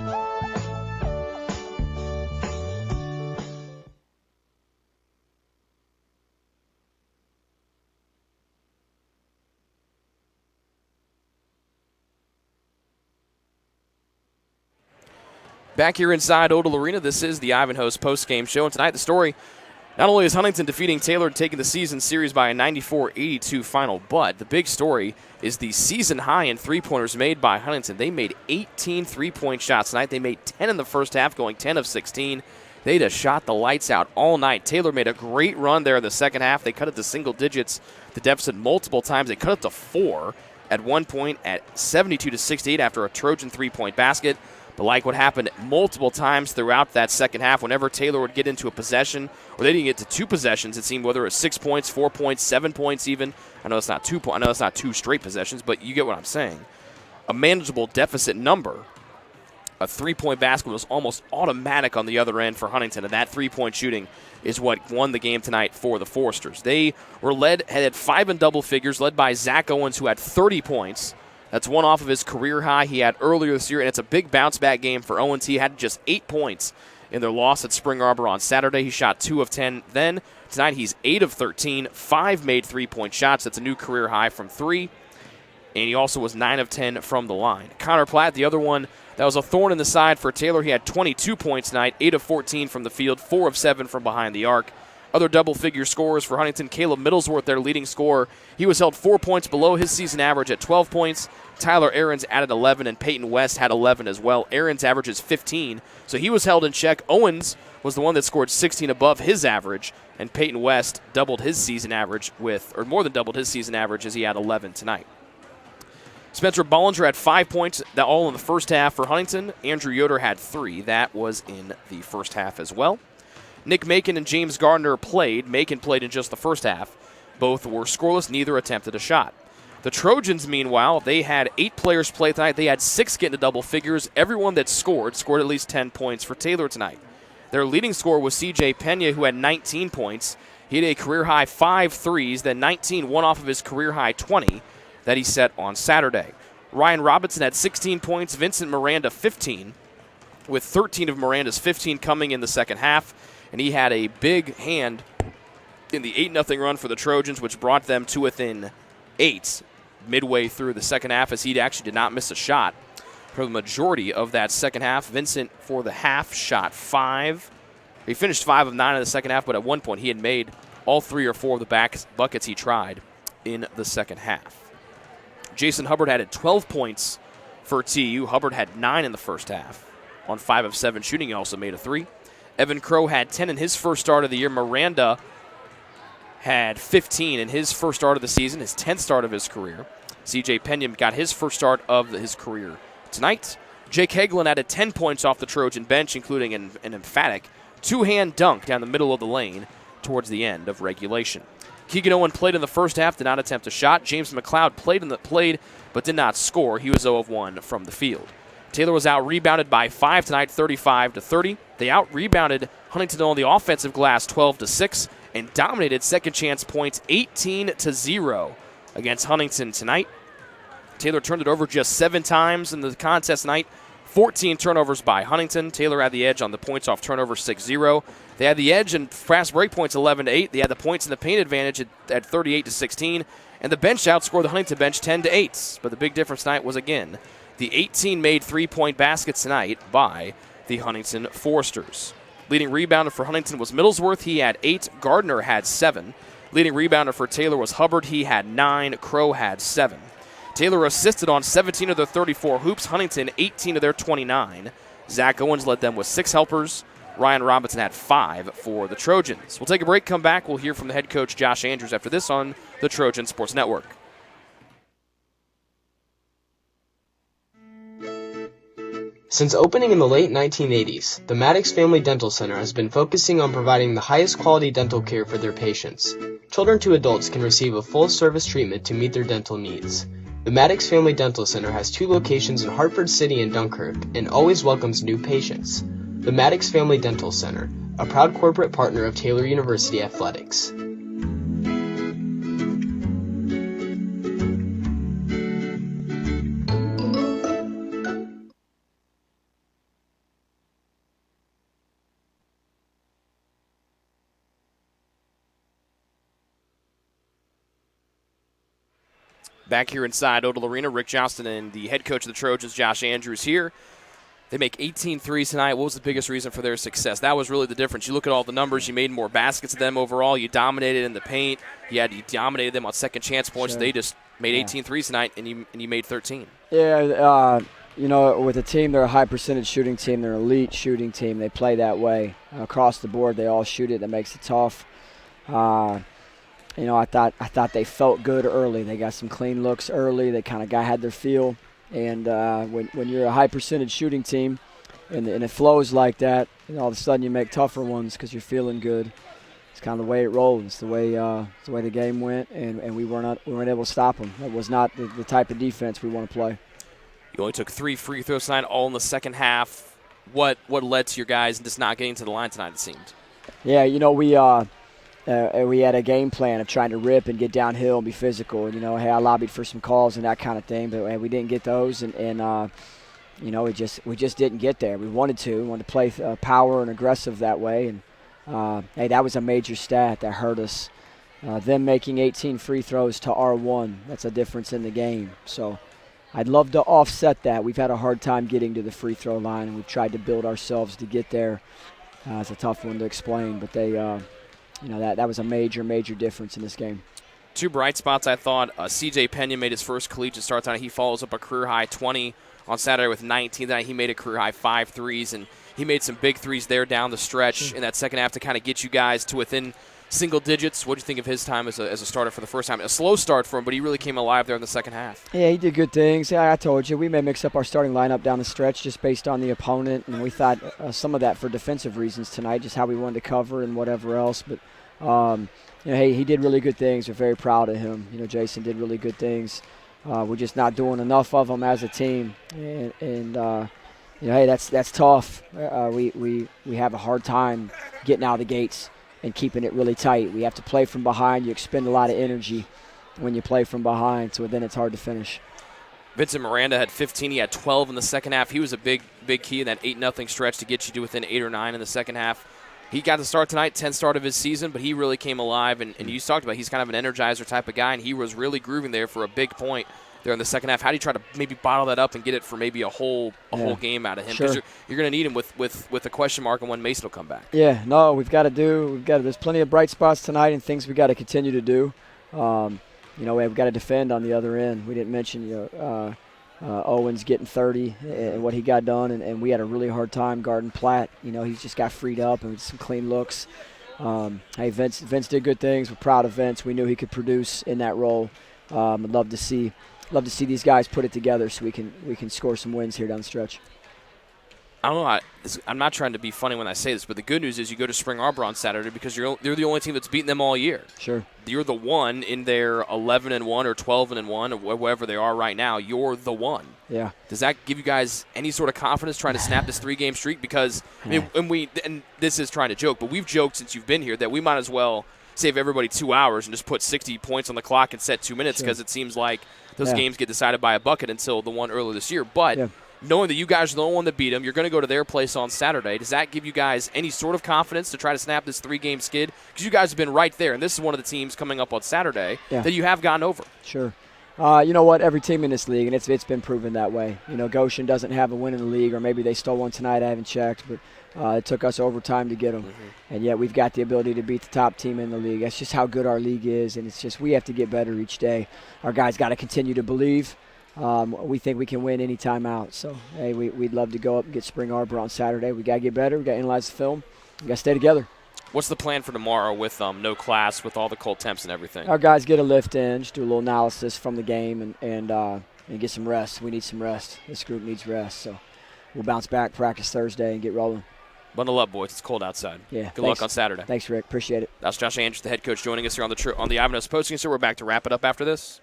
[SPEAKER 1] Back here inside Odell Arena, this is the Ivanhoe's Postgame Show, and tonight the story Not only is Huntington defeating Taylor and taking the season series by a 94-82 final, but the big story is the season high in three-pointers made by Huntington. They made 18 three-point shots tonight. They made 10 in the first half, going 10 of 16. They just shot the lights out all night. Taylor made a great run there in the second half. They cut it to single digits, the deficit multiple times. They cut it to 4 at one point at 72-68 after a Trojan three-point basket. But like what happened multiple times throughout that second half, whenever Taylor would get into a possession, or they didn't get to 2 possessions, it seemed, whether it was 6 points, 4 points, 7 points even. I know it's not 2 I know it's not 2 straight possessions, but you get what I'm saying. A manageable deficit number. A three-point basket was almost automatic on the other end for Huntington, and that three-point shooting is what won the game tonight for the Foresters. They were had 5 in double figures, led by Zach Owens, who had 30 points. That's one off of his career high he had earlier this year, and it's a big bounce-back game for Owens. He had just 8 points in their loss at Spring Arbor on Saturday. He shot 2 of 10 then. Tonight he's 8 of 13, 5 made three-point shots. That's a new career high from 3. And he also was 9 of 10 from the line. Connor Platt, the other one that was a thorn in the side for Taylor. He had 22 points tonight, 8 of 14 from the field, 4 of 7 from behind the arc. Other double-figure scorers for Huntington, Caleb Middlesworth, their leading scorer. He was held 4 points below his season average at 12 points. Tyler Ahrens added 11, and Peyton West had 11 as well. Ahrens averages 15, so he was held in check. Owens was the one that scored 16 above his average, and Peyton West doubled his season average more than doubled his season average as he had 11 tonight. Spencer Bollinger had 5 points, that all in the first half for Huntington. Andrew Yoder had 3. That was in the first half as well. Nick Macon and James Gardner played. Macon played in just the first half. Both were scoreless. Neither attempted a shot. The Trojans, meanwhile, they had 8 players play tonight. They had 6 get into double figures. Everyone that scored at least 10 points for Taylor tonight. Their leading scorer was C.J. Pena, who had 19 points. He had a career-high 5 threes, then 19, one off of his career-high 20 that he set on Saturday. Ryan Robinson had 16 points. Vincent Miranda, 15, with 13 of Miranda's 15 coming in the second half. And he had a big hand in the 8-0 run for the Trojans, which brought them to within 8 midway through the second half, as he actually did not miss a shot for the majority of that second half. Vincent, for the half, shot 5. He finished 5 of 9 in the second half, but at one point he had made all 3 or 4 of the buckets he tried in the second half. Jason Hubbard had 12 points for TU. Hubbard had 9 in the first half. On 5 of 7 shooting, he also made a 3. Evan Crow had 10 in his first start of the year. Miranda had 15 in his first start of the season, his 10th start of his career. C.J. Pena got his first start of his career tonight. Jake Hagelin added 10 points off the Trojan bench, including an emphatic 2-hand dunk down the middle of the lane towards the end of regulation. Keegan Owen played in the first half, did not attempt a shot. James McLeod played but did not score. He was 0 of 1 from the field. Taylor was out-rebounded by 5 tonight, 35-30. They out-rebounded Huntington on the offensive glass, 12-6, and dominated second-chance points, 18-0 against Huntington tonight. Taylor turned it over just 7 times in the contest tonight. 14 turnovers by Huntington. Taylor had the edge on the points off turnover, 6-0. They had the edge in fast break points, 11-8. They had the points in the paint advantage at 38-16. And the bench outscored the Huntington bench 10-8. But the big difference tonight was, again, the 18 made three-point baskets tonight by the Huntington Foresters. Leading rebounder for Huntington was Middlesworth. He had 8. Gardner had 7. Leading rebounder for Taylor was Hubbard. He had 9. Crow had 7. Taylor assisted on 17 of their 34 hoops. Huntington, 18 of their 29. Zach Owens led them with 6 helpers. Ryan Robinson had 5 for the Trojans. We'll take a break, come back. We'll hear from the head coach, Josh Andrews, after this on the Trojan Sports Network.
[SPEAKER 11] Since opening in the late 1980s, the Maddox Family Dental Center has been focusing on providing the highest quality dental care for their patients. Children to adults can receive a full-service treatment to meet their dental needs. The Maddox Family Dental Center has 2 locations in Hartford City and Dunkirk and always welcomes new patients. The Maddox Family Dental Center, a proud corporate partner of Taylor University Athletics.
[SPEAKER 1] Back here inside Odell Arena, Rick Johnston and the head coach of the Trojans, Josh Andrews, here. They make 18 threes tonight. What was the biggest reason for their success? That was really the difference. You look at all the numbers. You made more baskets than them overall. You dominated in the paint. You dominated them on second chance points.
[SPEAKER 2] Sure.
[SPEAKER 1] They just made 18 threes tonight, and you made 13.
[SPEAKER 2] Yeah, with a team, they're a high percentage shooting team. They're an elite shooting team. They play that way. Across the board, they all shoot it. That makes it tough. I thought they felt good early. They got some clean looks early. They kind of had their feel. And when you're a high percentage shooting team and it flows like that, all of a sudden you make tougher ones because you're feeling good. It's kind of the way it rolls. It's the way the game went, and we weren't able to stop them. That was not the type of defense we want to play.
[SPEAKER 1] You only took 3 free throws tonight, all in the second half. What led to your guys just not getting to the line tonight, it seemed?
[SPEAKER 2] Yeah, we had a game plan of trying to rip and get downhill and be physical. And, hey, I lobbied for some calls and that kind of thing, but we didn't get those. We just didn't get there. We wanted to play power and aggressive that way. And, hey, that was a major stat that hurt us. Them making 18 free throws to our 1, that's a difference in the game. So I'd love to offset that. We've had a hard time getting to the free throw line, and we've tried to build ourselves to get there. It's a tough one to explain, but they that was a major, major difference in this game.
[SPEAKER 1] 2 bright spots, I thought. C.J. Pena made his first collegiate start tonight. He follows up a career-high 20 on Saturday with 19 tonight. He made a career-high 5 threes, and he made some big threes there down the stretch in that second half to kind of get you guys to within single digits. What do you think of his time as a starter for the first time? A slow start for him, but he really came alive there in the second half.
[SPEAKER 2] Yeah, he did good things. Yeah, I told you, we may mix up our starting lineup down the stretch just based on the opponent, and we thought some of that for defensive reasons tonight, just how we wanted to cover and whatever else. But hey, he did really good things. We're very proud of him. Jason did really good things. We're just not doing enough of them as a team, and hey, that's tough. We have a hard time getting out of the gates and keeping it really tight. We have to play from behind. You expend a lot of energy when you play from behind, so then it's hard to finish.
[SPEAKER 1] Vincent Miranda had 15. He had 12 in the second half. He was a big key in that 8-0 stretch to get you to within 8 or 9 in the second half. He got the start tonight, 10th start of his season, but he really came alive, and you talked about he's kind of an energizer type of guy, and he was really grooving there for a big point there in the second half. How do you try to maybe bottle that up and get it for maybe a whole game out of him? Because you're going to need him with a question mark on when Mason will come back. Yeah, no, there's plenty of bright spots tonight and things we got to continue to do. We've got to defend on the other end. We didn't mention Owens getting 30 and what he got done, and we had a really hard time guarding Platt. He's just got freed up and with some clean looks. Hey, Vince did good things. We're proud of Vince. We knew he could produce in that role. I'd love to see these guys put it together so we can score some wins here down the stretch. I don't know. I'm not trying to be funny when I say this, but the good news is you go to Spring Arbor on Saturday because they're the only team that's beaten them all year. Sure. You're the one in their 11-1 or 12-1 or wherever they are right now. You're the one. Yeah. Does that give you guys any sort of confidence trying to snap this 3-game streak? Because and this is trying to joke, but we've joked since you've been here that we might as well save everybody 2 hours and just put 60 points on the clock and set 2 minutes because it seems like those games get decided by a bucket until the one earlier this year. But knowing that you guys are the only one that beat them, you're going to go to their place on Saturday. Does that give you guys any sort of confidence to try to snap this 3-game skid? Because you guys have been right there, and this is one of the teams coming up on Saturday that you have gotten over. Sure. You know what? Every team in this league, and it's been proven that way. Goshen doesn't have a win in the league, or maybe they stole one tonight. I haven't checked, but it took us overtime to get them. And yet we've got the ability to beat the top team in the league. That's just how good our league is, and it's just we have to get better each day. Our guys got to continue to believe. We think we can win any time out. So, hey, we'd love to go up and get Spring Arbor on Saturday. We got to get better. We got to analyze the film. We got to stay together. What's the plan for tomorrow with no class, with all the cold temps and everything? Our guys get a lift in, just do a little analysis from the game and get some rest. We need some rest. This group needs rest. So we'll bounce back, practice Thursday, and get rolling. Bundle up, boys. It's cold outside. Yeah. Good luck on Saturday. Thanks, Rick. Appreciate it. That's Josh Andrews, the head coach, joining us here on the Ivanhoe Postgame. So we're back to wrap it up after this.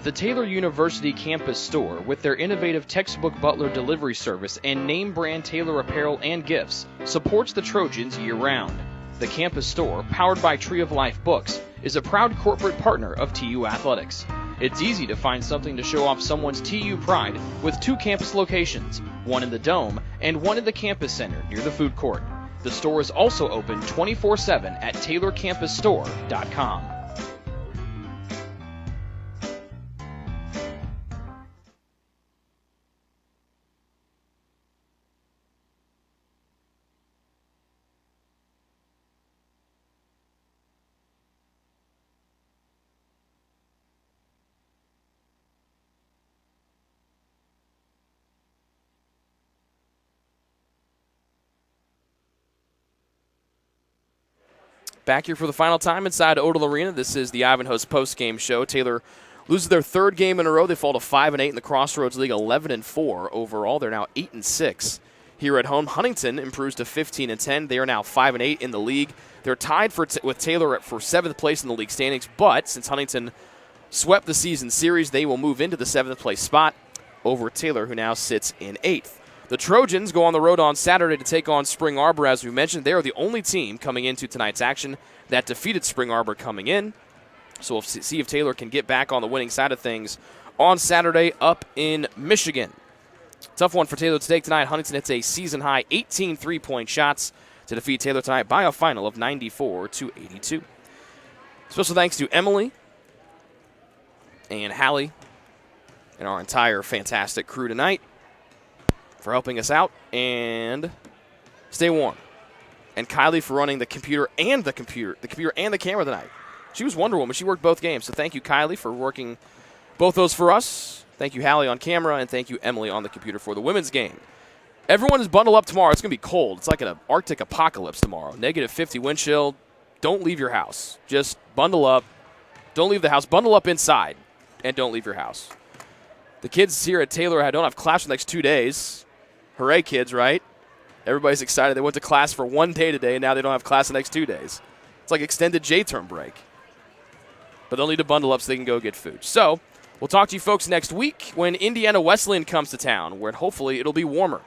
[SPEAKER 1] The Taylor University campus store, with their innovative textbook butler delivery service and name brand Taylor apparel and gifts, supports the Trojans year-round. The campus store, powered by Tree of Life Books, is a proud corporate partner of TU Athletics. It's easy to find something to show off someone's TU pride with 2 campus locations, one in the Dome and one in the campus center near the food court. The store is also open 24/7 at TaylorCampusStore.com. Back here for the final time inside Odell Arena. This is the Ivanhoe's postgame show. Taylor loses their third game in a row. They fall to 5-8 in the Crossroads League, 11-4 overall. They're now 8-6 here at home. Huntington improves to 15-10. They are now 5-8 in the league. They're tied with Taylor for 7th place in the league standings, but since Huntington swept the season series, they will move into the 7th place spot over Taylor, who now sits in 8th. The Trojans go on the road on Saturday to take on Spring Arbor. As we mentioned, they are the only team coming into tonight's action that defeated Spring Arbor coming in. So we'll see if Taylor can get back on the winning side of things on Saturday up in Michigan. Tough one for Taylor to take tonight. Huntington hits a season-high 18 three-point shots to defeat Taylor tonight by a final of 94-82. Special thanks to Emily and Hallie and our entire fantastic crew tonight for helping us out, and stay warm. And Kylie for running the computer and the camera tonight. She was Wonder Woman. She worked both games. So thank you, Kylie, for working both those for us. Thank you, Hallie, on camera, and thank you, Emily, on the computer for the women's game. Everyone is bundled up tomorrow. It's going to be cold. It's like an Arctic apocalypse tomorrow. -50 wind chill. Don't leave your house. Just bundle up. Don't leave the house. Bundle up inside, and don't leave your house. The kids here at Taylor don't have class for the next 2 days. Hooray, kids, right? Everybody's excited. They went to class for 1 day today, and now they don't have class the next 2 days. It's like extended J-term break. But they'll need to bundle up so they can go get food. So we'll talk to you folks next week when Indiana Wesleyan comes to town, where hopefully it'll be warmer.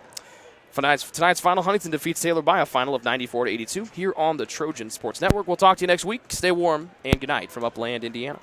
[SPEAKER 1] For tonight's final, Huntington defeats Taylor by a final of 94-82 here on the Trojan Sports Network. We'll talk to you next week. Stay warm, and good night from Upland, Indiana.